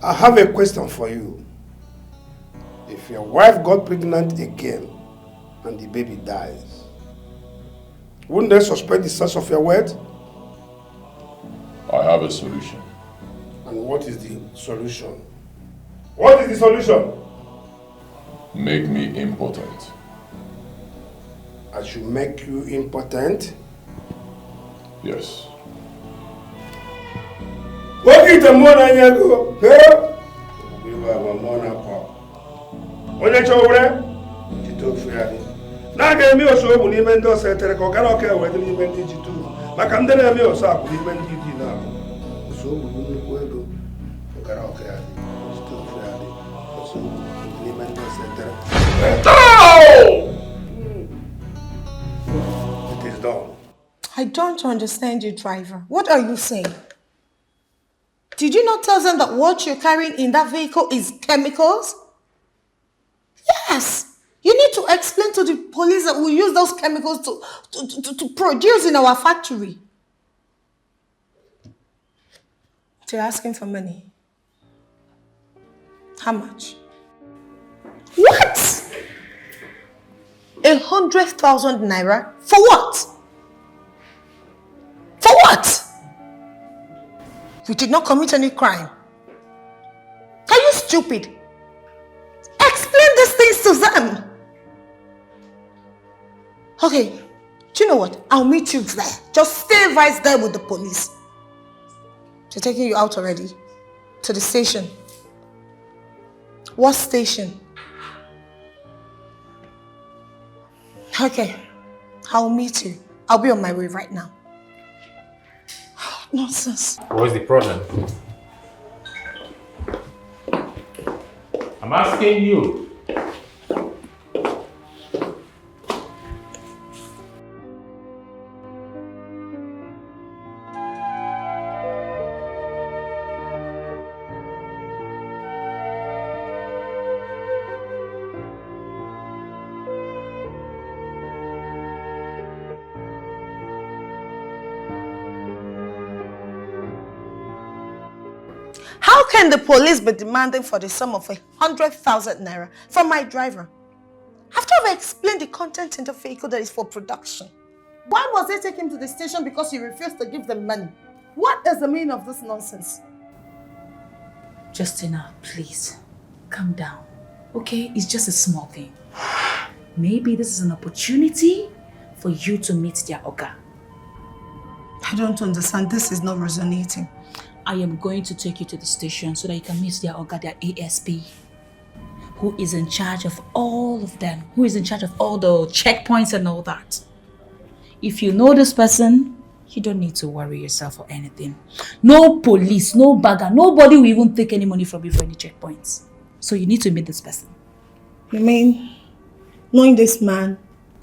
I have a question for you. If your wife got pregnant again and the baby dies, wouldn't they suspect the source of your word? I have a solution. And what is the solution? What is the solution? Make me impotent. I should make you impotent? Yes. What is the money you go? You have a money pop. When you show them, you talk fairly. Now give me also when you mend us. I tell you, can I care whether you mend it too? But can they have me also? When you mend it now, so we will go. Can I care? Talk fairly. So when you mend us, I tell you. It is done. I don't understand you, driver. What are you saying? Did you not tell them that what you're carrying in that vehicle is chemicals? Yes. You need to explain to the police that we use those chemicals to produce in our factory. They're asking for money. How much? What? 100,000 naira? For what? For what? You did not commit any crime. Are you stupid? Explain these things to them. Okay, do you know what? I'll meet you there. Just stay right there with the police. They're taking you out already. To the station. What station? Okay, I'll meet you. I'll be on my way right now. Nonsense. What's the problem? I'm asking you. How can the police be demanding for the sum of 100,000 naira from my driver? After I've explained the content in the vehicle that is for production. Why was they taking him to the station because you refused to give them money? What is the meaning of this nonsense? Justina, please, calm down. Okay, it's just a small thing. Maybe this is an opportunity for you to meet their Oga. I don't understand. This is not resonating. I am going to take you to the station so that you can meet their Oga, their ASP, who is in charge of all of them, who is in charge of all the checkpoints and all that. If you know this person, you don't need to worry yourself or anything. No police, no bagger, nobody will even take any money from you for any checkpoints. So you need to meet this person. You mean, knowing this man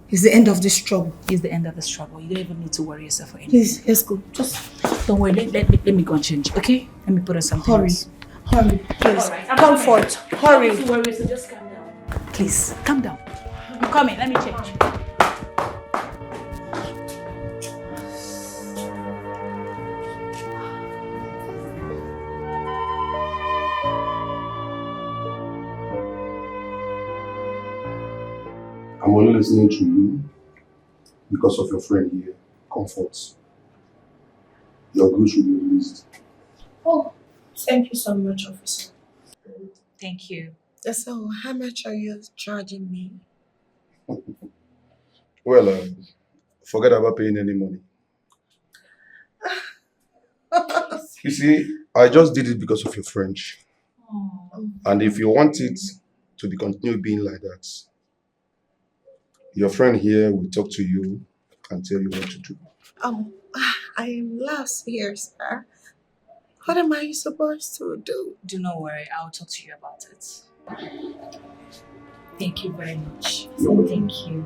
is the end of this trouble? Is the end of this trouble. You don't even need to worry yourself or anything. Please, let's go. Just don't worry, let me go and change, okay? Let me put on something else. Hurry, please. Right, Comfort, hurry. Don't worry, so just calm down. Please, calm down. I'm coming, let me change. I'm only listening to you because of your friend here, Comfort. Your goods should be released. Oh, thank you so much, officer. Thank you. So, how much are you charging me? Well, Forget about paying any money. You see, I just did it because of your French. And if you want it to be continue being like that, your friend here will talk to you and tell you what to do. I am lost here, sir. What am I supposed to do? Do not worry, I'll talk to you about it. Thank you very much. Thank you.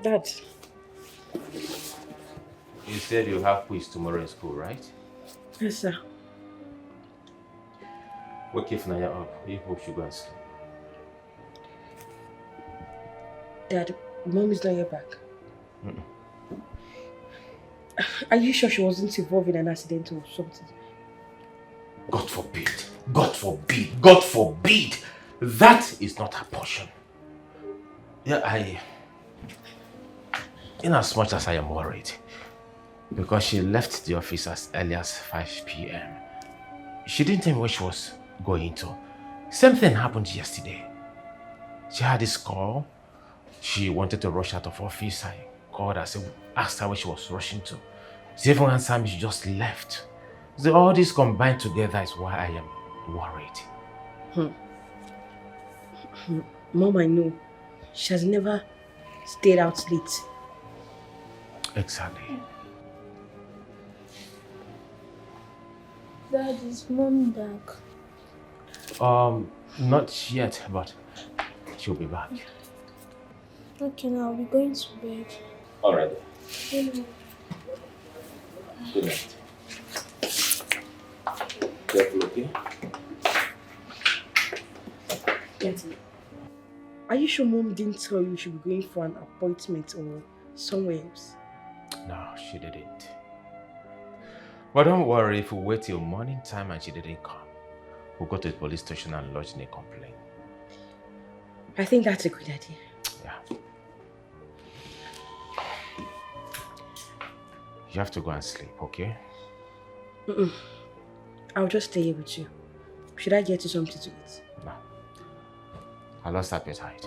Dad. You said you have quiz tomorrow in school, right? Yes, sir. Wake Naya up. You hope she go and sleep. Dad, Mom is not yet back. Are you sure she wasn't involved in an accident or something? God forbid. God forbid. God forbid. That is not her portion. Yeah, in as much as I am worried, because she left the office as early as 5 p.m. She didn't tell me where she was going to. Same thing happened yesterday. She had this call. She wanted to rush out of office. I called her, asked her where she was rushing to. She even answered me, she just left. So all this combined together is why I am worried. Mom, I know. She has never stayed out late. Exactly. Dad, is Mom back? Not yet, but she'll be back. Okay, now I'll be going to bed. All right. Good night. Good night. Careful, okay? Auntie, are you sure Mom didn't tell you she would be going for an appointment or somewhere else? No, she didn't. But don't worry, if we wait till morning time and she didn't come, we'll go to the police station and lodge a complaint. I think that's a good idea. Yeah. You have to go and sleep, okay? I'll just stay here with you. Should I get you something to eat? No. I lost appetite.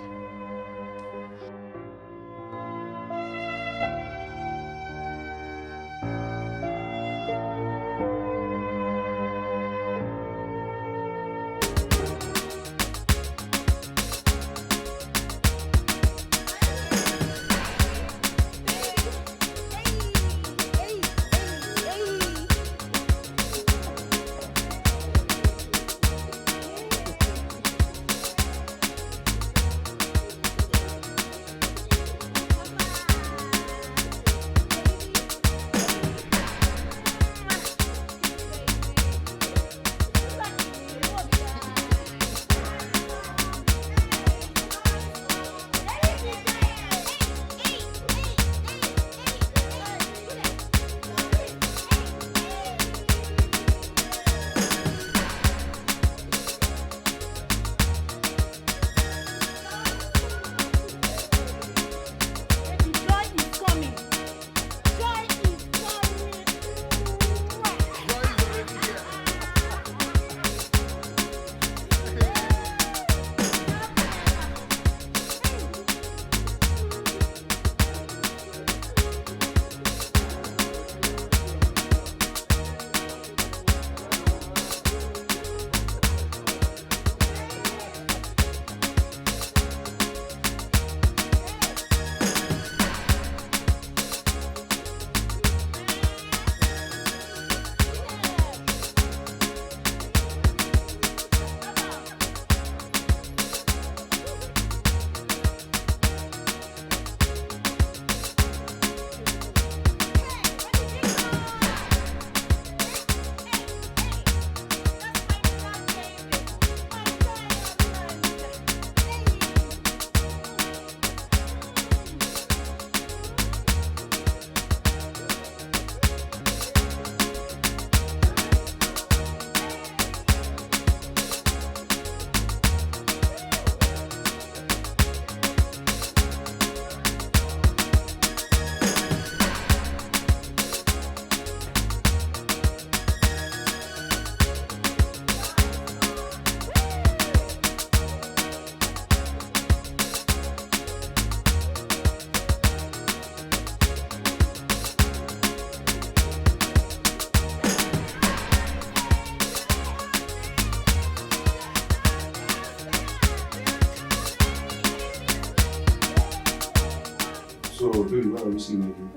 see me again.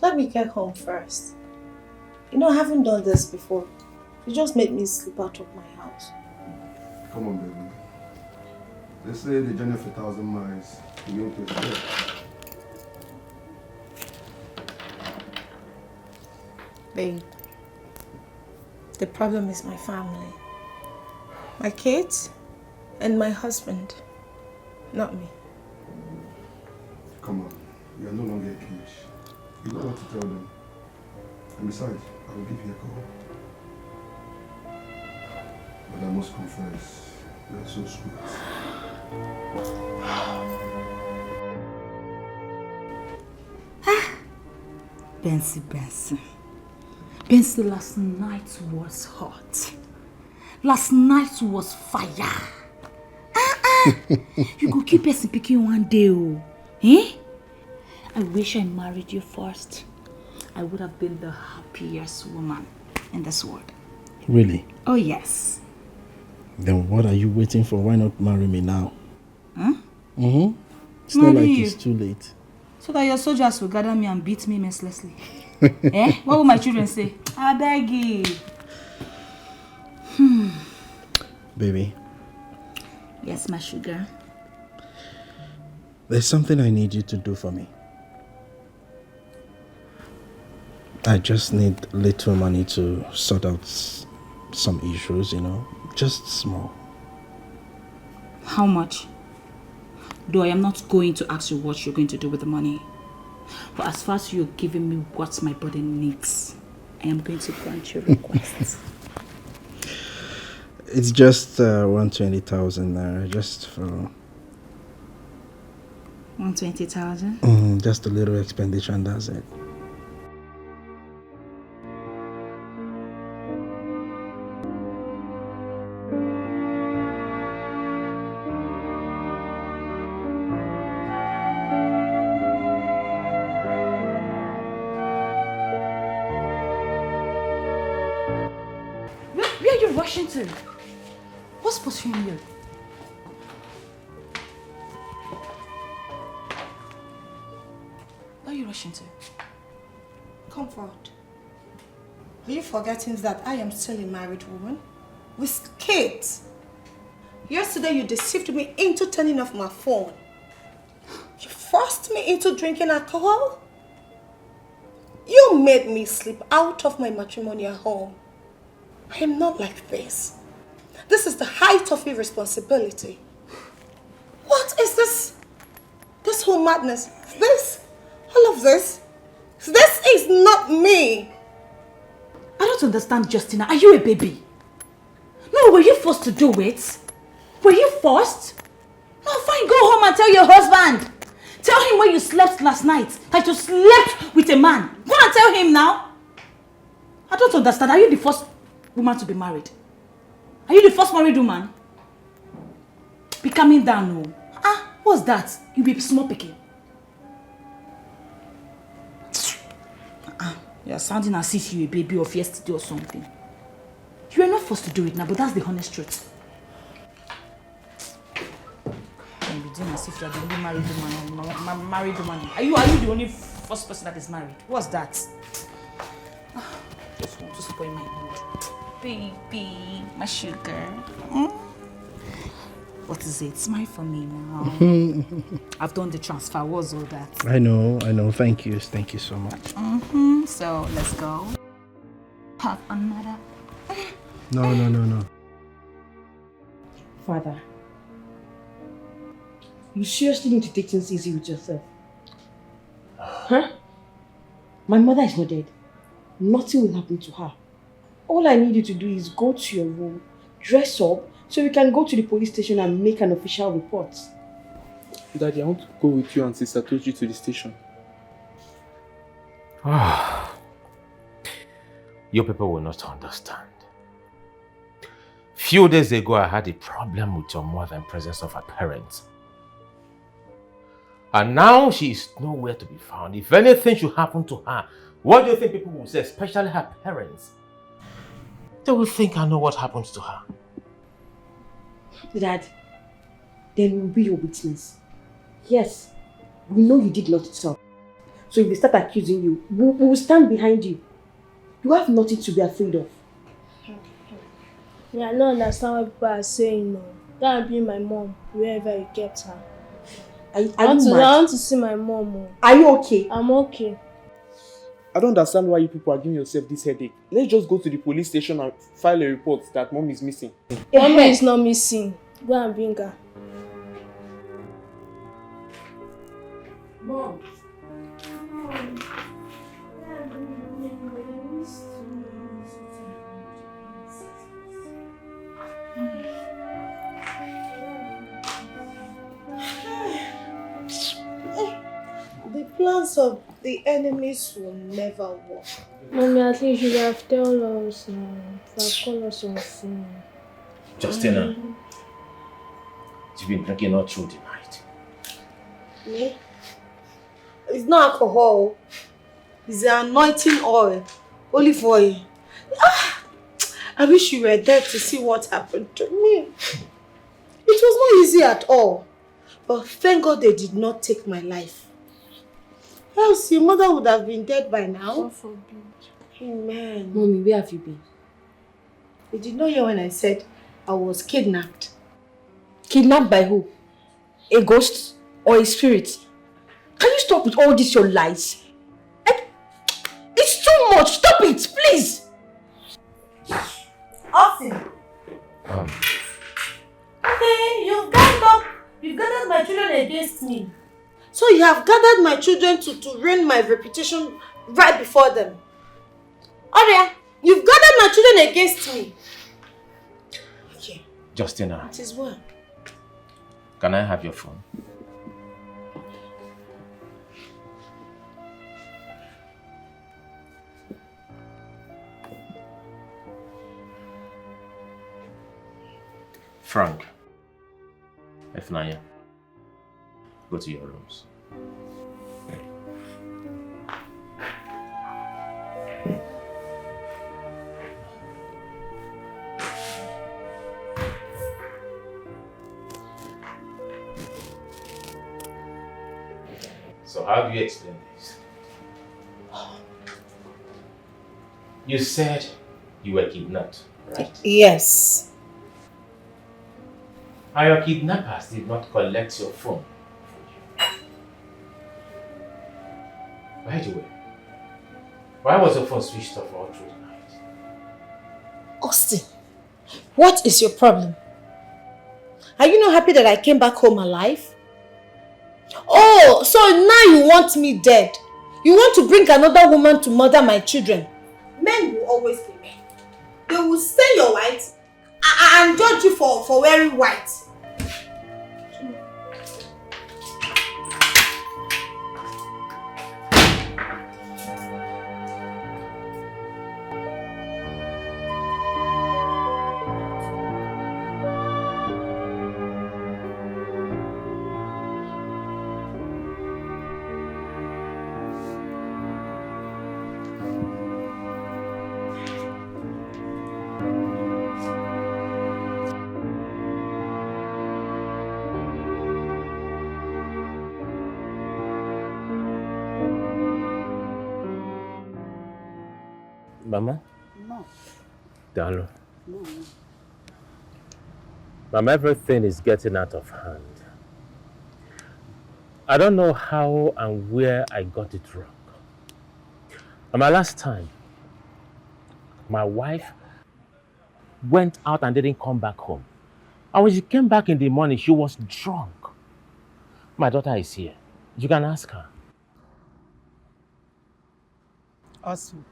Let me get home first. You know, I haven't done this before. You just made me sleep out of my house. Come on, baby. They say the journey of 1,000 miles, you won't pay for it. Babe, the problem is my family. My kids and my husband. Not me. Come on, you are no longer a kid. You know what to tell them. And besides, I will give you a call. But I must confess, you are so sweet. Bensi, last night was hot. Last night was fire. You go keep Bensi picking one day, oh. Eh? I wish I married you first. I would have been the happiest woman in this world. Really? Oh, yes. Then what are you waiting for? Why not marry me now? Huh? It's not like it's too late. So that your soldiers will gather me and beat me mercilessly. Eh? What will my children say? I beg you. Baby. Yes, my sugar. There's something I need you to do for me. I just need little money to sort out some issues, you know. Just small. How much? Though I am not going to ask you what you're going to do with the money. But as far as you're giving me what my body needs, I am going to grant your requests. It's just 120,000 naira, just for... 120,000? Just a little expenditure and that's it. Where are you rushing to? What's pursuing you? Where are you rushing to? Comfort. Are you forgetting that I am still a married woman? With kids. Yesterday you deceived me into turning off my phone. You forced me into drinking alcohol. You made me sleep out of my matrimonial home. I am not like this. This is the height of irresponsibility. What is this? This whole madness. All of this. This is not me. I don't understand, Justina. Are you a baby? No, were you forced to do it? Were you forced? No, fine, go home and tell your husband. Tell him where you slept last night. That you slept with a man. Go and tell him now. I don't understand. Are you the first woman to be married? Are you the first married woman? Be calming down, no. What's that? You be small picking. You're sounding as if you're a baby of yesterday or something. You are not forced to do it now, but that's the honest truth. You'll be doing as if you're the only married woman. Are you the only first person that is married? What's that? Just want to spoil my mood. Baby, my sugar. What is it? Smile for me now. I've done the transfer. What's all that? I know. Thank you so much. So let's go. Have another. No. Father, you seriously need to take things easy with yourself. Huh? My mother is not dead. Nothing will happen to her. All I need you to do is go to your room, dress up, so we can go to the police station and make an official report. Daddy, I want to go with you and Sister Toji to the station. Your people will not understand. Few days ago, I had a problem with your mother in presence of her parents. And now she is nowhere to be found. If anything should happen to her, what do you think people will say, especially her parents? They will think I know what happens to her. Dad, then we'll be your witness. Yes, We know you did not itself. So if they start accusing you, we will stand behind you. You have nothing to be afraid of. Yeah, I don't understand what people are saying no. That will be my mom, wherever you kept her. I want to see my mom. Oh. Are you okay? I'm okay. I don't understand why you people are giving yourself this headache. Let's just go to the police station and file a report that mom is missing. Mommy is not missing. Go and bring her. Mom. The plans of the enemies will never work. Mommy, at least you have told us now. You have called us on phone. Justina, you've been drinking all through the night. Me? It's not alcohol. It's the anointing oil. Olive oil. I wish you were there to see what happened to me. It was not easy at all. But thank God they did not take my life. Else your mother would have been dead by now. God forbid. Amen. Mommy, where have you been? You did not hear when I said I was kidnapped. Kidnapped by who? A ghost or a spirit? Can you stop with all this your lies? It's too much. Stop it, please. Austin. Hey, you've gathered my children against me. So you have gathered my children to ruin my reputation right before them. Aria, you've gathered my children against me. Okay. Justina. It is well. Can I have your phone? Frank. Efnaya. Go to your rooms. So how do you explain this? You said you were kidnapped, right? Yes. And your kidnappers did not collect your phone. By the way, why was your phone switched off all through the night? Austin, what is your problem? Are you not happy that I came back home alive? Oh, so now you want me dead. You want to bring another woman to murder my children. Men will always be men. They will stain your white and judge you for wearing white. Mama? No. Darling. No. Mama, everything is getting out of hand. I don't know how and where I got it wrong. And my last time, my wife went out and didn't come back home. And when she came back in the morning, she was drunk. My daughter is here. You can ask her. Austin,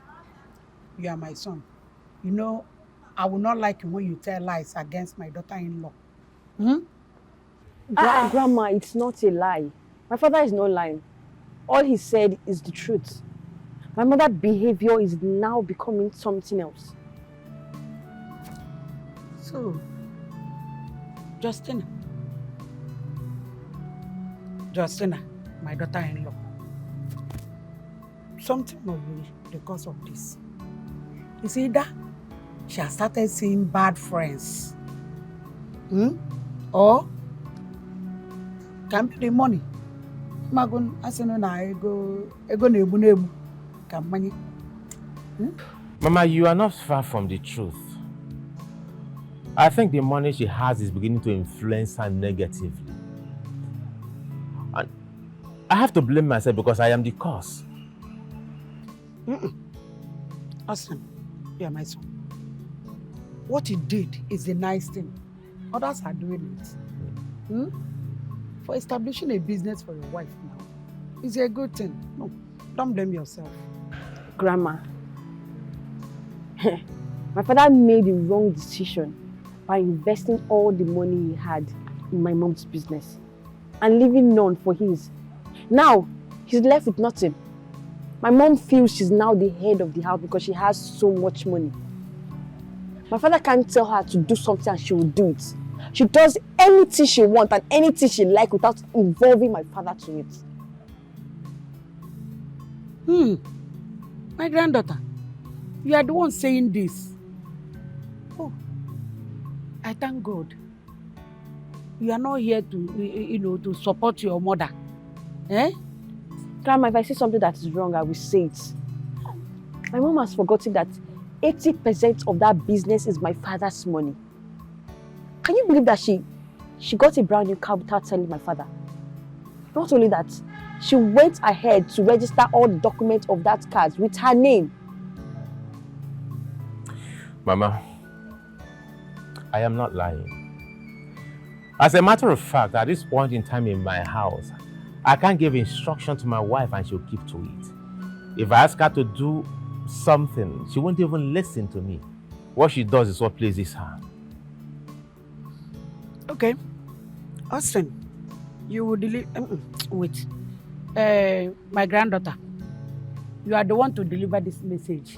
you are my son. You know, I will not like it when you tell lies against my daughter-in-law. Grandma, it's not a lie. My father is not lying. All he said is the truth. My mother's behavior is now becoming something else. So, Justina, my daughter-in-law, something will be the cause of this. It's either she has started seeing bad friends, or can be the money. Magun, asino na ego nebu kamani. Mama, you are not far from the truth. I think the money she has is beginning to influence her negatively. And I have to blame myself because I am the cause. Austin, you are my son. What he did is a nice thing. Others are doing it. For establishing a business for your wife now, it's a good thing. No, don't blame yourself. Grandma, my father made the wrong decision by investing all the money he had in my mom's business and leaving none for his. Now, he's left with nothing. My mom feels she's now the head of the house because she has so much money. My father can't tell her to do something and she will do it. She does anything she wants and anything she likes without involving my father to it. My granddaughter, you are the one saying this. Oh, I thank God. You are not here to, to support your mother. Eh? Grandma, if I say something that is wrong, I will say it. My mom has forgotten that 80% of that business is my father's money. Can you believe that she got a brand new car without telling my father? Not only that, she went ahead to register all the documents of that car with her name. Mama, I am not lying. As a matter of fact, at this point in time in my house, I can't give instruction to my wife and she'll keep to it. If I ask her to do something, she won't even listen to me. What she does is what pleases her. Okay. Austin, you will deliver... wait. My granddaughter, you are the one to deliver this message.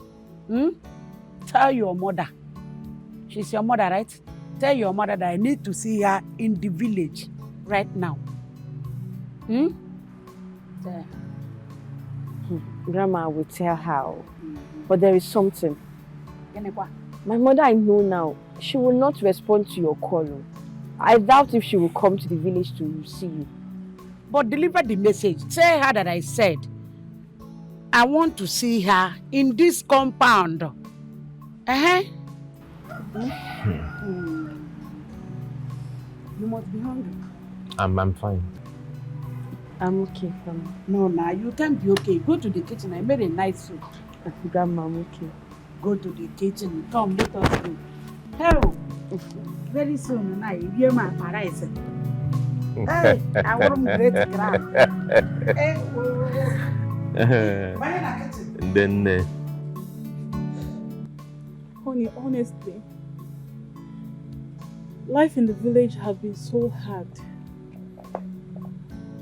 Tell your mother. She's your mother, right? Tell your mother that I need to see her in the village right now. There. Grandma will tell her. But there is something. My mother, I know now, she will not respond to your call. I doubt if she will come to the village to see you. But deliver the message. Tell her that I said, I want to see her in this compound. You must be hungry. I'm fine. I'm okay, Grandma. No, you can't be okay. Go to the kitchen. I made a nice soup. Grandma, I'm okay. Go to the kitchen. Come, let us go. Hell, very soon, you hear my paradise. Hey, I want to great grand. Hey, And then, Honey, honestly, life in the village has been so hard.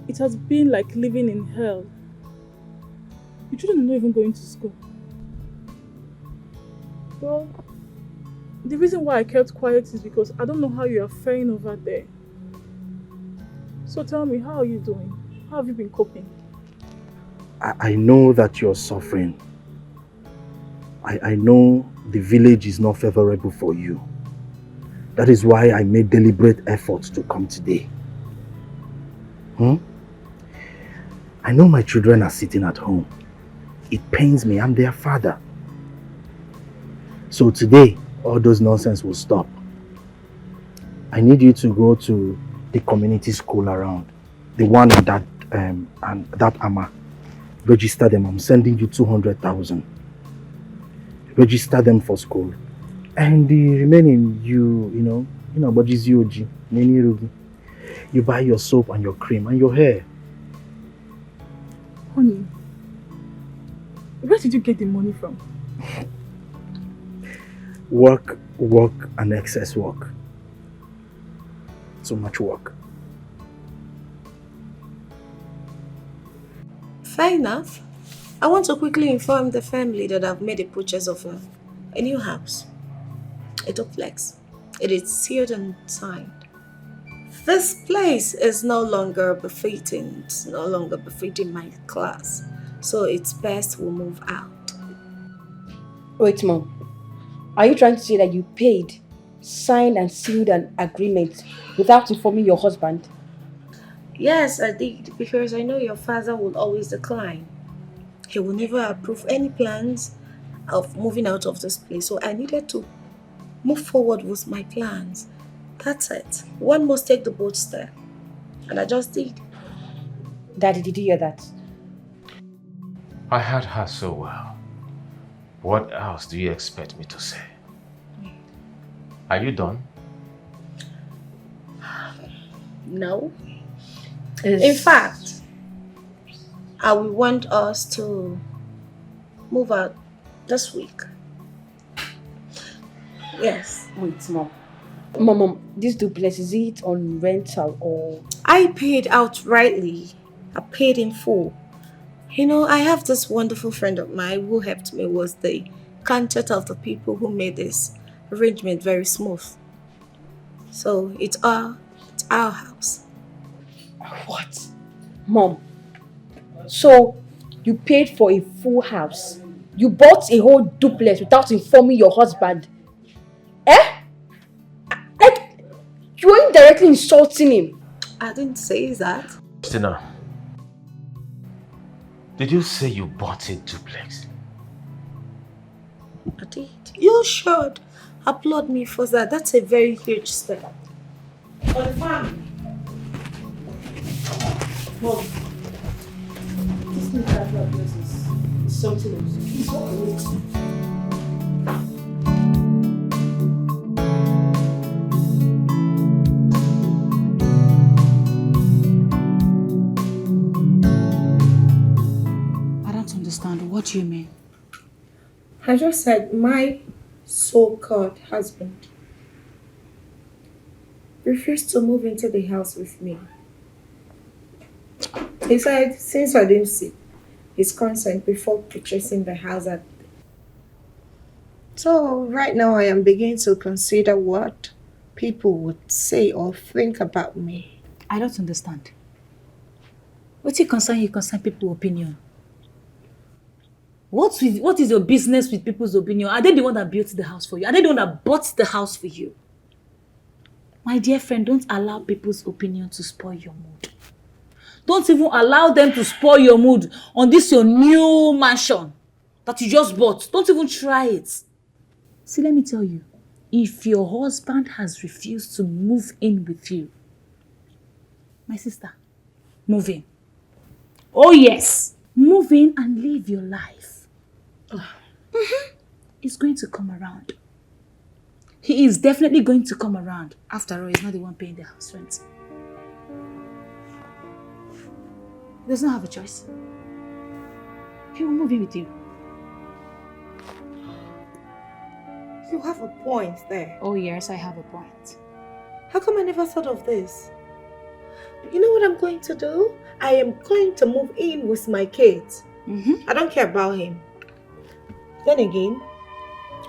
It has been like living in hell. You children are not even going to school. Well, the reason why I kept quiet is because I don't know how you are faring over there. So tell me, how are you doing? How have you been coping? I know that you're suffering. I know the village is not favorable for you. That is why I made deliberate efforts to come today. I know my children are sitting at home. It pains me. I'm their father. So today, all those nonsense will stop. I need you to go to the community school around, the one in that and that Ama. Register them. I'm sending you 200,000. Register them for school, and the remaining, you know, but is you buy your soap and your cream and your hair. Honey, where did you get the money from? Work, and excess work. So much work. Fair enough. I want to quickly inform the family that I've made a purchase of a new house. A duplex. It is sealed and signed. This place is no longer befitting. It's no longer befitting my class. So it's best we move out. Wait, Mom. Are you trying to say that you paid, signed and sealed an agreement without informing your husband? Yes, I did, because I know your father will always decline. He will never approve any plans of moving out of this place. So I needed to move forward with my plans. That's it. One must take the bold step. And I just did. Daddy, did you hear that? I heard her so well. What else do you expect me to say? Are you done? No. In fact, I will want us to move out this week. Yes. Wait, Mom, this duplex, is it on rental or? I paid outrightly. I paid in full. You know, I have this wonderful friend of mine who helped me, was the contact of the people who made this arrangement very smooth. So it's our house. What? Mom, so you paid for a full house? You bought a whole duplex without informing your husband? Like, you were indirectly insulting him. I didn't say that. Christina, did you say you bought a duplex? I did. You should applaud me for that. That's a very huge step. For the family. Mom, this new character of yours is something else. Please walk away. What do you mean? I just said my so-called husband refused to move into the house with me. He said since I didn't seek his consent before purchasing the house. So right now I am beginning to consider what people would say or think about me. I don't understand. What you concern people's opinion? What is your business with people's opinion? Are they the one that built the house for you? Are they the one that bought the house for you? My dear friend, don't allow people's opinion to spoil your mood. Don't even allow them to spoil your mood on this your new mansion that you just bought. Don't even try it. See, let me tell you, if your husband has refused to move in with you, my sister, move in. Oh yes, move in and live your life. He's going to come around. He is definitely going to come around. After all, he's not the one paying the house rent. He does not have a choice. He will move in with you. You have a point there. Oh yes, I have a point. How come I never thought of this? You know what I'm going to do? I am going to move in with my kids. I don't care about him. Then again,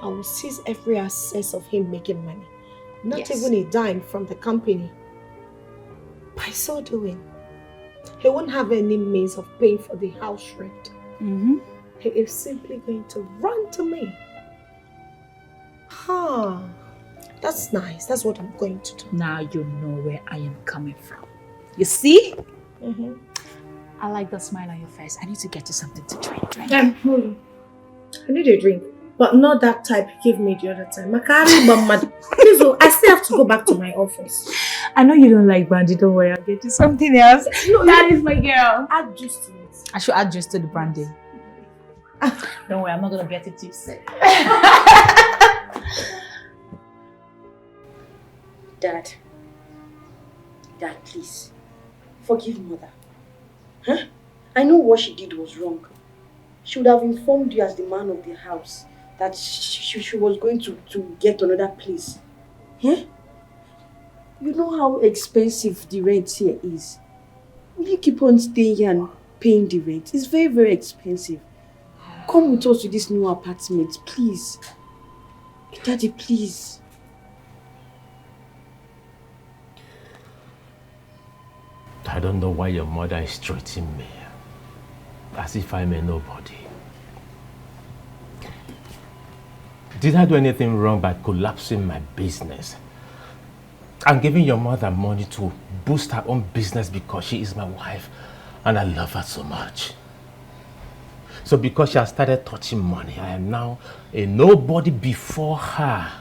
I will seize every access of him making money. Not even a dime from the company. By so doing, he won't have any means of paying for the house rent. He is simply going to run to me. That's nice. That's what I'm going to do. Now you know where I am coming from. You see? I like the smile on your face. I need to get you something to drink. Hold on. I need a drink, but not that type you gave me the other time. Please, I still have to go back to my office. I know you don't like brandy. Don't worry, I'll get you something else. No, that is my girl. Add juice to it. I should add juice to the brandy. Don't worry, I'm not gonna get it tipsy. Dad, please, forgive mother. I know what she did was wrong. She would have informed you as the man of the house that she was going to get another place. You know how expensive the rent here is. Will you keep on staying here and paying the rent? It's very, very expensive. Come with us to this new apartment, please. Daddy, please. I don't know why your mother is treating me as if I'm a nobody. Did I do anything wrong by collapsing my business? I'm giving your mother money to boost her own business because she is my wife and I love her so much. So because she has started touching money, I am now a nobody before her.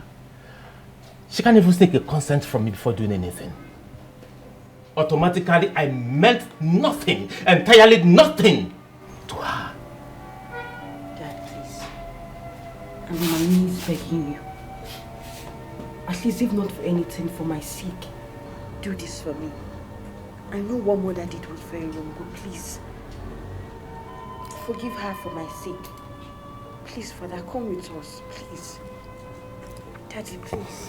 She can't even take a consent from me before doing anything. Automatically, I meant nothing, entirely nothing to her. Dad, please. I'm on my knees begging you. At least if not for anything, for my sake, do this for me. I know what mother did was very wrong, but please, forgive her for my sake. Please, Father, come with us, please. Daddy, please.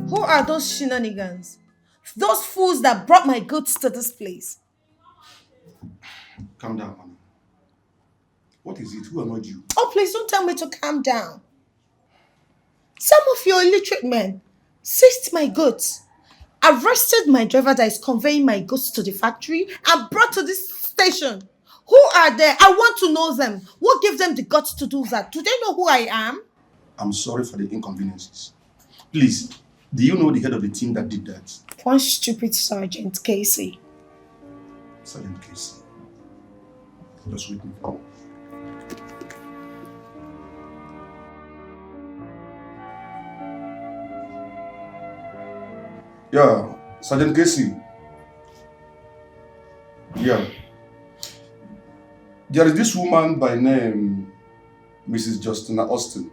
Who are those shenanigans? Those fools that brought my goods to this place. Calm down, Mama. What is it? Who annoyed you? Oh, please don't tell me to calm down. Some of your illiterate men seized my goods, arrested my driver that is conveying my goods to the factory, and brought to this station. Who are they? I want to know them. What gave them the guts to do that? Do they know who I am? I'm sorry for the inconveniences. Please, do you know the head of the team that did that? One stupid Sergeant Casey. Sergeant Casey. Just wait me. Yeah, Sergeant Casey. Yeah. There is this woman by name Mrs. Justina Austin.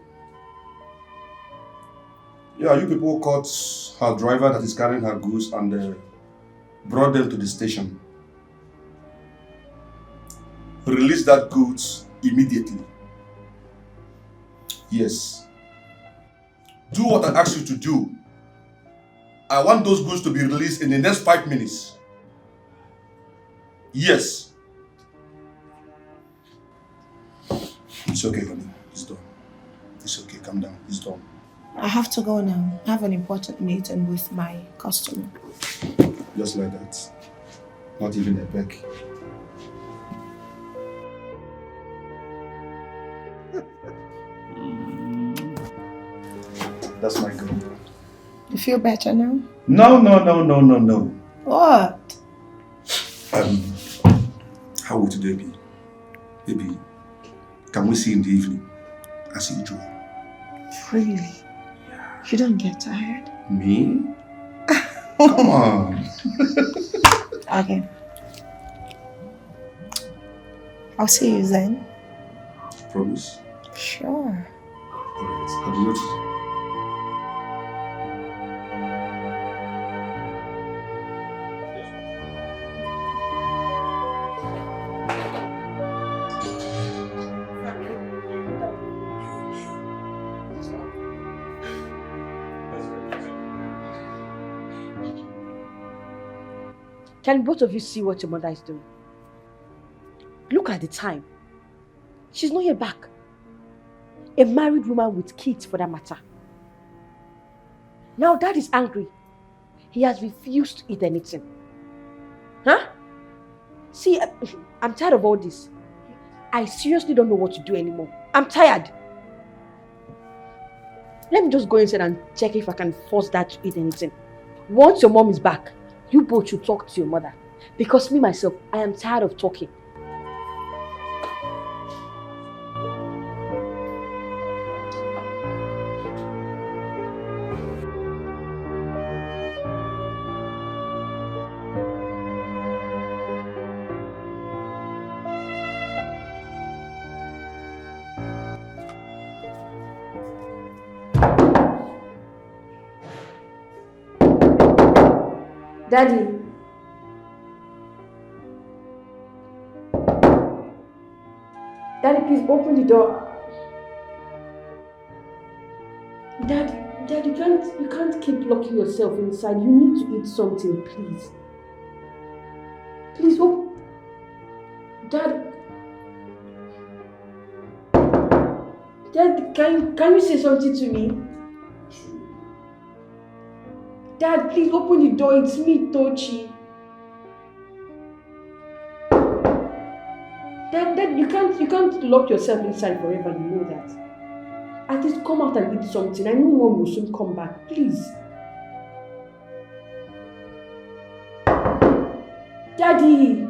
Yeah, you people caught her driver that is carrying her goods and brought them to the station. Release that goods immediately. Yes. Do what I asked you to do. I want those goods to be released in the next 5 minutes. Yes. It's okay, honey. It's done. It's okay. Calm down. It's done. I have to go now. I have an important meeting with my customer. Just like that. Not even a peck. That's my girl. You feel better now? No. What? How will today be? Baby, can we see in the evening? As usual. Really? You don't get tired? Me? Come on. Okay. I'll see you then. Promise? Sure. Alright, I'll be waiting. Can both of you see what your mother is doing? Look at the time. She's not yet back. A married woman with kids for that matter. Now Dad is angry. He has refused to eat anything. Huh? See, I'm tired of all this. I seriously don't know what to do anymore. I'm tired. Let me just go inside and check if I can force Dad to eat anything. Once your mom is back, you both should talk to your mother. Because me, myself, I am tired of talking. Daddy. Daddy, please open the door. Daddy, you can't keep locking yourself inside. You need to eat something, please. Please open. Dad, can you say something to me? Dad, please open the door. It's me, Tochi. Dad, you can't lock yourself inside forever. You know that. At least come out and eat something. I know Mom will soon come back. Please. Daddy.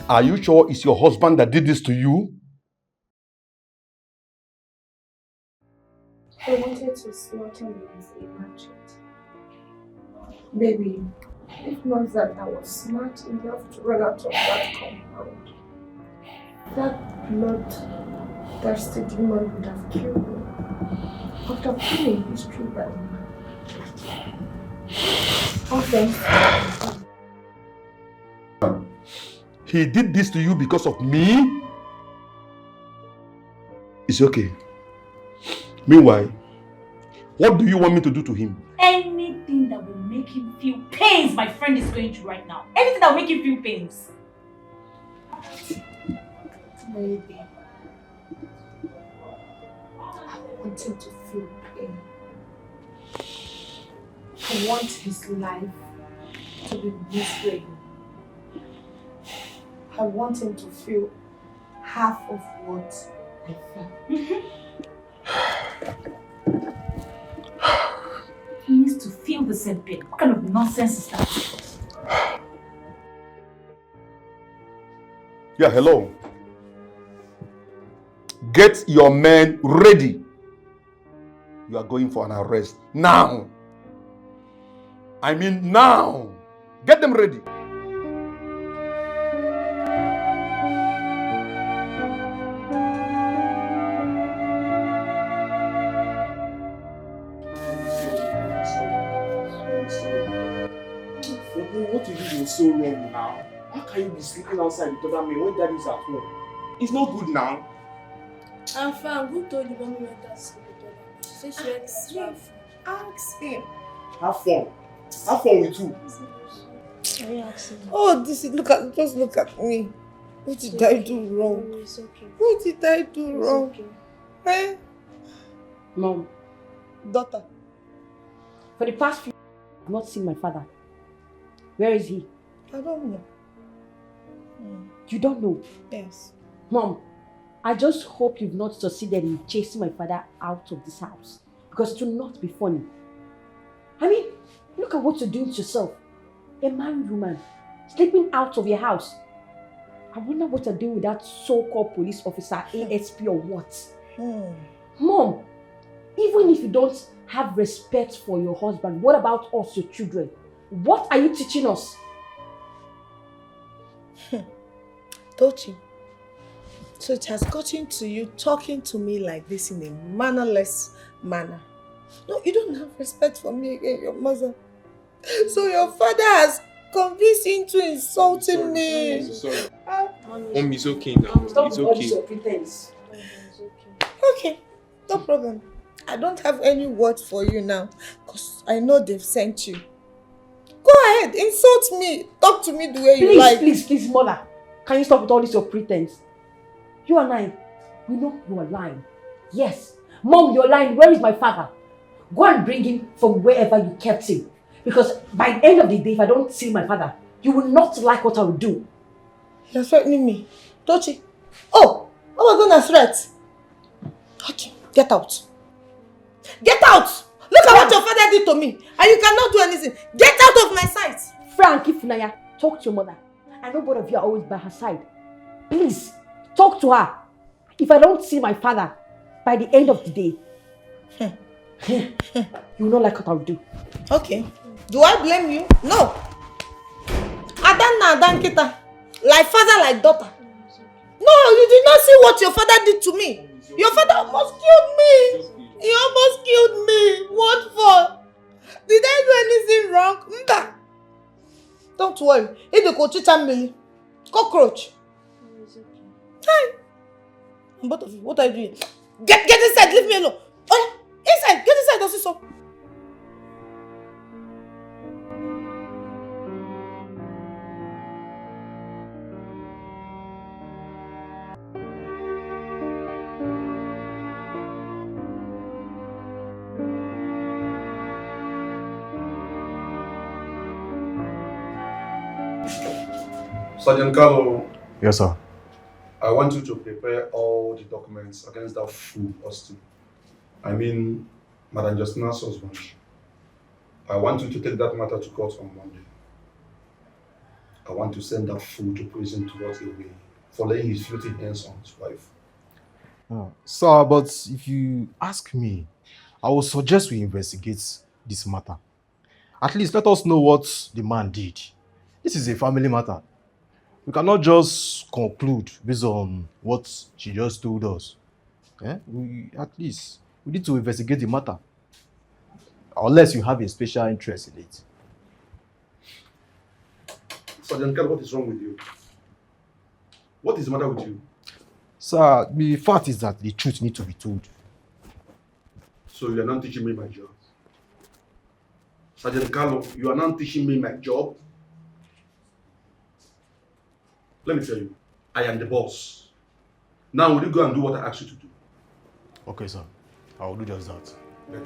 Are you sure it's your husband that did this to you? I wanted to slaughter you as a merchant. Maybe, if not that I was smart enough to run out of that compound, that blood-thirsty demon would have killed me. After putting history by man. Okay. He did this to you because of me? It's okay. Meanwhile, what do you want me to do to him? Anything that will make him feel pains my friend is going through right now. Anything that will make him feel pains. Maybe. I want him to feel pain. I want his life to be miserable. I want him to feel half of what I felt. He needs to feel the same pain. What kind of nonsense is that? Yeah, hello. Get your men ready. You are going for an arrest now. I mean now. Get them ready. What you did was so wrong now. How can you be sleeping outside with other men when daddy's at home? It's not good now. I'm fine. Who told you mommy went to sleep with other men? She said she went to sleep. Ask him. Have fun. Have fun with you. Are you asking him? Oh, just look at me. What did I do wrong? It's okay. What did I do wrong? Okay. Eh? Mom. Daughter. For the past few years, I've not seen my father. Where is he? I don't know. You don't know? Yes. Mom, I just hope you've not succeeded in chasing my father out of this house. Because it will not be funny. I mean, look at what you're doing to yourself. A married woman, sleeping out of your house. I wonder what you're doing with that so-called police officer, ASP or what? Mom, Even if you don't have respect for your husband, what about us, your children? What are you teaching us? Dochi, so it has gotten to you talking to me like this in a mannerless manner. No, you don't have respect for me again, your mother. So your father has convinced you into insulting me. Sorry. Mom, it's okay now. Stop It's all okay. this your pretense. Okay, no problem. I don't have any words for you now because I know they've sent you. Go ahead, insult me. Talk to me the way you like. Please, mother. Can you stop with all this your pretense? You and I, we know you are lying. Yes. Mom, you're lying. Where is my father? Go and bring him from wherever you kept him. Because by the end of the day, if I don't see my father, you will not like what I will do. You're threatening me. Dochi. Oh, was going to threat? Okay, get out. Get out! Look at what your father did to me. And you cannot do anything. Get out of my sight. Frank, Ifunanya, talk to your mother. I know both of you are always by her side. Please, talk to her. If I don't see my father by the end of the day, you will not like what I will do. Okay. Do I blame you? No. Adan kita. Like father, like daughter. No, you did not see what your father did to me. Your father almost killed me. He almost killed me. What for? Did I do anything wrong? Mba. Don't worry. It's the cockroach. Cockroach. Hi. And both of you, what are you doing? Get inside. Leave me alone. Oh, inside. Get inside. Don't see so. Sergeant Carlo. Yes, sir. I want you to prepare all the documents against that fool, Austin. I mean, Madam Justina's husband. I want you to take that matter to court on Monday. I want to send that fool to prison to rot away for laying his filthy hands on his wife. Sir, but if you ask me, I would suggest we investigate this matter. At least let us know what the man did. This is a family matter. We cannot just conclude based on what she just told us. At least we need to investigate the matter. Unless you have a special interest in it. Sergeant Carlo, what is wrong with you? What is the matter with you? Sir, the fact is that the truth needs to be told. So you are not teaching me my job? Sergeant Carlo, you are not teaching me my job? Let me tell you, I am the boss. Now will you go and do what I asked you to do? Okay, sir. I will do just that. Better.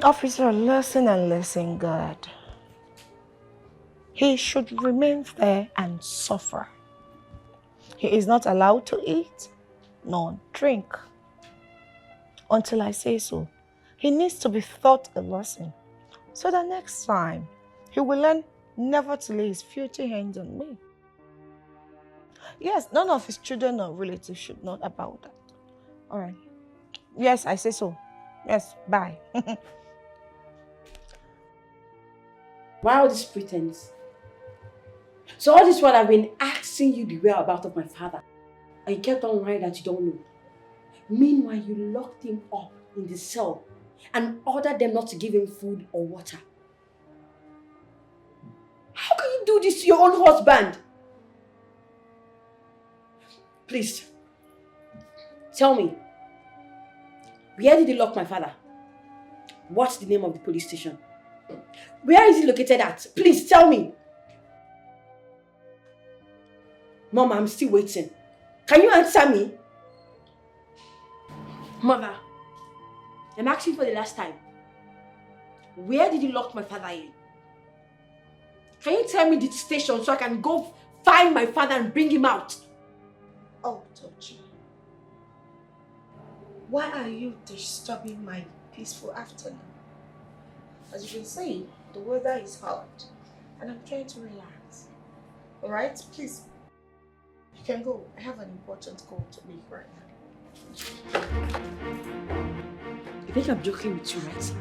Officer, listen and listen good. He should remain there and suffer. He is not allowed to eat nor drink until I say so. He needs to be taught a lesson so that next time he will learn never to lay his filthy hands on me. Yes, none of his children or relatives should know about that. All right. Yes, I say so. Yes, bye. Why all this pretense? So all this while I've been asking you the whereabouts of my father, and you kept on lying that you don't know. Meanwhile, you locked him up in the cell and ordered them not to give him food or water. How can you do this to your own husband? Please, tell me, where did you lock my father? What's the name of the police station? Where is he located at? Please tell me. Mom, I'm still waiting. Can you answer me? Mother, I'm asking for the last time. Where did you lock my father in? Can you tell me the station so I can go find my father and bring him out? Oh, Tochi. Why are you disturbing my peaceful afternoon? As you can see, the weather is hot and I'm trying to relax. Alright? Please, you can go. I have an important call to make right now. You think I'm joking with you, right?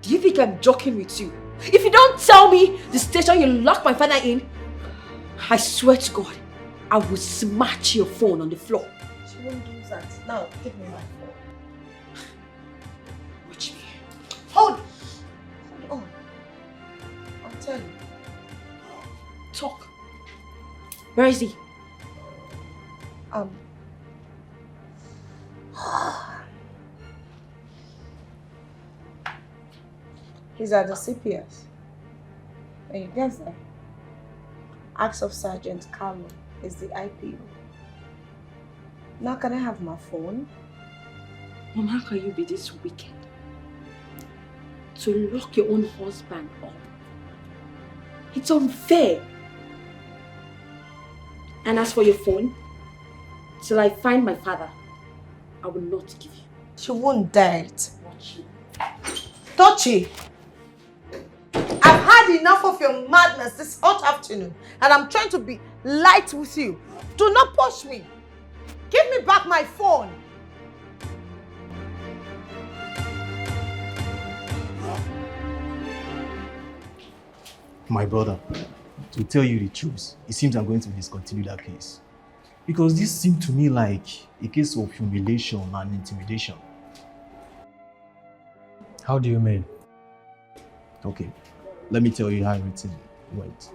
Do you think I'm joking with you? If you don't tell me the station you locked my father in, I swear to God, I will smash your phone on the floor. She won't do that. Now, give me my phone. Watch me. Hold on. I'll tell you. Talk. Where is he? He's at the CPS. When you get there, ask of Sergeant Carlo is the IPO. Now can I have my phone? Mom, how can you be this wicked? To lock your own husband up. It's unfair. And as for your phone, till I find my father, I will not give you. She won't dare it. Tochi! I've had enough of your madness this hot afternoon and I'm trying to be light with you. Do not push me. Give me back my phone. My brother, to tell you the truth, it seems I'm going to discontinue that case. Because this seemed to me like a case of humiliation and intimidation. How do you mean? Okay, let me tell you how everything went.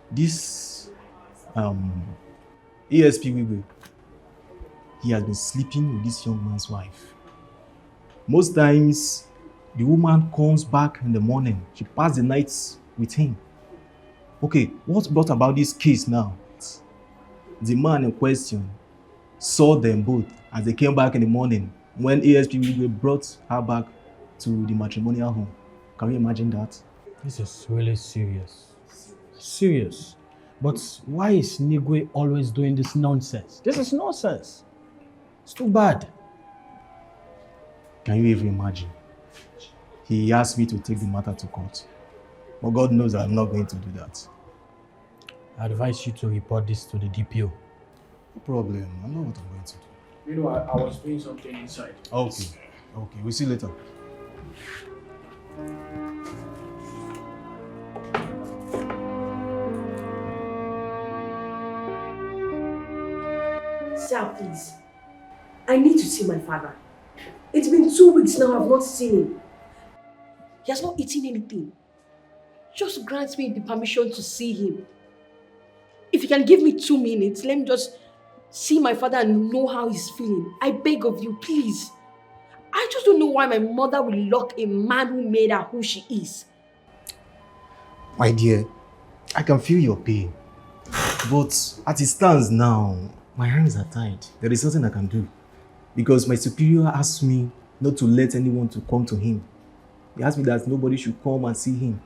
This ASP Wigwe, he has been sleeping with this young man's wife. Most times, the woman comes back in the morning. She passed the night with him. Okay, what brought about this case now? The man in question saw them both as they came back in the morning when ASP Wigwe brought her back to the matrimonial home. Can you imagine that? This is really serious. Serious. But why is Nigwe always doing this nonsense? This is nonsense. It's too bad. Can you even imagine? He asked me to take the matter to court. But God knows I'm not going to do that. I advise you to report this to the DPO. No problem. I know what I'm going to do. You know, I was doing something inside. Okay. Okay, we'll see you later. Sir, please. I need to see my father. It's been 2 weeks now I've not seen him. He has not eaten anything. Just grant me the permission to see him. If you can give me 2 minutes, let me just see my father and know how he's feeling. I beg of you, please. I just don't know why my mother will lock a man who made her who she is. My dear, I can feel your pain. But as it stands now, my hands are tied. There is nothing I can do. Because my superior asked me not to let anyone to come to him. He asked me that nobody should come and see him.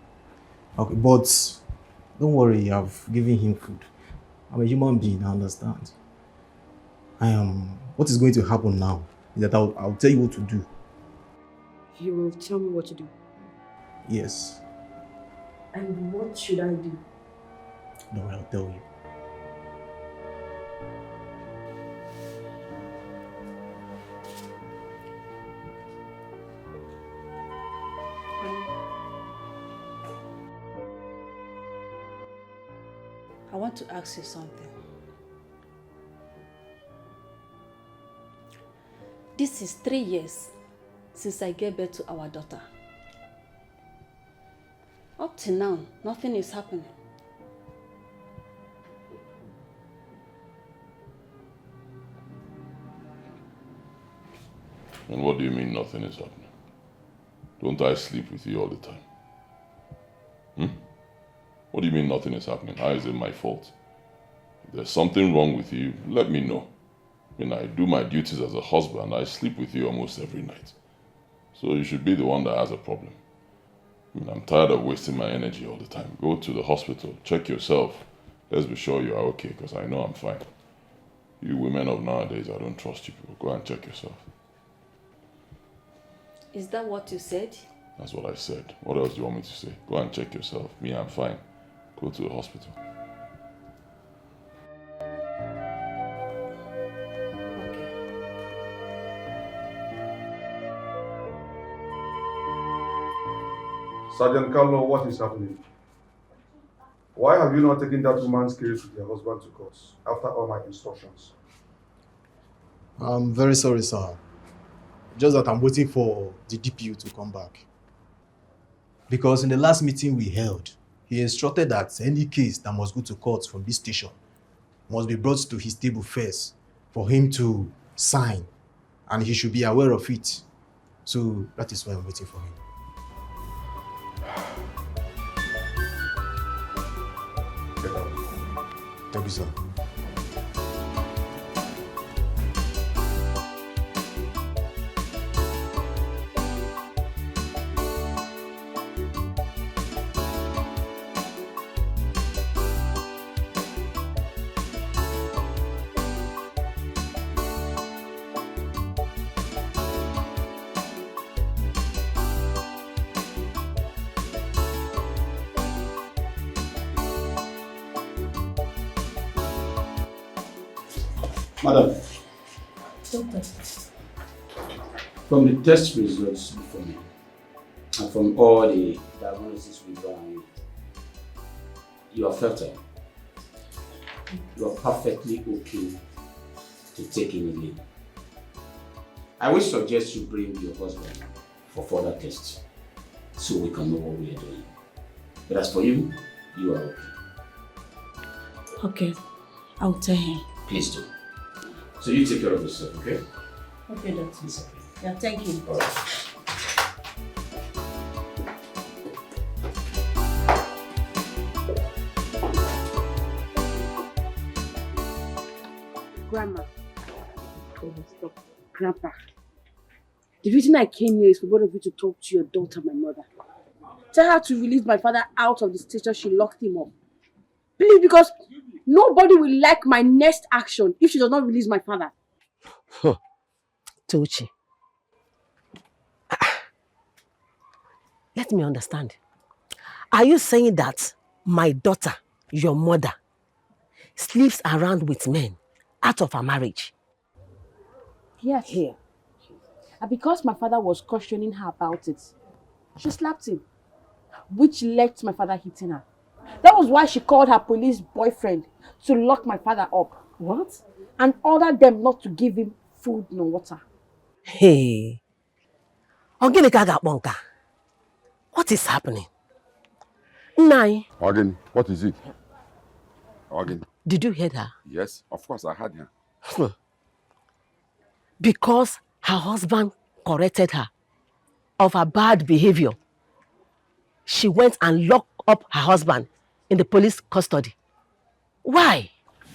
Okay, but don't worry, I've given him food. I'm a human being, I understand. What is going to happen now is that I'll tell you what to do. You will tell me what to do? Yes. And what should I do? No, I'll tell you. I want to ask you something. This is 3 years since I gave birth to our daughter. Up to now, nothing is happening. And what do you mean nothing is happening? Don't I sleep with you all the time? What do you mean nothing is happening? How is it my fault? If there's something wrong with you, let me know. When I do my duties as a husband, I sleep with you almost every night. So you should be the one that has a problem. I'm tired of wasting my energy all the time. Go to the hospital, check yourself. Let's be sure you are okay, because I know I'm fine. You women of nowadays, I don't trust you people. Go and check yourself. Is that what you said? That's what I said. What else do you want me to say? Go and check yourself. Me, I'm fine. Go to the hospital. Sergeant Carlo, what is happening? Why have you not taken that woman's case with your husband to court after all my instructions? I'm very sorry, sir. Just that I'm waiting for the DPU to come back. Because in the last meeting we held, he instructed that any case that must go to court from this station must be brought to his table first for him to sign, and he should be aware of it. So that is why I'm waiting for him. Thank you, sir. Madam, Doctor. from the test results before me, and from all the diagnosis we've done on you, you are fertile. You are perfectly okay to take in again. I will suggest you bring your husband for further tests so we can know what we are doing. But as for you, you are okay. Okay, I'll tell him. Please do. So you take care of yourself, okay? Okay, Doctor. It's okay. Yeah, thank you. All right. Grandma. Oh, stop. Grandpa. The reason I came here is for both of you to talk to your daughter, my mother. Tell her to release my father out of the station she locked him up. Please, because nobody will like my next action if she does not release my father. Tochi. Let me understand. Are you saying that my daughter, your mother, sleeps around with men out of her marriage? Yes. Here. And because my father was questioning her about it, she slapped him, which led to my father hitting her. That was why she called her police boyfriend to lock my father up. What? And ordered them not to give him food nor water. Hey. What is happening? Nai. Again, what is it? Again. Did you hear her? Yes, of course I heard her. Because her husband corrected her of her bad behavior, she went and locked up her husband in the police custody. Why?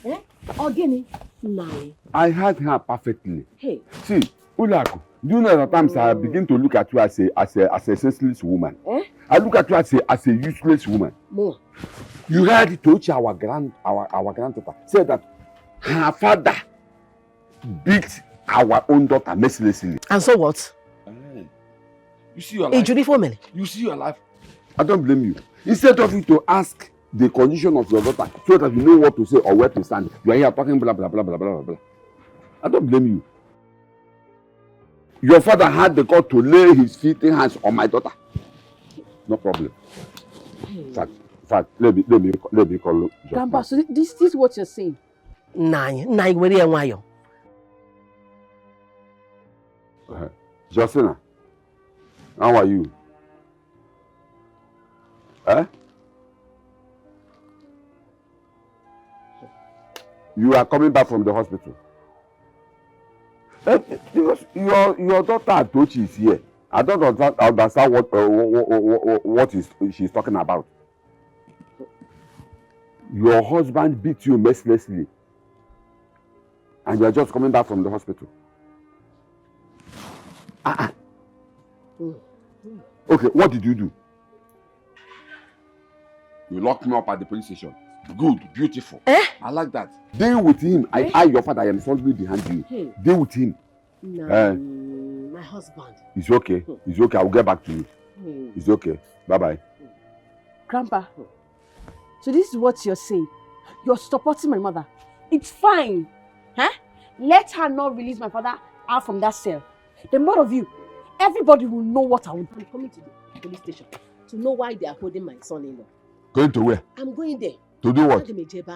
Eh? Ogini? Nai. I heard her perfectly. Hey. See, Ulaku, do you know that times I begin to look at you as a senseless woman? Eh? I look at you as a useless woman. More. You heard Tochi, our granddaughter, said that her father beat our own daughter mercilessly. And so what? You see your life. You see your life. I don't blame you. Instead of you to ask the condition of your daughter so that you know what to say or where to stand, you are here talking blah blah blah blah blah blah. I don't blame you. Your father had the call to lay his feeding hands on my daughter. No problem. In fact, let me call you. Grandpa, so this is what you're saying? Justina, how are you? Eh? You are coming back from the hospital. Because your daughter Tochi is here. I don't understand what she's talking about. Your husband beat you mercilessly, and you are just coming back from the hospital. Okay, what did you do? You locked me up at the police station. Good, beautiful. I like that. Deal with him. I your father, I am sorry behind you. Deal with him. No, my husband. It's okay. It's okay. I will get back to you. It's okay. Bye-bye. Grandpa, so this is what you're saying. You're supporting my mother. It's fine. Huh? Let her not release my father out from that cell. The more of you, everybody will know what I will do. I'm coming to the police station to know why they are holding my son-in-law. Going to where? I'm going there. To do what?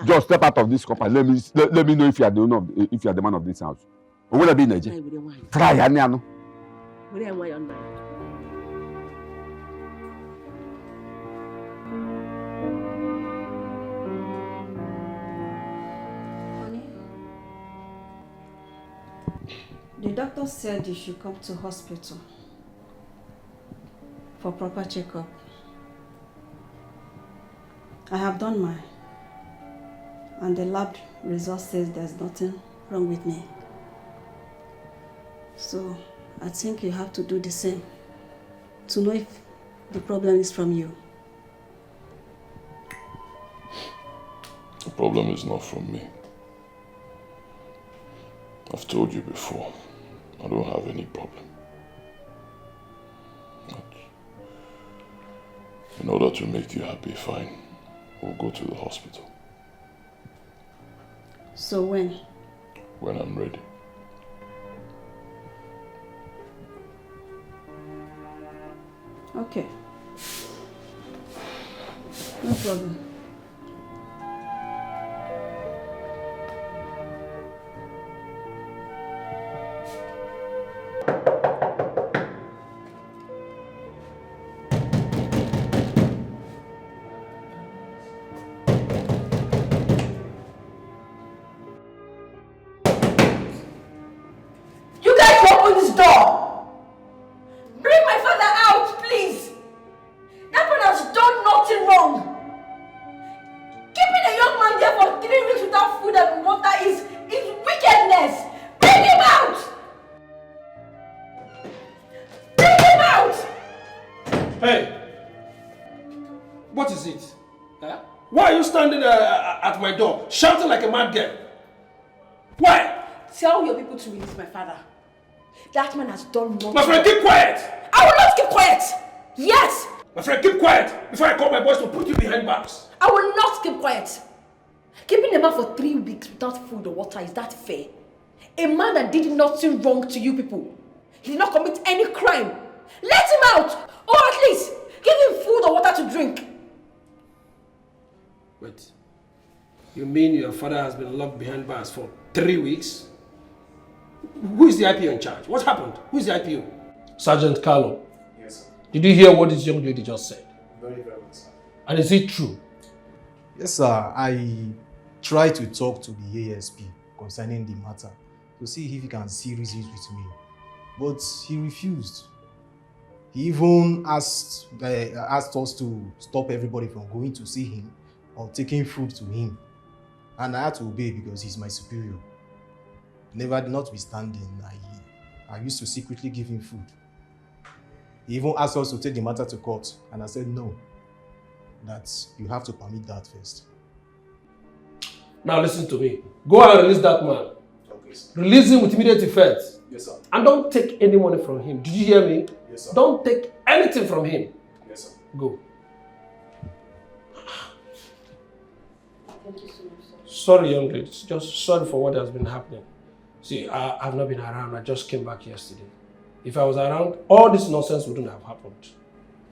Just step out of this compound. Let me know if you are the owner of if you are the man of this house. Or will I be in Nigeria? Try, Aniano. Where am I on my? The doctor said you should come to hospital for proper checkup. I have done mine, and the lab result says there's nothing wrong with me. So I think you have to do the same to know if the problem is from you. The problem is not from me. I've told you before, I don't have any problem. But in order to make you happy, fine, we'll go to the hospital. So when? When I'm ready. Okay. No problem. You guys open this door! Bring my father out, please! That man has done nothing wrong! Keeping a young man there for 3 weeks without food and water is wickedness! Bring him out! Bring him out! Hey! What is it? Huh? Why are you standing at my door, shouting like a mad girl? Why? Tell your people to release my father. That man has done nothing. My friend, keep quiet! I will not keep quiet! Yes! My friend, keep quiet before I call my boys to put you behind bars. I will not keep quiet. Keeping a man for 3 weeks without food or water, is that fair? A man that did nothing wrong to you people. He did not commit any crime. Let him out! Or at least, give him food or water to drink. Wait. You mean your father has been locked behind bars for 3 weeks? Who is the IPO in charge? What happened? Who is the IPO? Sergeant Carlo. Yes, sir. Did you hear what this young lady just said? Very well, sir. And is it true? Yes, sir. I tried to talk to the ASP concerning the matter to see if he can serious it with me, but he refused. He even asked us to stop everybody from going to see him or taking food to him, and I had to obey because he's my superior. Never, notwithstanding, I used to secretly give him food. He even asked us to take the matter to court, and I said no, that you have to permit that first. Now listen to me. Go and release that man. Okay, sir. Release him with immediate effect. Yes, sir. And don't take any money from him. Did you hear me? Yes, sir. Don't take anything from him. Yes, sir. Go. Thank you so much, sir. Sorry, young lady. Just sorry for what has been happening. See, I've not been around. I just came back yesterday. If I was around, all this nonsense wouldn't have happened.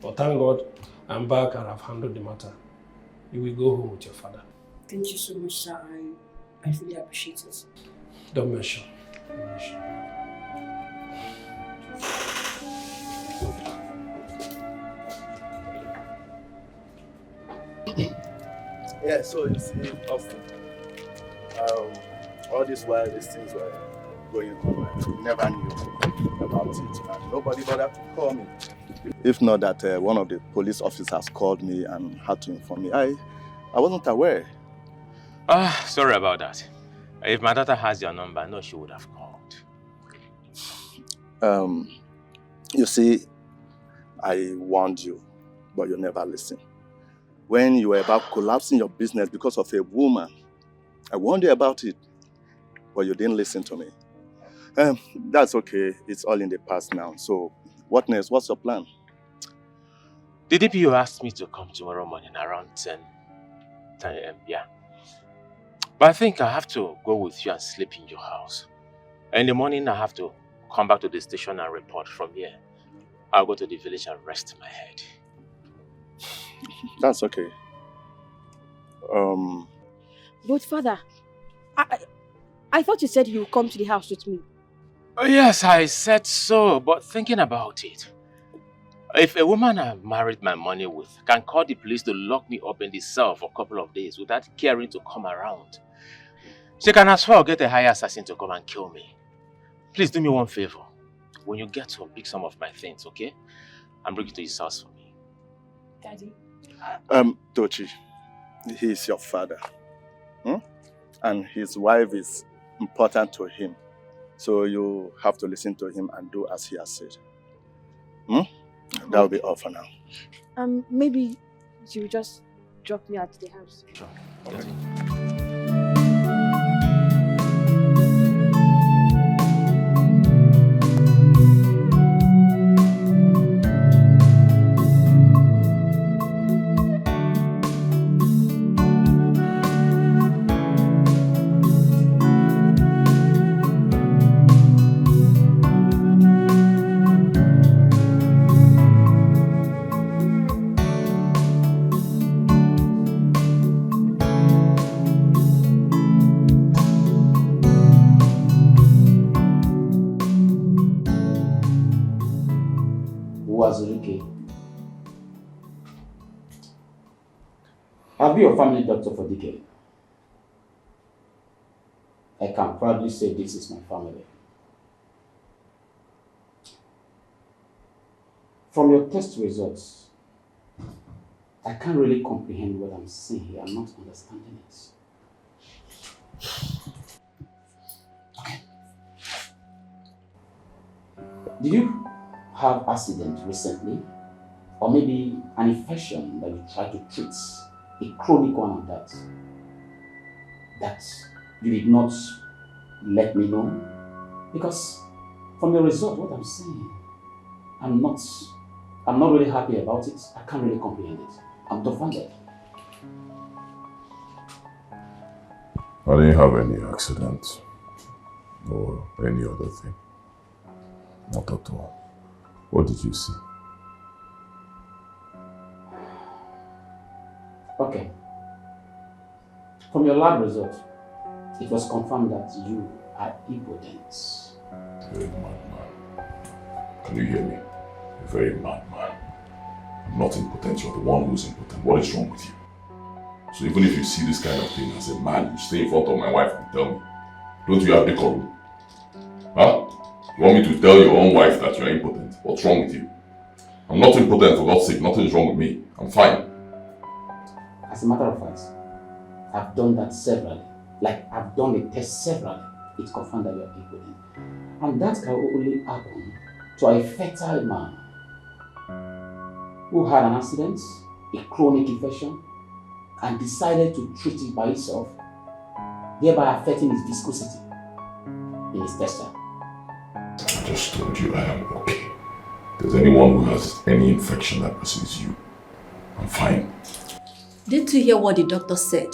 But thank God, I'm back and I've handled the matter. You will go home with your father. Thank you so much, sir. I really appreciate it. Don't mention. Don't mention. Yeah, so you see, Austin, all this while these things were going on, I never knew about it, and nobody bothered to call me. If not that one of the police officers called me and had to inform me, I wasn't aware. Sorry about that. If my daughter has your number, I know she would have called. You see, I warned you, but you never listened. when you were about collapsing your business because of a woman. I warned you about it, but you didn't listen to me. That's okay. It's all in the past now. So, what next? What's your plan? The DPO asked me to come tomorrow morning around 10 a.m. Yeah. But I think I have to go with you and sleep in your house. In the morning, I have to come back to the station and report. From here, I'll go to the village and rest my head. That's okay. But father, I thought you said you would come to the house with me. Oh, yes, I said so, but thinking about it, if a woman I've married my money with can call the police to lock me up in the cell for a couple of days without caring to come around, she can as well get a higher assassin to come and kill me. Please do me one favor. When you get home, pick some of my things, okay? And bring it to his house for me. Daddy? Dochie, he is your father. And his wife is important to him. So you have to listen to him and do as he has said. That will be all for now. Maybe you just drop me at the house. Sure. Okay. I've been your family doctor for decades. I can proudly say this is my family. From your test results, I can't really comprehend what I'm seeing here. I'm not understanding it. Okay. Did you have accident recently? Or maybe an infection that you tried to treat? A chronic one at that you did not let me know? Because from your result, what I'm saying, I'm not really happy about it. I can't really comprehend it. I'm dumbfounded. I didn't have any accident or any other thing. Not at all. What did you see? Okay. From your lab result, it was confirmed that you are impotent. Very madman. Can you hear me? You're very madman. I'm not impotent, you're the one who's impotent. What is wrong with you? So even if you see this kind of thing as a man, you stay in front of my wife and tell me. Don't you have decorum? Huh? You want me to tell your own wife that you're impotent? What's wrong with you? I'm not impotent, for God's sake. Nothing's wrong with me. I'm fine. As a matter of fact, I've done that severally. Like, I've done the test severally. It confirmed that you're impotent. And that can only happen to a fertile man who had an accident, a chronic infection, and decided to treat it by himself, thereby affecting his viscosity in his tester. I just told you I am okay. If there's anyone who has any infection that pursues you, I'm fine. Didn't you hear what the doctor said?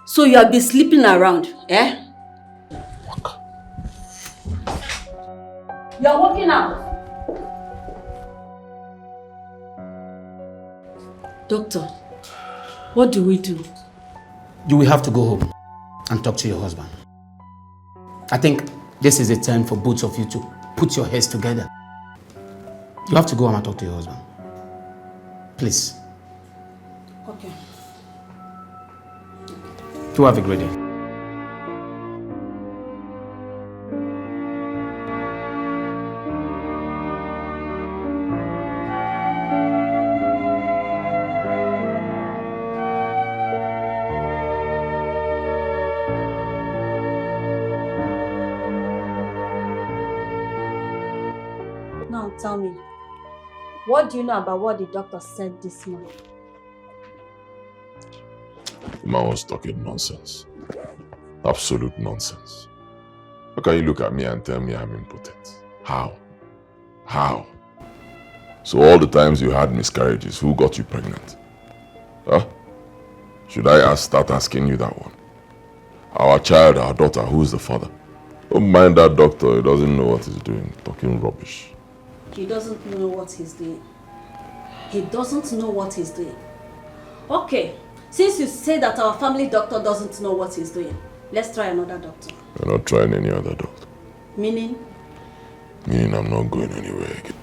So you have been sleeping around, eh? You're walking out. Doctor, what do we do? You will have to go home and talk to your husband. I think this is a time for both of you to put your heads together. You have to go home and talk to your husband. Please. Okay. You have a great day. Now tell me, what do you know about what the doctor said this morning? man was talking nonsense. Absolute nonsense. How can you look at me and tell me I'm impotent? How? How? So all the times you had miscarriages, who got you pregnant? Huh? Should I start asking you that one? Our child, our daughter, who's the father? Don't mind that doctor, he doesn't know what he's doing, talking rubbish. He doesn't know what he's doing. He doesn't know what he's doing. Okay, since you say that our family doctor doesn't know what he's doing, let's try another doctor. You're not trying any other doctor. Meaning? Meaning I'm not going anywhere again.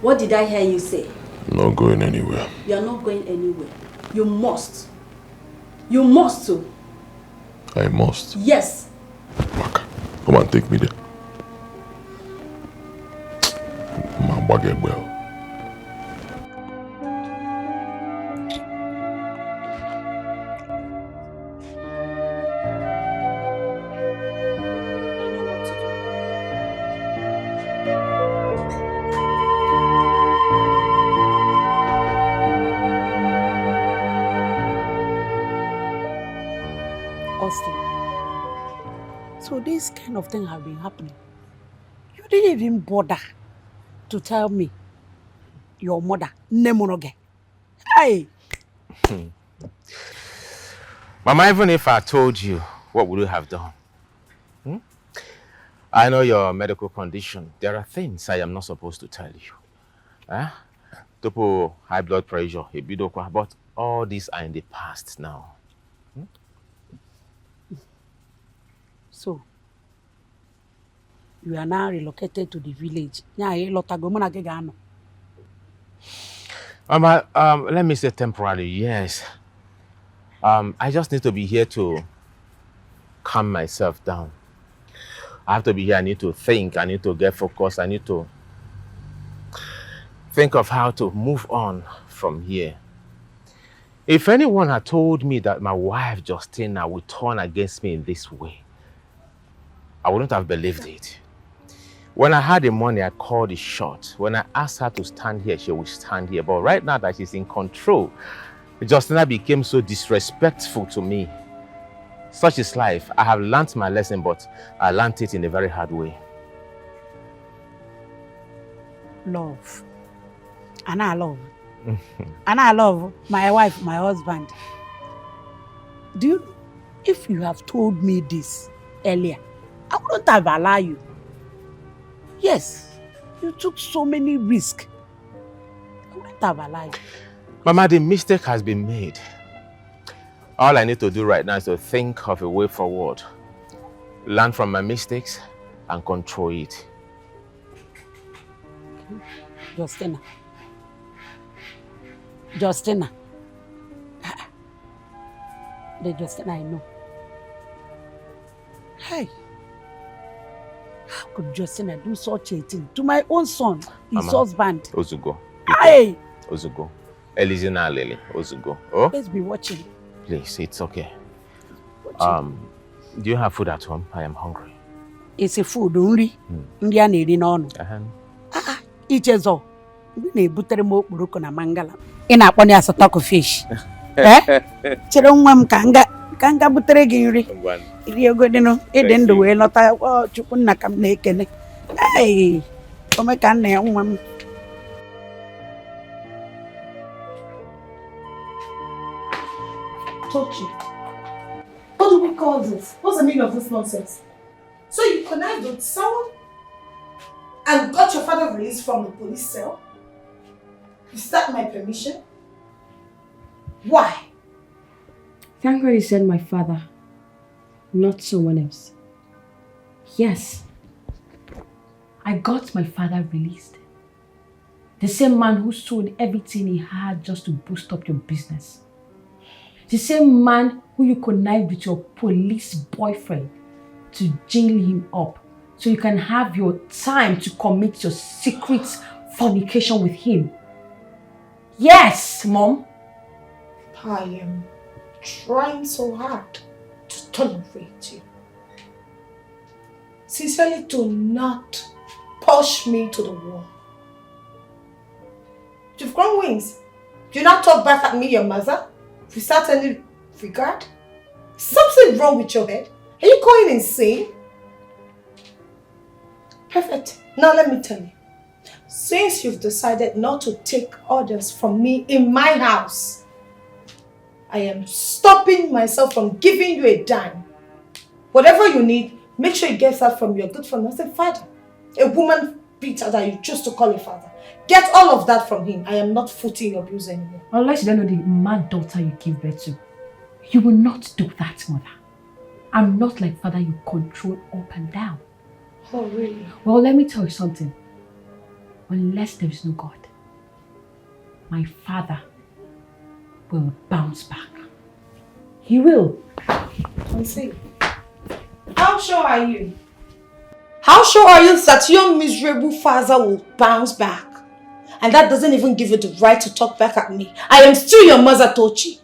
What did I hear you say? I'm not going anywhere. You're not going anywhere. You must. You must too. I must. Yes. Come on, take me there. My baggage well. So this kind of thing have been happening. You didn't even bother to tell me your mother, Nemonoge. Hey! Mama, even if I told you, what would you have done? I know your medical condition. There are things I am not supposed to tell you. Topo, high blood pressure, but all these are in the past now. So, you are now relocated to the village. Mama, let me say temporarily, yes. I just need to be here to calm myself down. I have to be here, I need to think, I need to get focused, I need to think of how to move on from here. If anyone had told me that my wife, Justina, would turn against me in this way, I wouldn't have believed it. When I had the money, I called it short. When I asked her to stand here, she would stand here. But right now that she's in control, Justina became so disrespectful to me. Such is life. I have learnt my lesson, but I learnt it in a very hard way. Love. And I love. And I love my wife, my husband. If you have told me this earlier, I wouldn't have allowed you. Yes, you took so many risks. I wouldn't have allowed you. Mama, the mistake has been made. All I need to do right now is to think of a way forward. Learn from my mistakes and control it. Justina. Justina. The Justina I know. Hey. How could Justina do such a thing to my own son, his husband? Ozugo. Hey! Ozugo. Elizina Lily. Ozugo. Oh? Let's be watching. Please, it's okay. Do you have food at home? I am hungry. It's a food only. India need on. Ichezo. We need butter mo buruko na mangala. Ina poni as a taco fish. Chirongwam kanga butere giri. Rio godino, eden the way not chupuna kam naked. Hey, come can one. Tochi, what do we call this? What's the meaning of this nonsense? So you connived with someone and got your father released from the police cell? Is that my permission? Why? Thank God you said my father, not someone else. Yes, I got my father released. The same man who sold everything he had just to boost up your business. The same man who you connived with your police boyfriend to jail him up so you can have your time to commit your secret fornication with him. Yes, Mom. I am trying so hard to tolerate you. Sincerely, do not push me to the wall. You've grown wings. Do you not talk back at me, your mother, without any regard? Something wrong with your head? Are you going insane? Perfect. Now let me tell you. Since you've decided not to take orders from me in my house, I am stopping myself from giving you a dime. Whatever you need, make sure you get that from your good friend as a father. A woman beater that you choose to call a father. Get all of that from him. I am not footing your bills anymore. Unless you don't know the mad daughter you give birth to. You will not do that, mother. I'm not like father you control up and down. Oh, really? Well, let me tell you something. Unless there is no God, my father will bounce back. He will. I'll see. How sure are you? How sure are you that your miserable father will bounce back? And that doesn't even give you the right to talk back at me. I am still your mother, Tochi.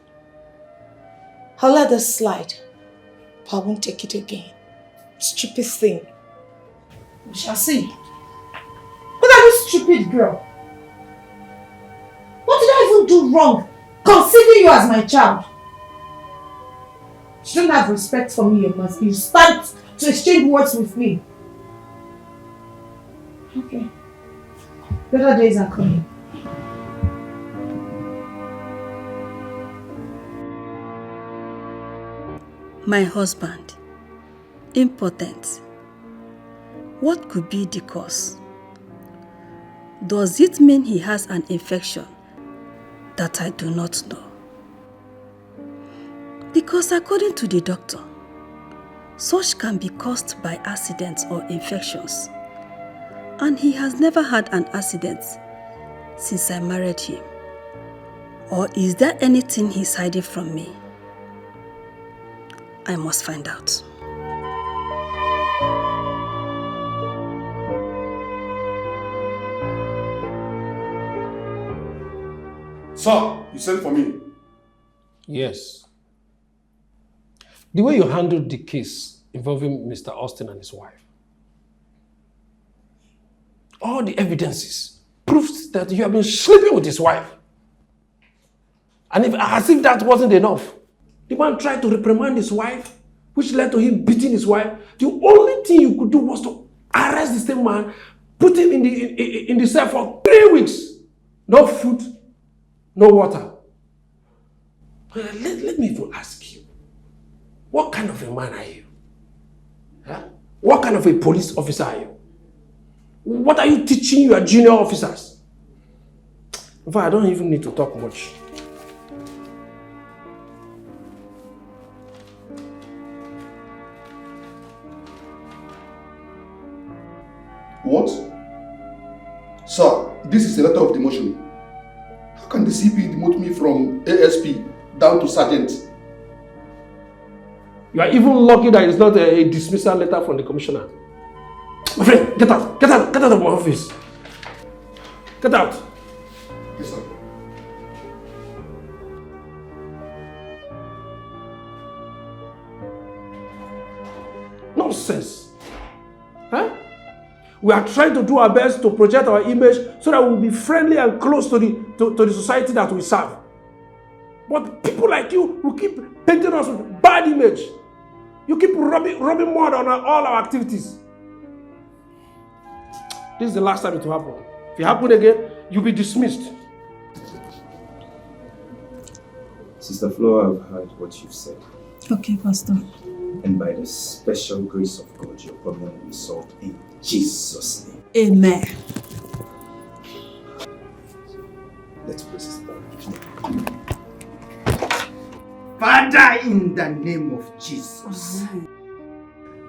I'll let this slide, but I won't take it again. Stupid thing. We shall see. Look at this stupid girl. What did I even do wrong? Considering you as my child. You don't have respect for me, you must. You start to exchange words with me. Okay. Better days are coming. My husband, impotent. What could be the cause? Does it mean he has an infection that I do not know? Because according to the doctor, such can be caused by accidents or infections. And he has never had an accident since I married him. Or is there anything he's hiding from me? I must find out. Sir, you sent for me. Yes. The way you handled the case involving Mr. Austin and his wife, all the evidences proves that you have been sleeping with his wife. And as if that wasn't enough, the man tried to reprimand his wife, which led to him beating his wife. The only thing you could do was to arrest the same man, put him in the cell for 3 weeks. No food, no water. Let me even ask you, what kind of a man are you? Huh? What kind of a police officer are you? What are you teaching your junior officers? In fact, I don't even need to talk much. What? Sir, this is a letter of demotion. How can the CP demote me from ASP down to Sergeant? You are even lucky that it's not a dismissal letter from the commissioner. My friend, get out of my office. Get out. Yes, sir. Nonsense. Huh? We are trying to do our best to project our image so that we'll be friendly and close to the society that we serve. But people like you will keep painting us with bad image. You keep rubbing mud on all our activities. This is the last time it will happen. If it happens again, you'll be dismissed. Sister Flora, I've heard what you've said. Okay, Pastor. And by the special grace of God, your problem will be solved in Jesus' name. Amen. Let's pray, Sister. Father, in the name of Jesus,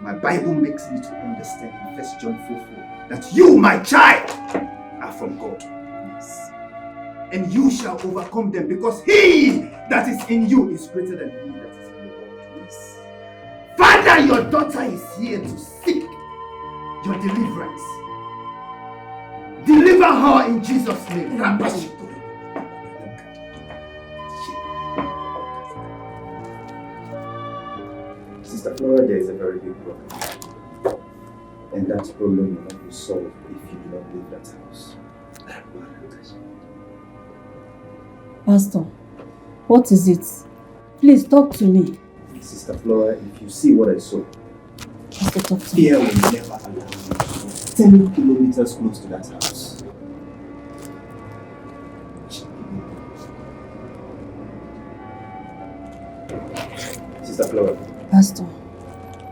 my Bible makes me to understand in 1 John 4:4 that you, my child, are from God. Yes. And you shall overcome them because he that is in you is greater than he that is in the world. Yes. Father, your daughter is here to seek your deliverance. Deliver her in Jesus' name. Sister Flora, there is a very big problem. And that problem will not be solved if you do not leave that house. Pastor, what is it? Please talk to me. Sister Flora, if you see what I saw, fear will never allow you to go 10 kilometers close to that house. Sister Flora. Pastor.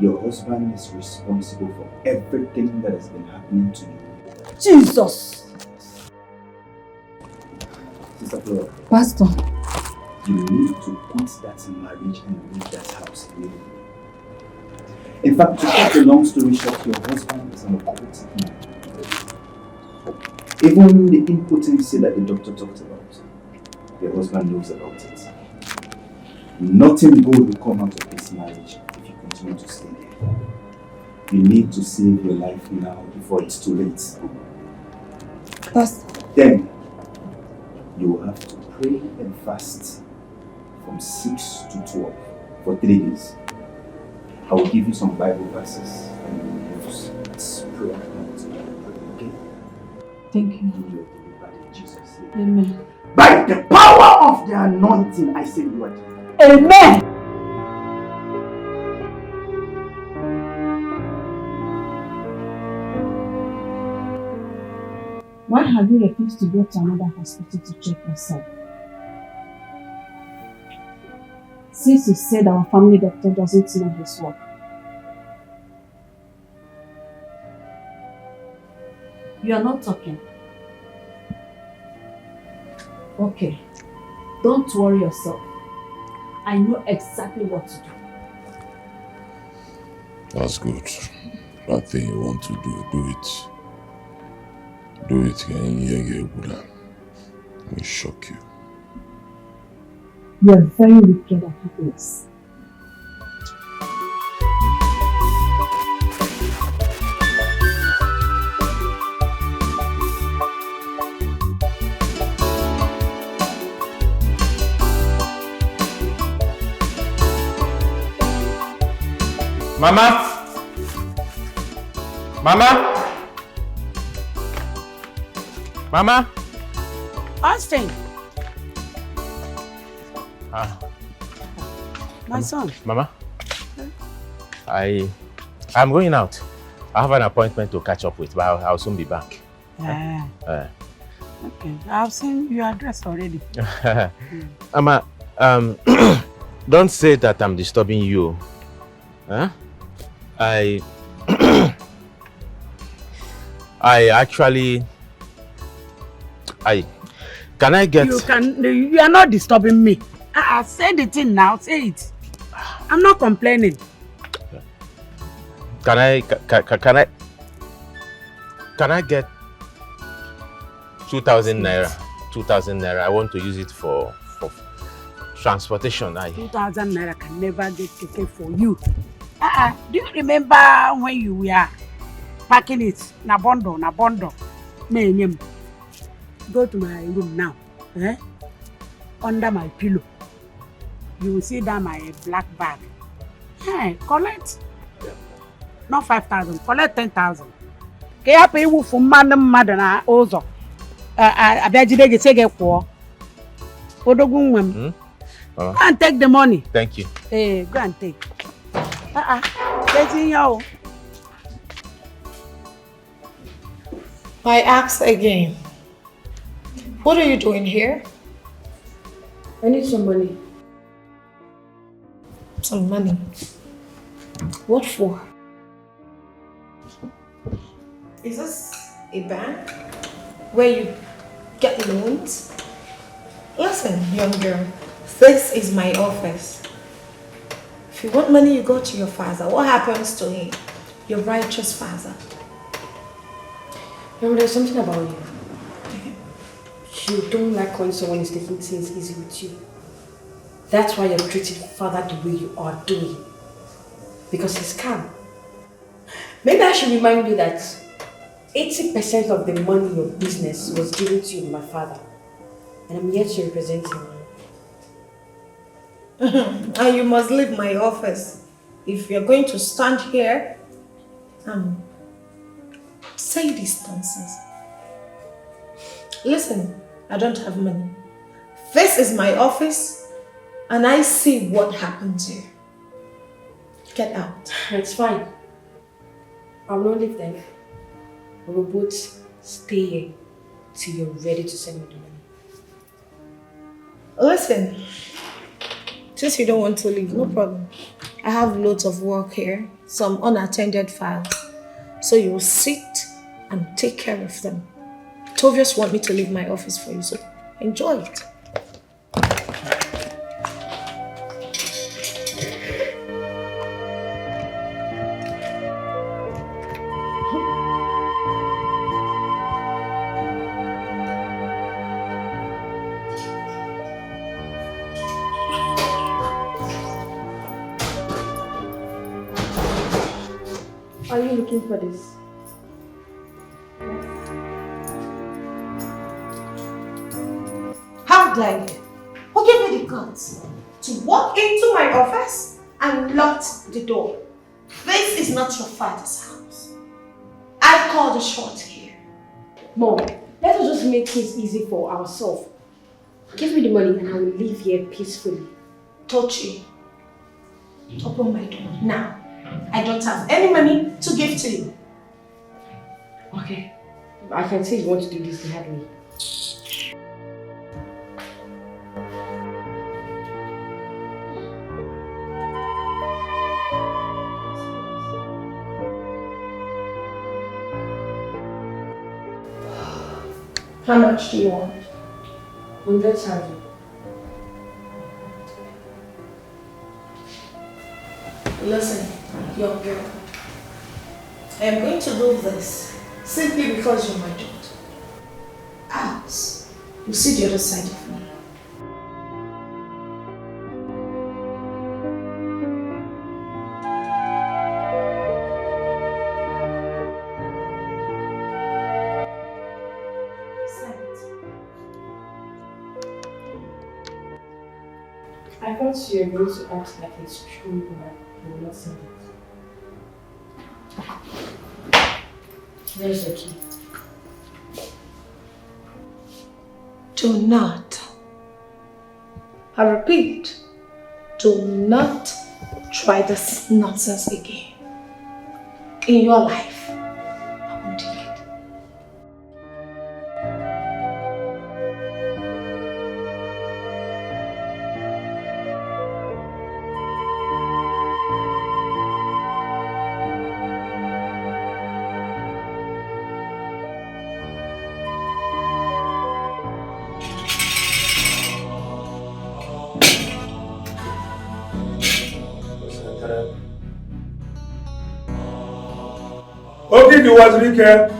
Your husband is responsible for everything that has been happening to you. Jesus! Sister Flora. Pastor. You need to quit that marriage and leave that house immediately. In fact, to cut a long story short, your husband is an occult man. Even the impotency that the doctor talked about, your husband knows about it. Nothing good will come out of this marriage if you continue to stay there. You need to save your life now before it's too late. Pastor. Then, you will have to pray and fast from 6 to 12 for 3 days. I will give you some Bible verses and you will use this prayer point to pray, okay? Thank you. You are delivered in Jesus' name. Amen. By the power of the anointing, I say you are delivered. Amen. Why have you refused to go to another hospital to check yourself? Since you said our family doctor doesn't know his work. You are not talking. Okay. Don't worry yourself. I know exactly what to do. That's good. That thing you want to do it. Do it, it will shock you. You are very wicked at happiness. Mama! Mama! Mama! Austin! My Mama. son. Mama? I'm going out. I have an appointment to catch up with, but I'll soon be back. Yeah. Okay. I've seen your address already. Mama, don't say that I'm disturbing you. Huh? I actually can I get... You are not disturbing me. Say the thing now, say it. I'm not complaining. Can I get 2,000 naira? 2,000 naira. I want to use it for transportation. 2,000 naira can never get keke for you. Do you remember when you were packing it? Na bondo. Go to my room now. Under my pillow. You will see that my black bag. Hey, collect. Not 5,000, collect 10,000. Kaya pay you for madam na ozo. Abiyajide say get for. Odogun go and take the money. Thank you. Hey, go and take. Getting you. I ask again. What are you doing here? I need some money. Some money? What for? Is this a bank where you get loans? Listen, young girl, this is my office. If you want money, you go to your father. What happens to him? Your righteous father. Remember, there's something about you. You don't like when someone is taking things easy with you. That's why you're treating father the way you are doing. Because he's calm. Maybe I should remind you that 80% of the money in your business was given to you by my father. And I'm here to represent him. And you must leave my office. If you're going to stand here and say these nonsense. Listen, I don't have money. This is my office and I see what happens here. Get out. It's fine. I will not leave them. We will both stay here till you're ready to send me the money. Listen, since you don't want to leave, no problem. I have loads of work here, some unattended files. So you will sit and take care of them. Tovius want me to leave my office for you, so enjoy it. Are you looking for this? How dare you? Who gave you the guts to walk into my office and lock the door? This is not your father's house. I call the shot here. Mom, let us just make things easy for ourselves. Give me the money and I will leave here peacefully. Tochi, open my door now. I don't have any money to give to you. Okay. I can see you want to do this to hurt me. How much do you want? 100,000. Listen, young girl. I am going to do this simply because you're my daughter. Else, you see the other side of me. I thought you were going to act like a strong woman. You will not say it. There's the key. Do not, I repeat, do not try this nonsense again. In your life, I won't take it. Okay, you was Rike.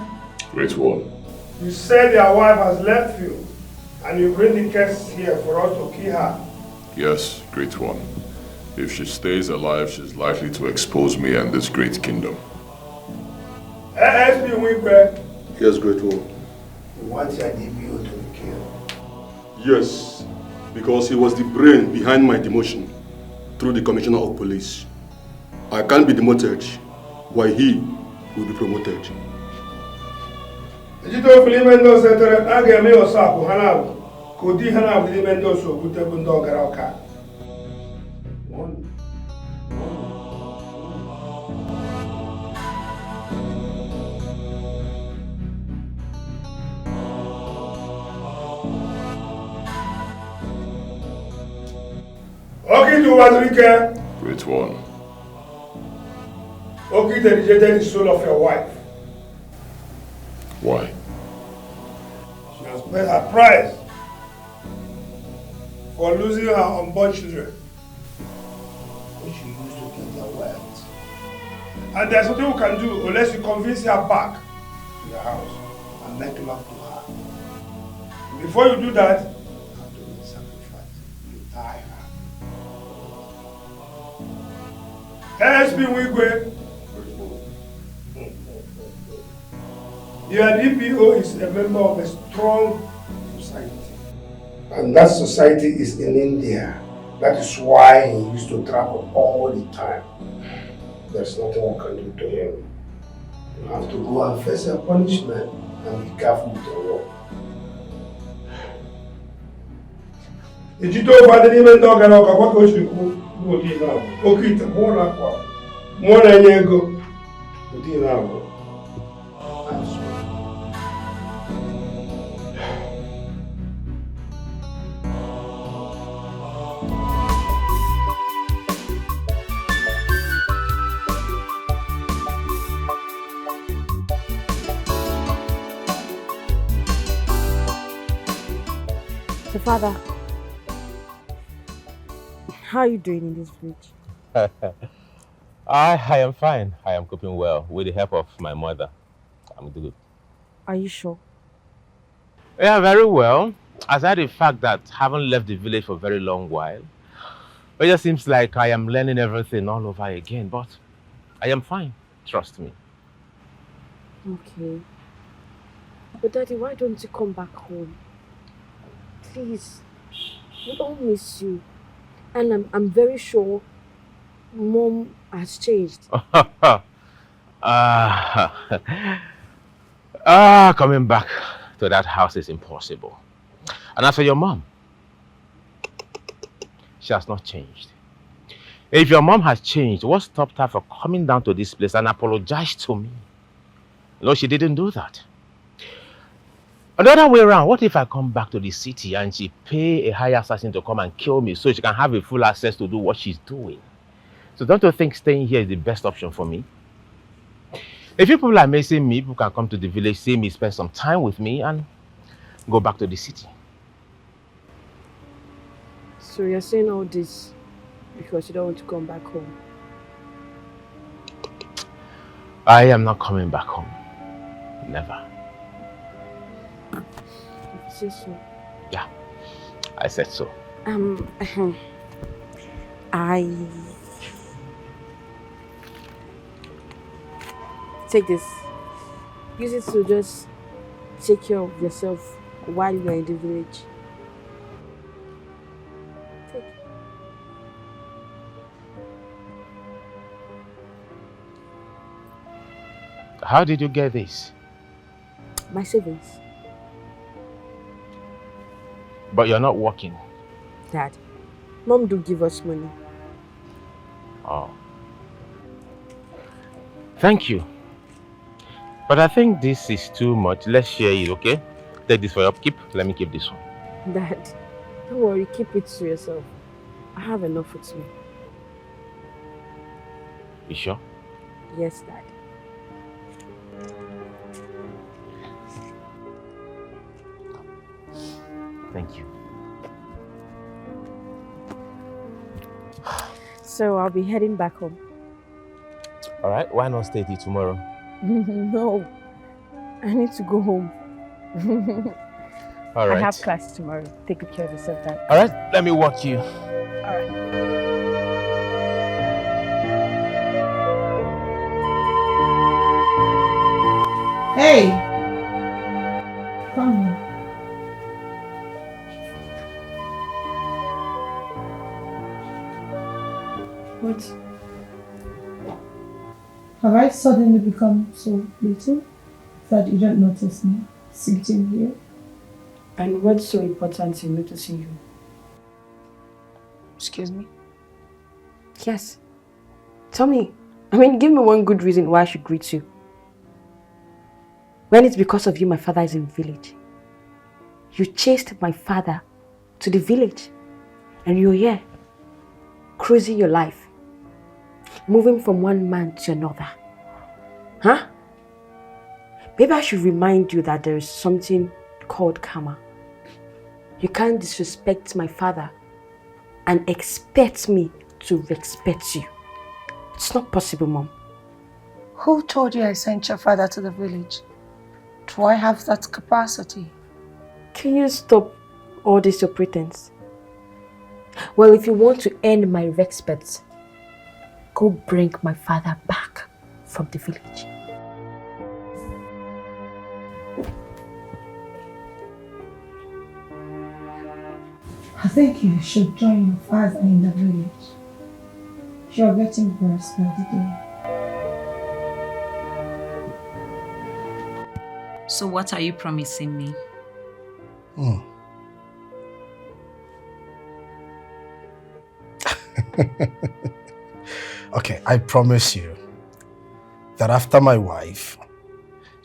Great one. You said your wife has left you and you bring the case here for us to kill her. Yes, great one. If she stays alive, she's likely to expose me and this great kingdom. ASP Winkler. Yes, great one. You want your DPO to be killed? Yes, because he was the brain behind my demotion through the Commissioner of Police. I can't be demoted while he will be promoted. Ejito Filimendo Center, Agame Osaku Hanabu, Kodi Hanabu Filimendo so Kutebundo Garauka. Okay, to Wazrike. Great one. Okay, they rejected the soul of your wife. Why? She has paid her price for losing her unborn children, which she used to get their wealth. And there's nothing we can do unless you convince her back to your house and make love to her. Before you do that, you have to make a sacrifice. You tie her. ASP Wigwe. Your DPO is a member of a strong society. And that society is in India. That is why he used to travel all the time. There's nothing we can do to him. You have to go and face your punishment and be careful with your work. Did you talk about the name of the dog and what was you do now? Okay, the more like what? More than you go. What do you know? So, Father, how are you doing in this village? I am fine. I am coping well with the help of my mother. I'm good. Are you sure? Yeah, very well. Aside the fact that I haven't left the village for a very long while, it just seems like I am learning everything all over again, but I am fine. Trust me. Okay. But Daddy, why don't you come back home? Please. We all miss you. And I'm very sure Mom has changed. Coming back to that house is impossible. And as for your mom, she has not changed. If your mom has changed, what stopped her from coming down to this place and apologize to me? No, she didn't do that. On the other way around, what if I come back to the city and she pay a higher assassin to come and kill me so she can have a full access to do what she's doing? So don't you think staying here is the best option for me? If people are missing me, people can come to the village, see me, spend some time with me, and go back to the city. So you're saying all this because you don't want to come back home? I am not coming back home. Never. You say so? Yeah, I said so. Take this. Use it to just take care of yourself while you're in the village. Take. How did you get this? My savings. But you're not working. Dad, Mom do give us money. Oh. Thank you. But I think this is too much. Let's share it, okay? Take this for your upkeep. Let me keep this one. Dad, don't worry, keep it to yourself. I have enough with me. You sure? Yes, Dad. Thank you. So I'll be heading back home. All right, why not stay till tomorrow? No, I need to go home. All right. I have class tomorrow. Take good care of yourself, Dad. All right, let me walk you. All right. Hey! Come here. What? Have I suddenly become so little that you don't notice me sitting here? And what's so important in noticing you? Excuse me? Yes. Tell me. Give me one good reason why I should greet you. When it's because of you, my father is in the village. You chased my father to the village. And you're here, cruising your life. Moving from one man to another. Huh? Maybe I should remind you that there is something called karma. You can't disrespect my father and expect me to respect you. It's not possible, Mom. Who told you I sent your father to the village? Do I have that capacity? Can you stop all this your pretense? Well, if you want to earn my respect, go bring my father back from the village. I think you should join your father in the village. You're getting worse by the day. So what are you promising me? Okay. I promise you that after my wife,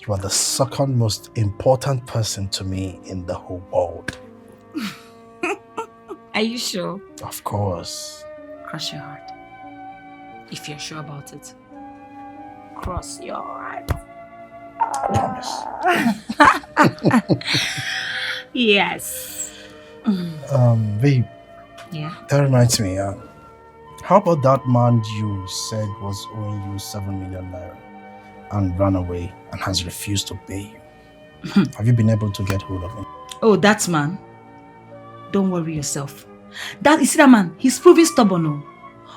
you are the second most important person to me in the whole world. Are you sure? Of course. Cross your heart. If you're sure about it. Cross your heart. I promise. Yes. Babe. Yeah? That reminds me, how about that man you said was owing you 7 million naira and ran away and has refused to pay you? Have you been able to get hold of him? Oh, that man? Don't worry yourself. You see that man? He's proving stubborn, no?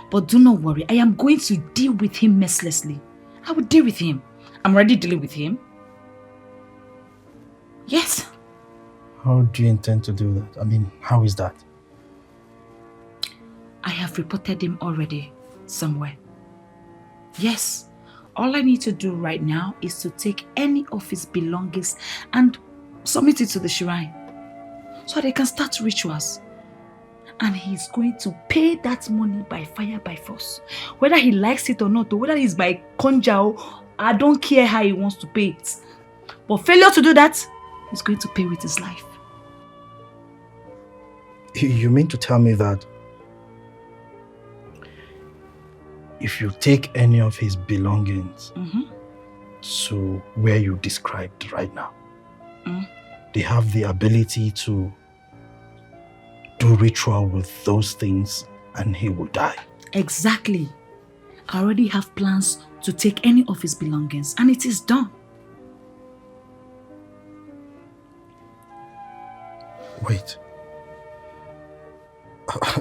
But do not worry. I am going to deal with him mercilessly. I will deal with him. I'm already dealing with him. Yes. How do you intend to do that? I mean, how is that? I have reported him already somewhere. Yes. All I need to do right now is to take any of his belongings and submit it to the shrine so they can start rituals. And he's going to pay that money by fire, by force. Whether he likes it or not, or whether it's by conjure, I don't care how he wants to pay it. But failure to do that, he's going to pay with his life. You mean to tell me that if you take any of his belongings to where you described right now, they have the ability to do ritual with those things and he will die? Exactly. I already have plans to take any of his belongings and it is done. Wait.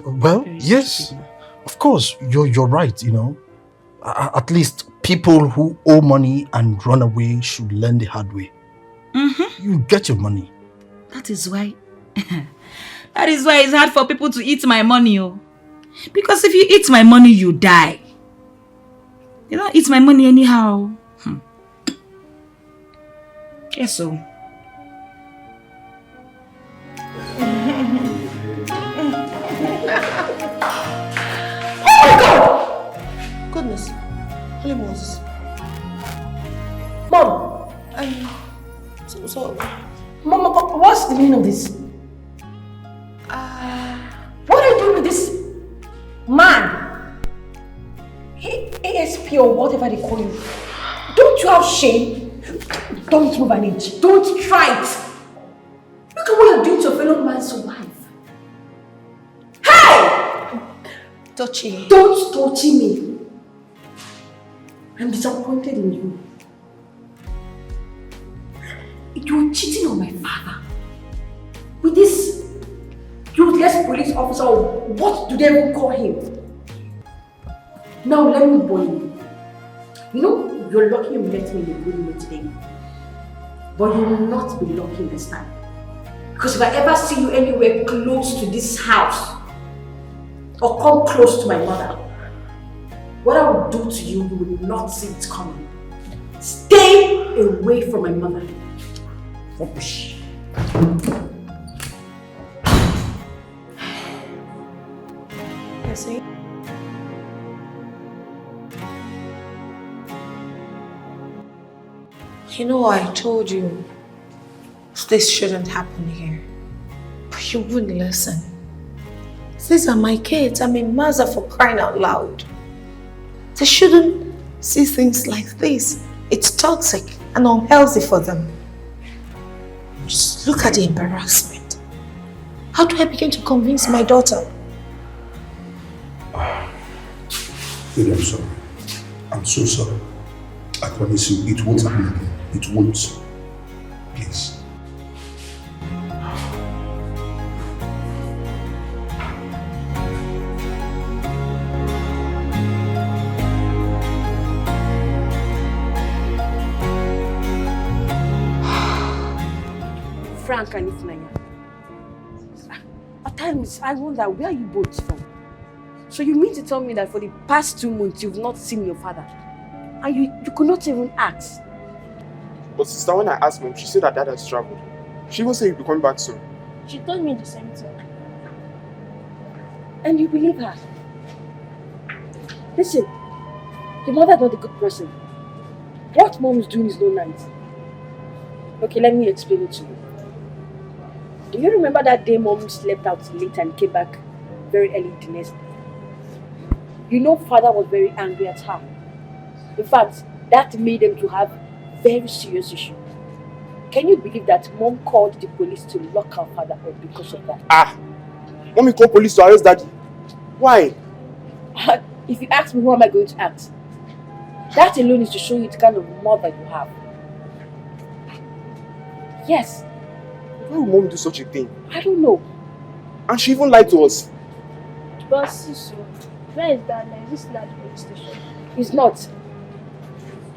Well, yes. Of course, you're right, you know. At least people who owe money and run away should learn the hard way. You get your money. That is why it's hard for people to eat my money, oh. Because if you eat my money, you die. You don't eat my money anyhow. Yes, so. Oh my God! Goodness. Holy Moses. Mom! Mom, what's the meaning of this? What are you doing with this man? ASP or whatever they call you. Don't you have shame? Don't move an inch. Don't try it. Look at what you're doing to a fellow man's wife. Hey! Touchy. Don't touch me. I'm disappointed in you. You're cheating on my father. With this useless police officer, or what do they even call him? Now let me warn you. You know, you're lucky you met me in a good mood today. But you will not be lucky this time. Because if I ever see you anywhere close to this house, or come close to my mother, what I will do to you, you will not see it coming. Stay away from my mother. Rubbish. Yes, eh? You know, I told you this shouldn't happen here, but you wouldn't listen. These are my kids. I'm a mother, for crying out loud. They shouldn't see things like this. It's toxic and unhealthy for them. Just look at the embarrassment. How do I begin to convince my daughter? Baby, I'm sorry. I'm so sorry. I promise you, it won't happen again. It won't. Please. Frank and Ifnaya. At times, I wonder, where are you both from? So you mean to tell me that for the past 2 months, you've not seen your father? And you could not even ask? But sister, when I asked mom, she said that dad has traveled. She even said he'll be coming back soon. She told me the same thing. And you believe her? Listen, Your mother is not a good person. What mom is doing is no nice. Okay, let me explain it to you. Do you remember that day mom slept out late and came back very early the next day? You know father was very angry at her. In fact, that made them to have very serious issue. Can you believe that mom called the police to lock her father up because of that? Ah! Mommy called police to arrest daddy. Why? If you ask me, who am I going to ask? That alone is to show you the kind of mother you have. Yes. Why would mom do such a thing? I don't know. And she even lied to us. But Sisu, where is that man? This is not the police station. He's not.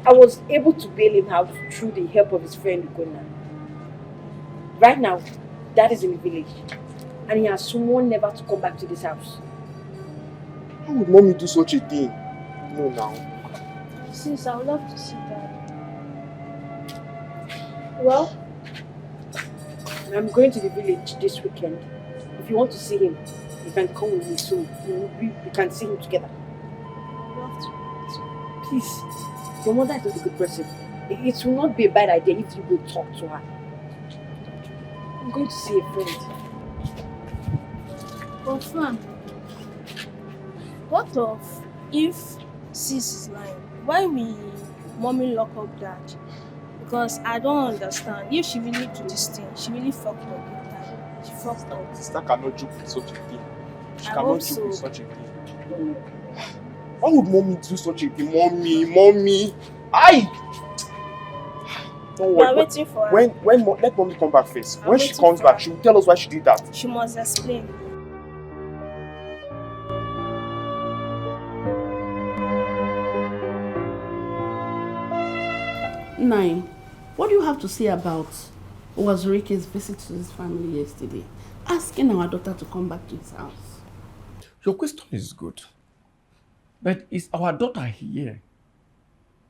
I was able to bail him out through the help of his friend Ugonna. Right now, Dad is in the village. And he has sworn never to come back to this house. How would mommy do such a thing? No, now. Sis, I would love to see Dad. Well? I'm going to the village this weekend. If you want to see him, you can come with me soon. We can see him together. Please, your mother is not a good person. It will not be a bad idea if you go talk to her. I'm going to see a friend. But fam, what of if Sis is lying? Why will mommy lock up Dad? Because I don't understand. If she really do this thing, she really fucked up with Dad. She fucked up. Sister cannot joke with such a thing. She I cannot hope joke so. with such a thing. Why would mommy do such a thing? Mommy. Aye! Don't We worry. are waiting for her. Let mommy come back first. I'm When she waiting comes for back, her. she will tell us why she did that. She must explain. Nine, what do you have to say about Owazurike's visit to his family yesterday? Asking our daughter to come back to his house. Your question is good. But it's our daughter here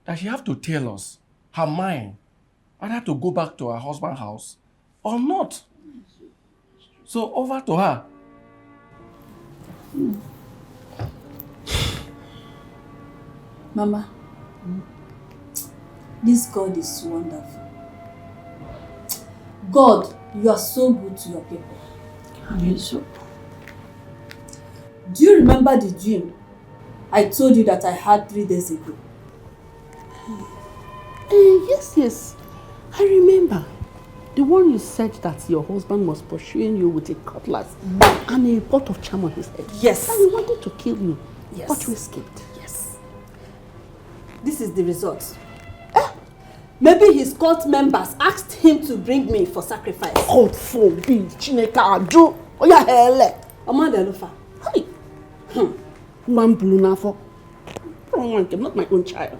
that she have to tell us her mind whether to go back to her husband's house or not. So over to her. Mama, this God is wonderful. God, you are so good to your people. Do you remember the dream I told you that I had 3 days ago? Yes. I remember. The one you said that your husband was pursuing you with a cutlass and a pot of charm on his head. Yes. And he wanted to kill you. Yes. But you escaped. Yes. This is the result. Maybe his cult members asked him to bring me for sacrifice. God forbid, Chineke Aju. Oya hele. Amanda Lufa. Hey. Man blue nafo. Not my own child.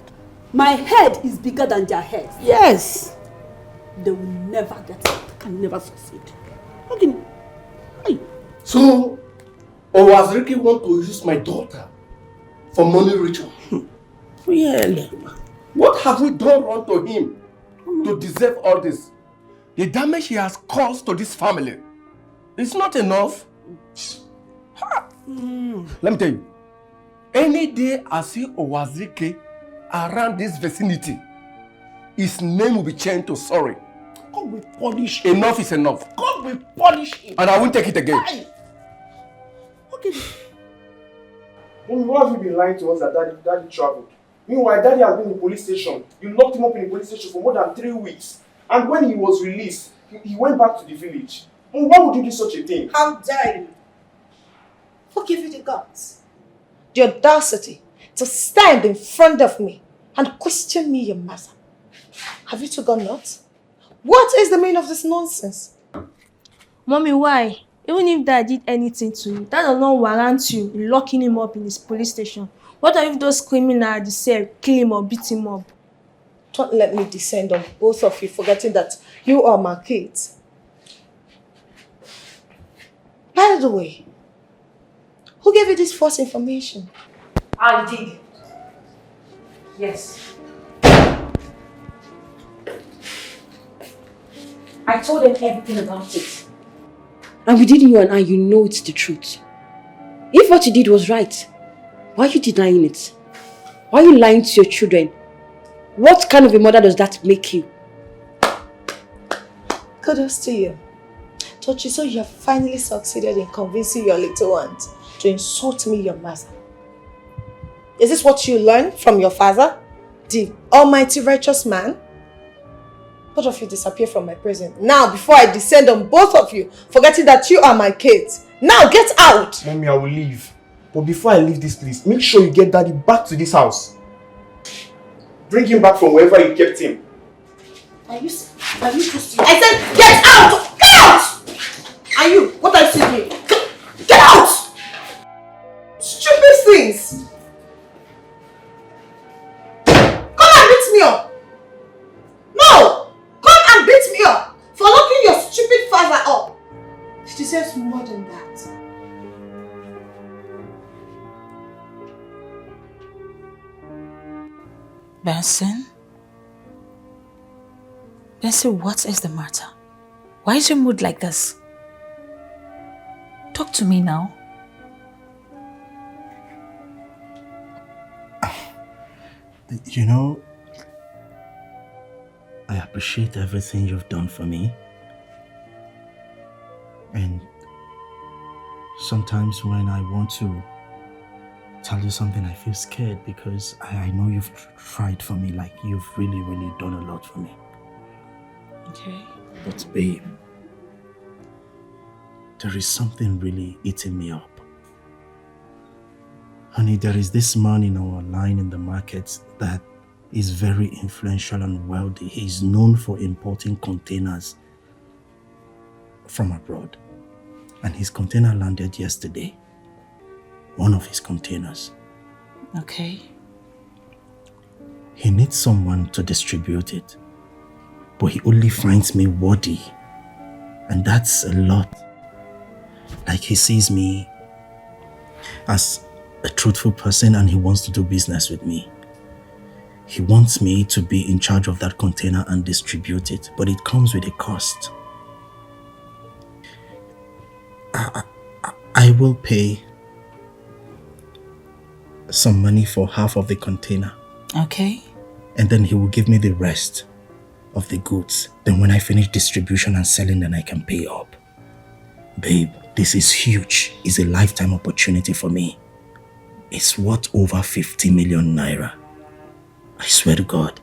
My head is bigger than their heads. Yes. They will never get it. They can never succeed. Okay. Hey. So, Owazurike want to use my daughter for money ritual? Really? What have we done wrong to him to deserve all this? The damage he has caused to this family is not enough. Let me tell you, any day I see Owazurike around this vicinity, his name will be changed to sorry. God will punish him. Enough is enough. God will punish him. And I won't take it again. Aye. Okay. Mommy, why have you been lying to us that daddy traveled? Meanwhile, daddy has been in the police station. You locked him up in the police station for more than 3 weeks. And when he was released, he went back to the village. Mommy, why would you do such a thing? How dare you? Who gave you the guts, the audacity to stand in front of me and question me, your mother? Have you two gone nuts? What is the meaning of this nonsense? Mommy, why? Even if Dad did anything to you, that does not warrant you locking him up in his police station. What if those criminals at the cell kill him or beat him up? Don't let me descend on both of you, forgetting that you are my kids. By the way, who gave you this false information? I did. Yes. I told them everything about it. And within you and I, you know it's the truth. If what you did was right, why are you denying it? Why are you lying to your children? What kind of a mother does that make you? Kudos to you. Tochi, so you have finally succeeded in convincing your little ones to insult me, your mother. Is this what you learned from your father? The almighty righteous man? Both of you disappear from my presence. Now, before I descend on both of you, forgetting that you are my kids. Now, get out! Mommy, I will leave. But before I leave this place, make sure you get Daddy back to this house. Bring him back from wherever you kept him. Are you just... I said, get out! Get out! Are you? What are you saying? Get out! Stupid things! Come and beat me up! No! Come and beat me up for locking your stupid father up! She deserves more than that. Benson? Benson, what is the matter? Why is your mood like this? Talk to me now. You know, I appreciate everything you've done for me. And sometimes when I want to tell you something, I feel scared because I know you've tried for me, like you've really, really done a lot for me. Okay. But babe, there is something really eating me up. Honey, there is this man in our line in the market that is very influential and wealthy. He's known for importing containers from abroad. And his container landed yesterday. One of his containers. Okay. He needs someone to distribute it. But he only finds me worthy. And that's a lot. Like he sees me as a truthful person and he wants to do business with me. He wants me to be in charge of that container and distribute it, but it comes with a cost. I will pay some money for half of the container. Okay. And then he will give me the rest of the goods. Then when I finish distribution and selling, then I can pay up. Babe, this is huge. It's a lifetime opportunity for me. It's worth over 50 million naira. I swear to God.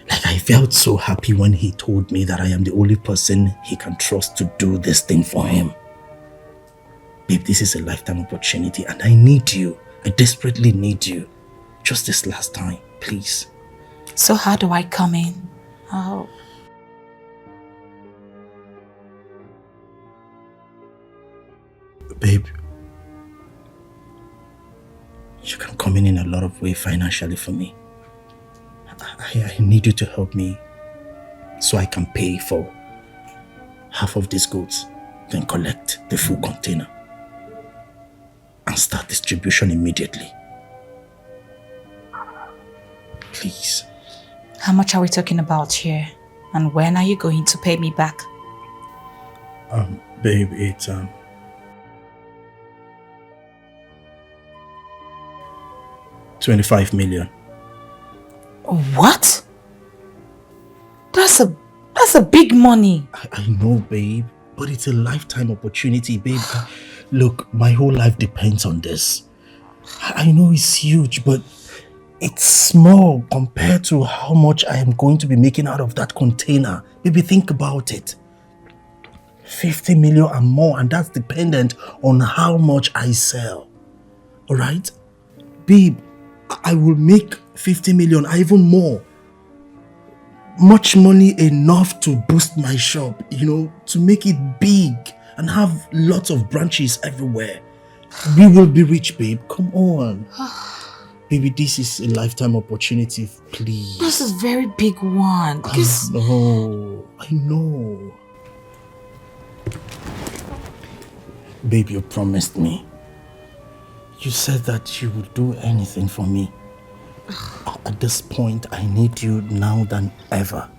Like, I felt so happy when he told me that I am the only person he can trust to do this thing for him. Babe, this is a lifetime opportunity and I need you. I desperately need you. Just this last time, please. So how do I come in? How? Babe, you can come in a lot of ways financially for me. I need you to help me so I can pay for half of these goods, then collect the full container and start distribution immediately. Please. How much are we talking about here? And when are you going to pay me back? Babe, it's 25 million. What? That's a big money. I know, babe, but it's a lifetime opportunity, babe. Look, my whole life depends on this. I know it's huge, but it's small compared to how much I am going to be making out of that container. Baby, think about it. 50 million and more, and that's dependent on how much I sell. Alright? Babe, I will make 50 million, even more. Much money enough to boost my shop, you know, to make it big and have lots of branches everywhere. We will be rich, babe. Come on. Baby, this is a lifetime opportunity, please. This is a very big one. I know. Babe, you promised me. You said that you would do anything for me. At this point, I need you now than ever.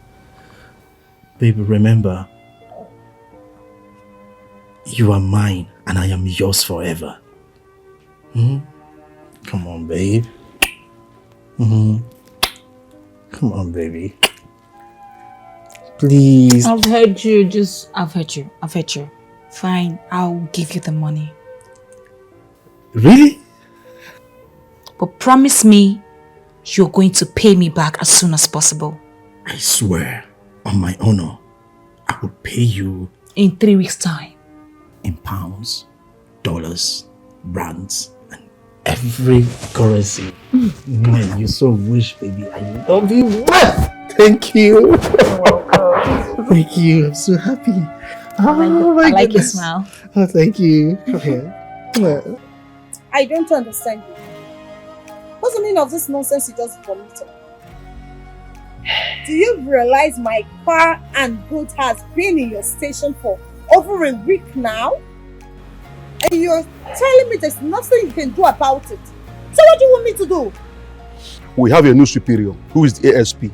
Baby, remember, you are mine and I am yours forever. Come on, babe. Come on, baby. Please. I've heard you. I've heard you. Fine, I'll give you the money. Really? But promise me you're going to pay me back as soon as possible. I swear, on my honor, I will pay you in 3 weeks' time. In pounds, dollars, rands, and every currency. Man, you so wish, baby. I love you. Thank you. You're welcome. Thank you. I'm so happy. I like your smile. Oh, thank you. Come here. I don't understand you. What's the meaning of this nonsense you just vomited? Do you realize my car and boat has been in your station for over a week now? And you're telling me there's nothing you can do about it. So what do you want me to do? We have a new superior who is the ASP.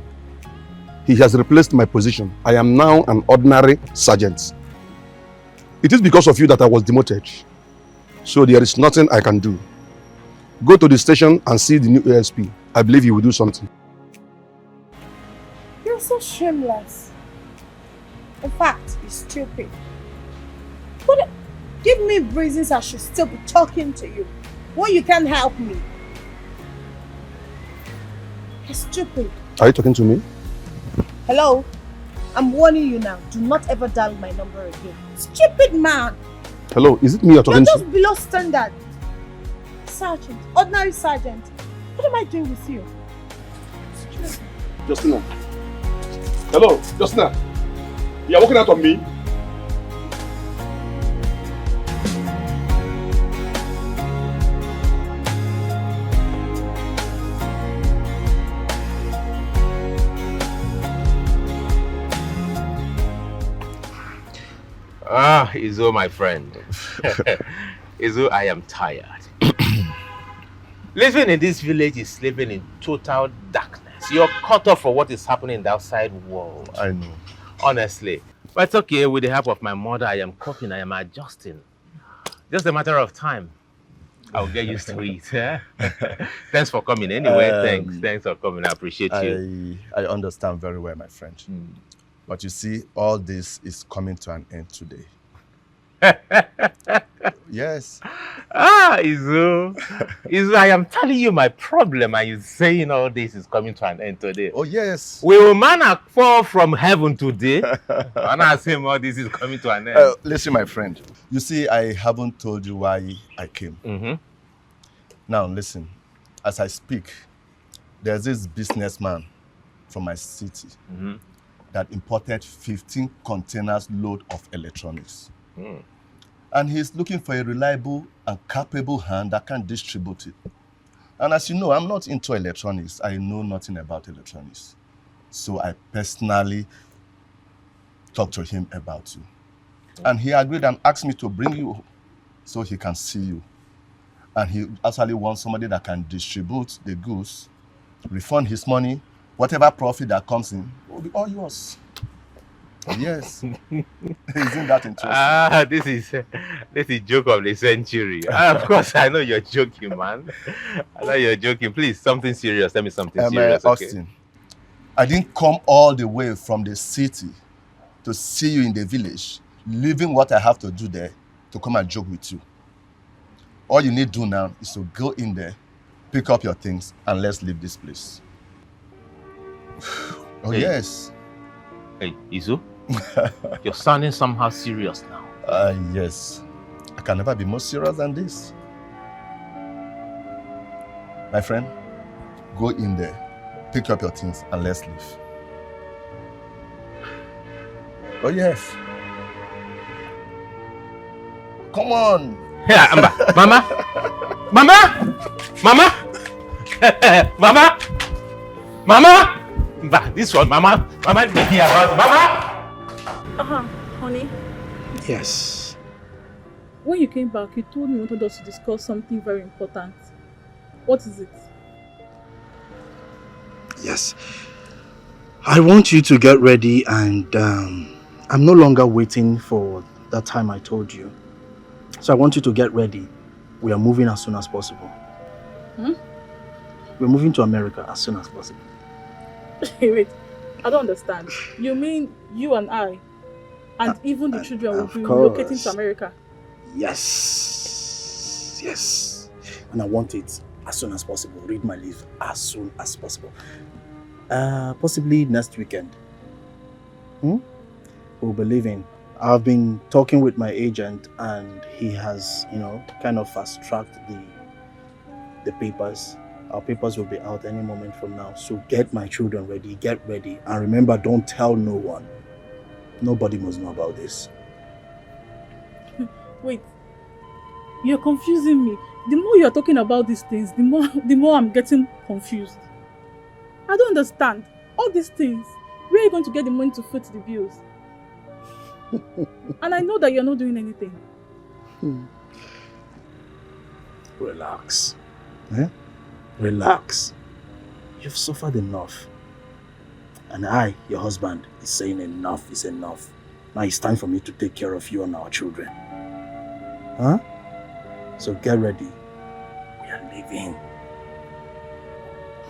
He has replaced my position. I am now an ordinary sergeant. It is because of you that I was demoted. So there is nothing I can do. Go to the station and see the new ASP. I believe he will do something. You're so shameless. In fact, you're stupid. But give me reasons I should still be talking to you when you can't help me. You're stupid. Are you talking to me? Hello? I'm warning you now. Do not ever dial my number again. Stupid man! Hello, is it me you're talking You're to? just below standard. Sergeant, ordinary sergeant. What am I doing with you? Justina. Hello, Justina. You're walking out on me? Ah, Izo, my friend. Izo, I am tired. Living in this village is living in total darkness. You're cut off from what is happening in the outside world. I know. Honestly. But it's okay. With the help of my mother, I am coping, I am adjusting. Just a matter of time. I'll get used to it. Eh? Thanks for coming anyway. Thanks for coming. I appreciate you. I understand very well, my friend. But you see, all this is coming to an end today. Yes. Ah, Izu. Izu, I am telling you my problem, and you're saying all this is coming to an end today. Oh, yes. Will manna fall from heaven today? And I say all this is coming to an end. Listen, my friend. You see, I haven't told you why I came. Now, listen. As I speak, there's this businessman from my city that imported 15 containers load of electronics. And he's looking for a reliable and capable hand that can distribute it. And as you know, I'm not into electronics. I know nothing about electronics. So I personally talked to him about you. And he agreed and asked me to bring you so he can see you. And he actually wants somebody that can distribute the goods, refund his money, whatever profit that comes in will be all yours. Yes. Isn't that interesting? Ah, this is joke of the century. Of course, I know you're joking, man. I know you're joking. Please, something serious. Tell me something serious. Austin, okay? I didn't come all the way from the city to see you in the village, leaving what I have to do there to come and joke with you. All you need to do now is to go in there, pick up your things, and let's leave this place. Oh, hey. Yes. Hey, Izu, you're sounding somehow serious now. Yes. I can never be more serious than this. My friend, go in there, pick up your things, and let's leave. Oh, yes. Come on. Yeah, Amba. Mama? Mama? This one, Mama, here, Mama. Honey. Yes. When you came back, you told me you wanted us to discuss something very important. What is it? Yes. I want you to get ready, and I'm no longer waiting for that time I told you. So I want you to get ready. We are moving as soon as possible. We're moving to America as soon as possible. Wait, I don't understand. You mean you and I, and even the children will be relocating to America? Yes. Yes. And I want it as soon as possible. Read my leave as soon as possible. Possibly next weekend. We'll be leaving. I've been talking with my agent and he has, kind of fast-tracked the papers. Our papers will be out any moment from now. So get my children ready, get ready. And remember, don't tell no one. Nobody must know about this. Wait, you're confusing me. The more you're talking about these things, the more I'm getting confused. I don't understand. All these things, where are you going to get the money to foot the bills? And I know that you're not doing anything. Relax. Relax. You've suffered enough. And I, your husband, is saying enough is enough. Now it's time for me to take care of you and our children. So get ready. We are leaving.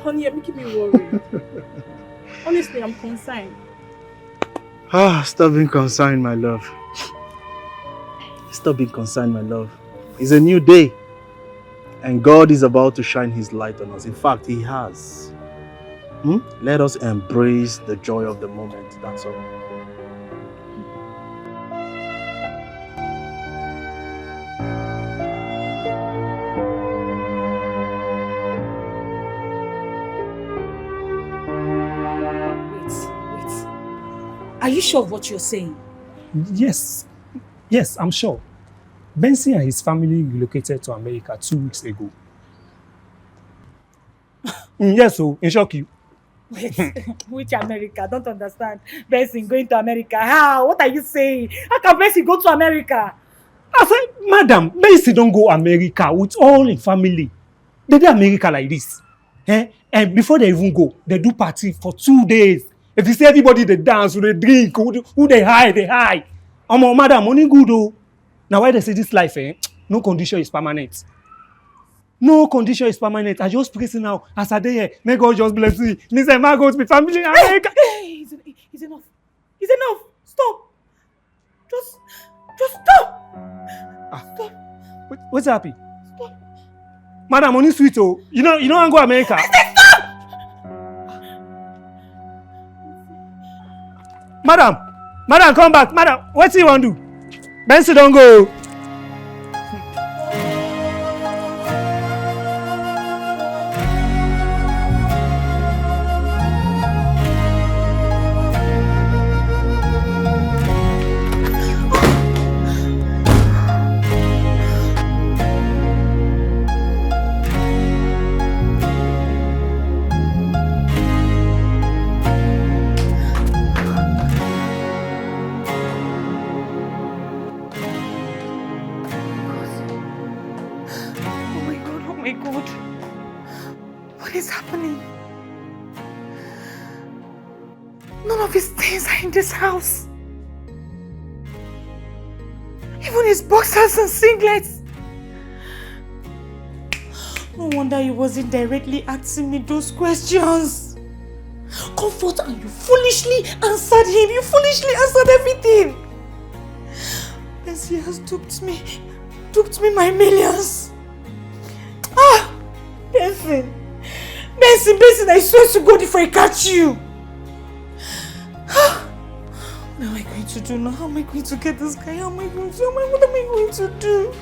Honey, you're making me worried. Honestly, I'm concerned. Stop being concerned, my love. Stop being concerned, my love. It's a new day. And God is about to shine His light on us. In fact, He has. Let us embrace the joy of the moment, that's all. Are you sure of what you're saying? Yes, I'm sure. Benson and his family relocated to America 2 weeks ago. Yes, so in shock you. Wait, which America? I don't understand. Benson going to America? How? What are you saying? How can Benson go to America? I said, Madam, Benson don't go America with all his family. They do America like this. And before they even go, they do party for 2 days. If you see everybody, they dance, they drink, who they hide, they hide. Madam, money good though. Now why they say this life, no condition is permanent. No condition is permanent. I just pray now, as I day, may God just bless me. Listen, my God, my family in America. Hey, it's enough. It's enough. Stop. Just stop. Stop. What's happy? Stop. Madam, money sweet oh. You don't want to go America. I said stop. Madam, come back. Madam, what do you want to do? Benson, don't go. This house. Even his boxers and singlets. No wonder he wasn't directly asking me those questions. Comfort, and you foolishly answered him. You foolishly answered everything. Bessie has took me my millions. Benson, I swear to God if I catch you. What am I going to do now? How am I going to get this guy? What am I going to do?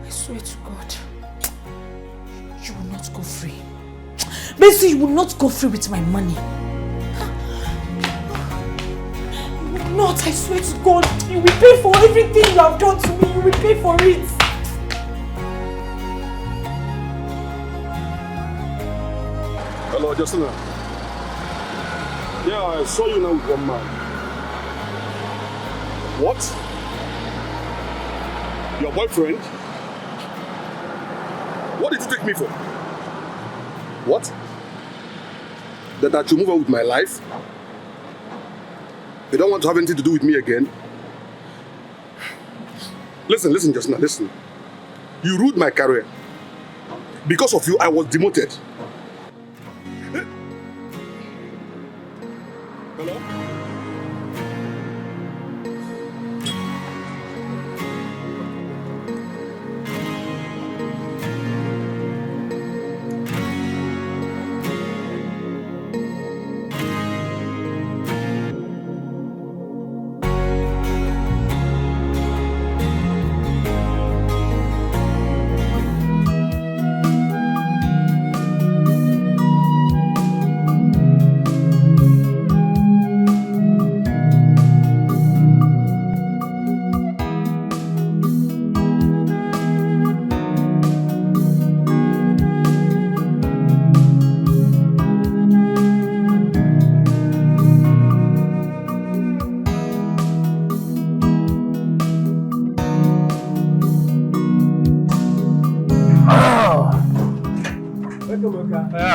I swear to God, you will not go free. Bessie, you will not go free with my money. You will not, I swear to God. You will pay for everything you have done to me. You will pay for it. Hello, Justina. Yeah, I saw you now with one man. What? Your boyfriend? What did you take me for? What? That you move on with my life? You don't want to have anything to do with me again? Listen, Justina, listen. You ruined my career. Because of you, I was demoted. Hello?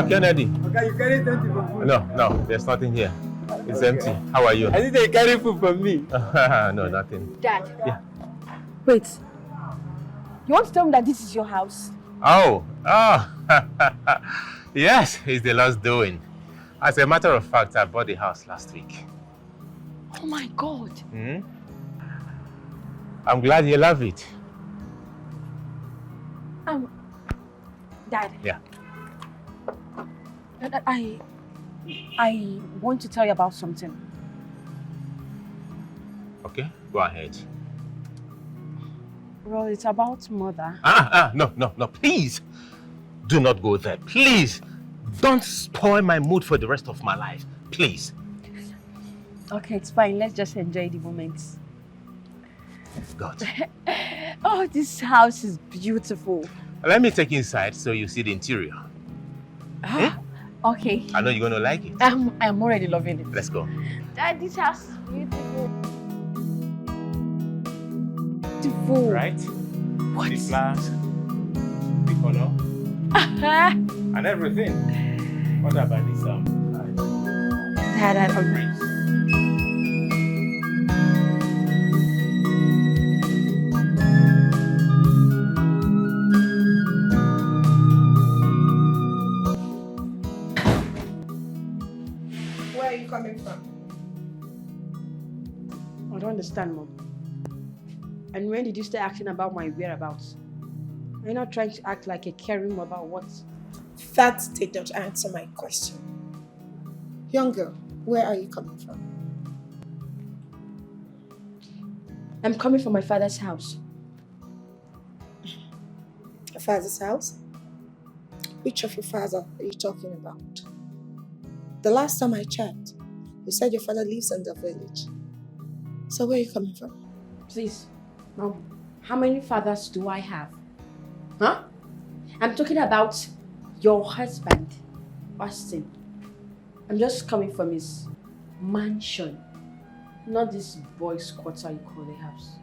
Kennedy. Okay, you carry something for food? No, there's nothing here. It's empty. How are you? I think they carry food from me. No, nothing. Dad. Yeah. Wait. You want to tell me that this is your house? Oh. Yes, it's the Lord's doing. As a matter of fact, I bought the house last week. Oh my God. I'm glad you love it. Dad. Yeah. I want to tell you about something. Okay, go ahead. Well, it's about Mother. No, please. Do not go there. Please. Don't spoil my mood for the rest of my life. Please. Okay, it's fine. Let's just enjoy the moment. God. Oh, this house is beautiful. Let me take you inside so you see the interior. Okay. I know you're going to like it. I'm already loving it. Let's go. Dad, this house is beautiful. Beautiful. Right? What? The flowers, the color, and everything. What about this? Dad, I agree. Where are you coming from? I don't understand, Mom. And when did you start asking about my whereabouts? You're not trying to act like a caring mother or what? That did not answer my question. Young girl, where are you coming from? I'm coming from my father's house. Your father's house? Which of your father are you talking about? The last time I checked, you said your father lives in the village. So where are you coming from? Please, Mom, how many fathers do I have? Huh? I'm talking about your husband, Austin. I'm just coming from his mansion, not this boy's quarter you call the house.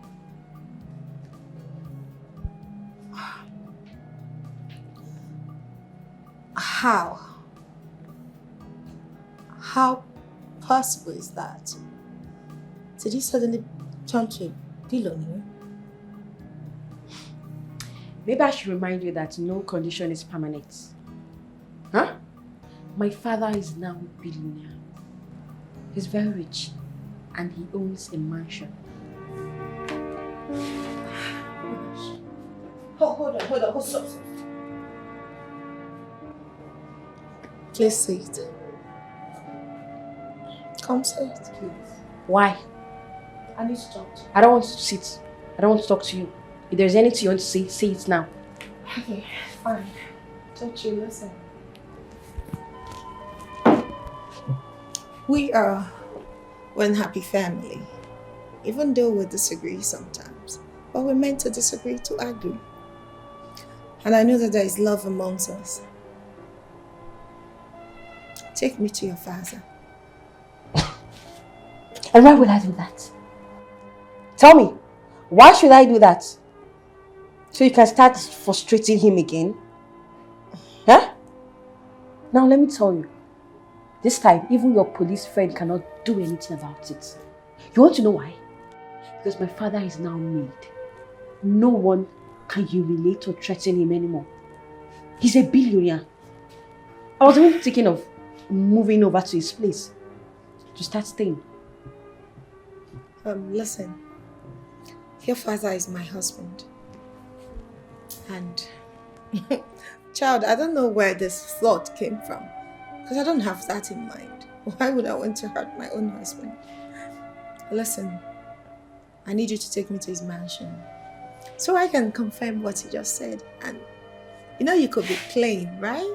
How possible is that? Did you suddenly turn to a billionaire? Maybe I should remind you that no condition is permanent. Huh? My father is now a billionaire. He's very rich and he owns a mansion. Hold on, stop. Please sit. Come sit. Please. Why? I need to talk to you. I don't want to sit. I don't want to talk to you. If there's anything you want to say it now. Okay, fine. Don't you listen. We are one happy family, even though we disagree sometimes. But we're meant to disagree to agree. And I know that there is love amongst us. Take me to your father. And why would I do that? Tell me, why should I do that? So you can start frustrating him again? Huh? Now let me tell you. This time, even your police friend cannot do anything about it. You want to know why? Because my father is now made. No one can humiliate or threaten him anymore. He's a billionaire. I was even thinking of moving over to his place to start staying. Listen. Your father is my husband. And child, I don't know where this thought came from. Because I don't have that in mind. Why would I want to hurt my own husband? Listen, I need you to take me to his mansion so I can confirm what he just said. And you know you could be playing, right?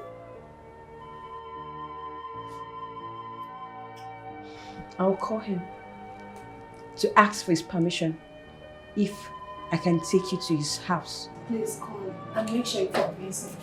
I'll call him to ask for his permission if I can take you to his house. Please call him and make sure you convince him.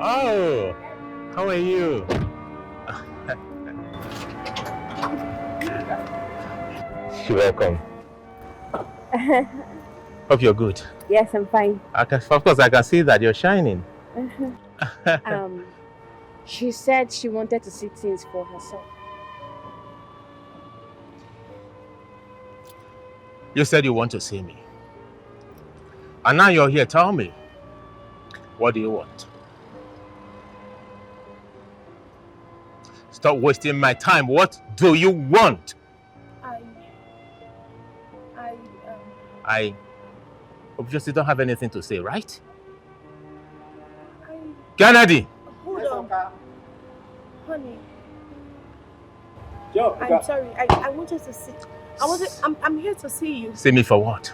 Oh, how are you? You're welcome. Hope you're good. Yes, I'm fine. Of course, I can see that you're shining. She said she wanted to see things for herself. You said you want to see me. And now you're here. Tell me, what do you want? Stop wasting my time. What do you want? I obviously don't have anything to say, right? Kennedy! Hold on. Honey. I'm sorry. I wanted to see. I'm here to see you. See me for what?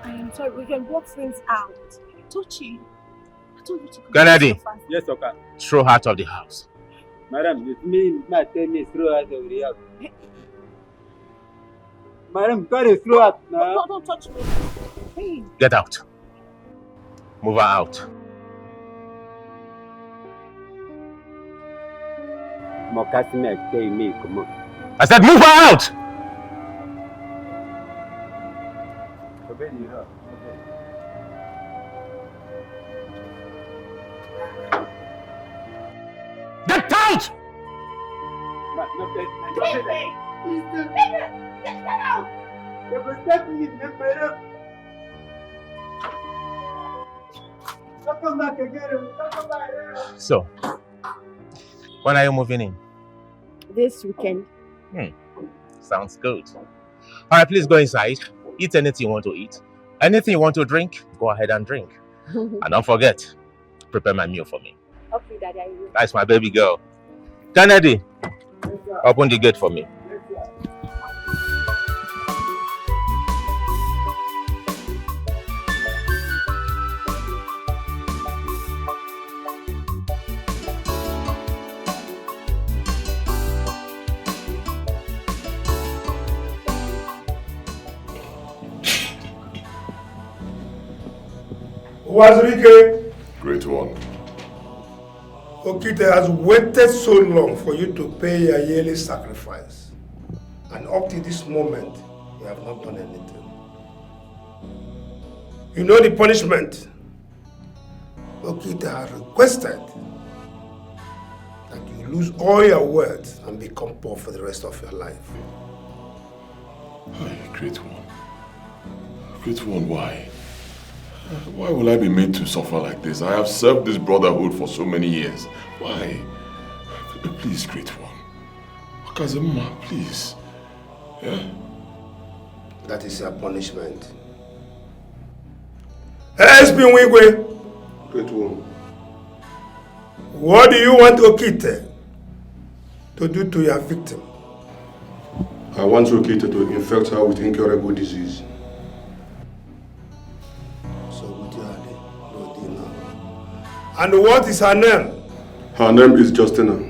I am sorry. We can work things out. Tochi, I told you to come. Kennedy! Yes, okay. Throw her out of the house. Madam, you mean tell me throw out of the house? Madam, carry throw out now. Don't touch me. Hey. Get out. Move her out. I said move her out! Get out! So, when are you moving in? This weekend. Sounds good. Alright, please go inside. Eat anything you want to eat. Anything you want to drink, go ahead and drink. And don't forget, prepare my meal for me. Okay, Daddy, I will. That's my baby girl. Kennedy, open the gate for me. Wazirike, Great one. Okite has waited so long for you to pay your yearly sacrifice. And up to this moment, you have not done anything. You know the punishment. Okite has requested that you lose all your wealth and become poor for the rest of your life. Great one. Great one, why? Why will I be made to suffer like this? I have served this brotherhood for so many years. Why? Please, great one. Kazema, please. Yeah? That is your punishment. ASP Wigwe. Great one. What do you want Okite to do to your victim? I want Okite to infect her with incurable disease. And what is her name? Her name is Justina.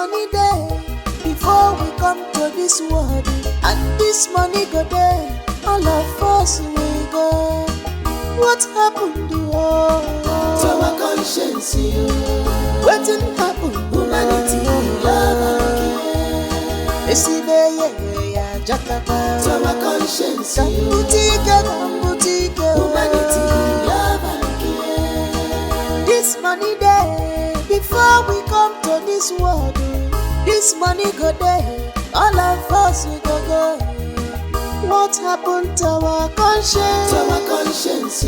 money there before we come to this world, and this money go there, all of us will go. What happened to our conscience? What happened? Humanity, love and care. You see yeah, Jakapa. To our conscience, humanity, love and care. This money there before we come to this world. This money go there, all of us will go. What happened to our conscience? To our conscience,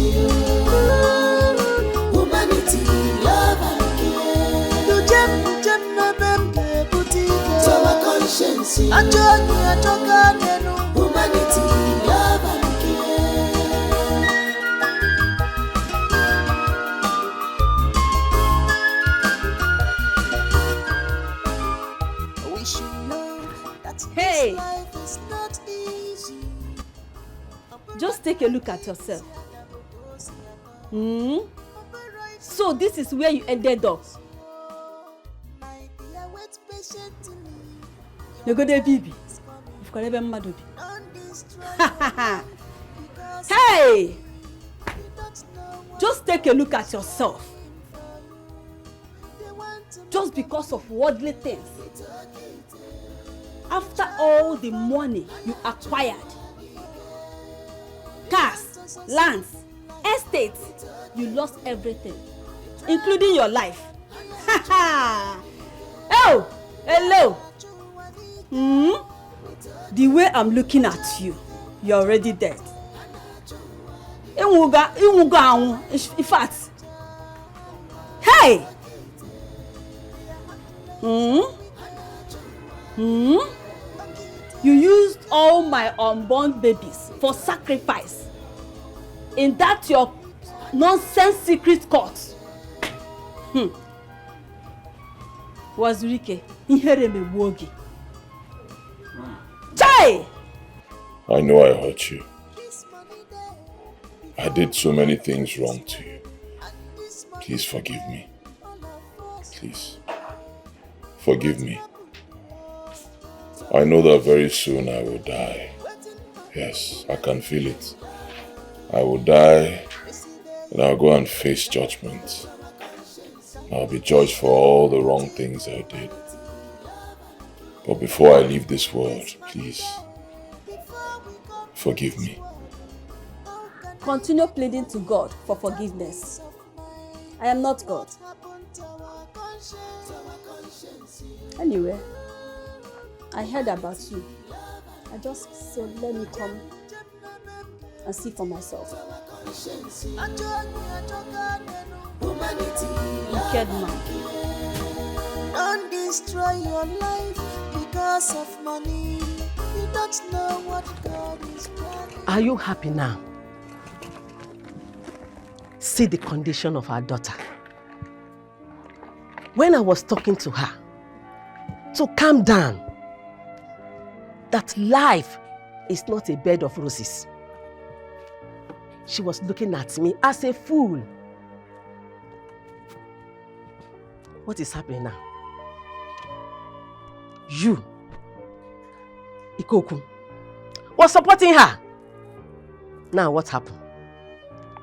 humanity, love and care. You gem na bemke boutique. To our conscience, humanity, love and Hey! Just take a look at yourself. So this is where you ended up. You go there, baby. You've got never mad. Hey! Just take a look at yourself. Just because of worldly things. After all the money you acquired, cars, lands, estates, you lost everything, including your life. Oh, hello. The way I'm looking at you, you're already dead. In fact, hey. You used all my unborn babies for sacrifice in that your nonsense secret court. Wazurike, ihere mebuogi. Chai! I know I hurt you. I did so many things wrong to you. Please forgive me. Please. Forgive me. I know that very soon I will die. Yes, I can feel it. I will die and I'll go and face judgment. I'll be judged for all the wrong things I did. But before I leave this world, please, forgive me. Continue pleading to God for forgiveness. I am not God. Anyway, I heard about you. I just said, let me come and see for myself. Wicked man. Don't destroy your life because of money. You don't know what God is planning. Are you happy now? See the condition of our daughter. When I was talking to her, to calm down, that life is not a bed of roses. She was looking at me as a fool. What is happening now? You, Ikoku, was supporting her. Now what happened?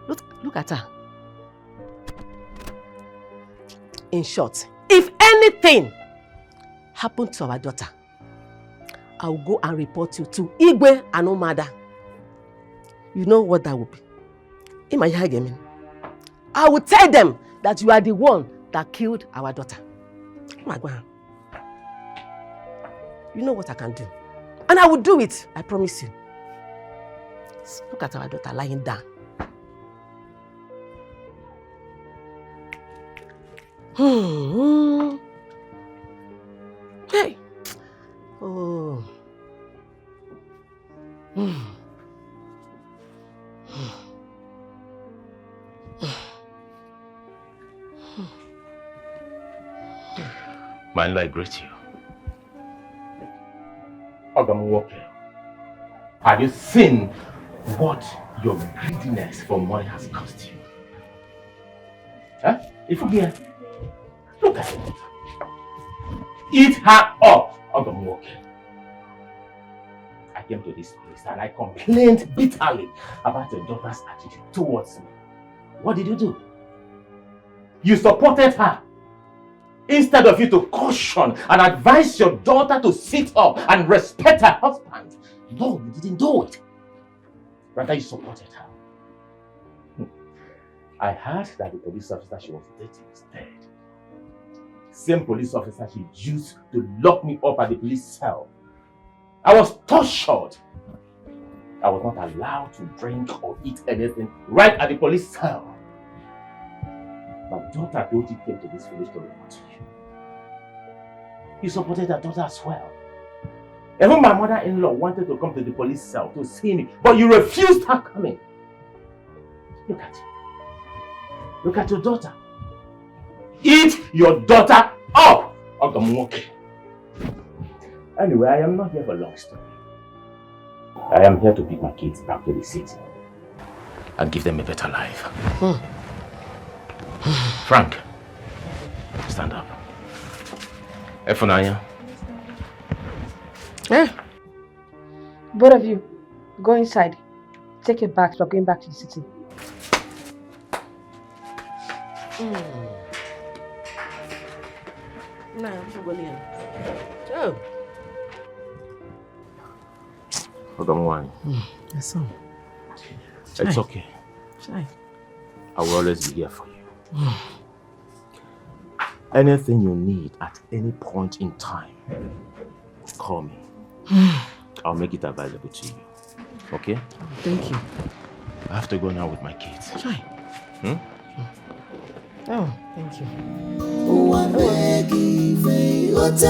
Look at her. In short, if anything happened to our daughter, I will go and report you to Igwe and Omada. You know what that will be? I will tell them that you are the one that killed our daughter. You know what I can do. And I will do it, I promise you. Look at our daughter lying down. Hey. Oh. My Lord, I greet you. Have you seen what your greediness for money has cost you? Huh? If you get, look at it. Eat her up. Okay. I came to this place and I complained bitterly about your daughter's attitude towards me. What did you do? You supported her. Instead of you to caution and advise your daughter to sit up and respect her husband. No, you didn't do it. Rather, you supported her. I heard that the police officer she was dating is dead. Same police officer she used to lock me up at the police cell. I was tortured. I was not allowed to drink or eat anything right at the police cell. My daughter Doji came to this village to report to you. You supported her daughter as well. Even my mother-in-law wanted to come to the police cell to see me, but you refused her coming. Look at you. Look at your daughter. Eat your daughter up! Ogamoke. Anyway, I am not here for a long story. I am here to pick my kids back to the city and give them a better life. Frank, stand up. Efunanya. Both of you, go inside. Take your bags, we're going back to the city. It's okay. I will always be here for you. Anything you need at any point in time, call me. I'll make it available to you. Okay? Thank you. I have to go now with my kids. Oh, thank you. What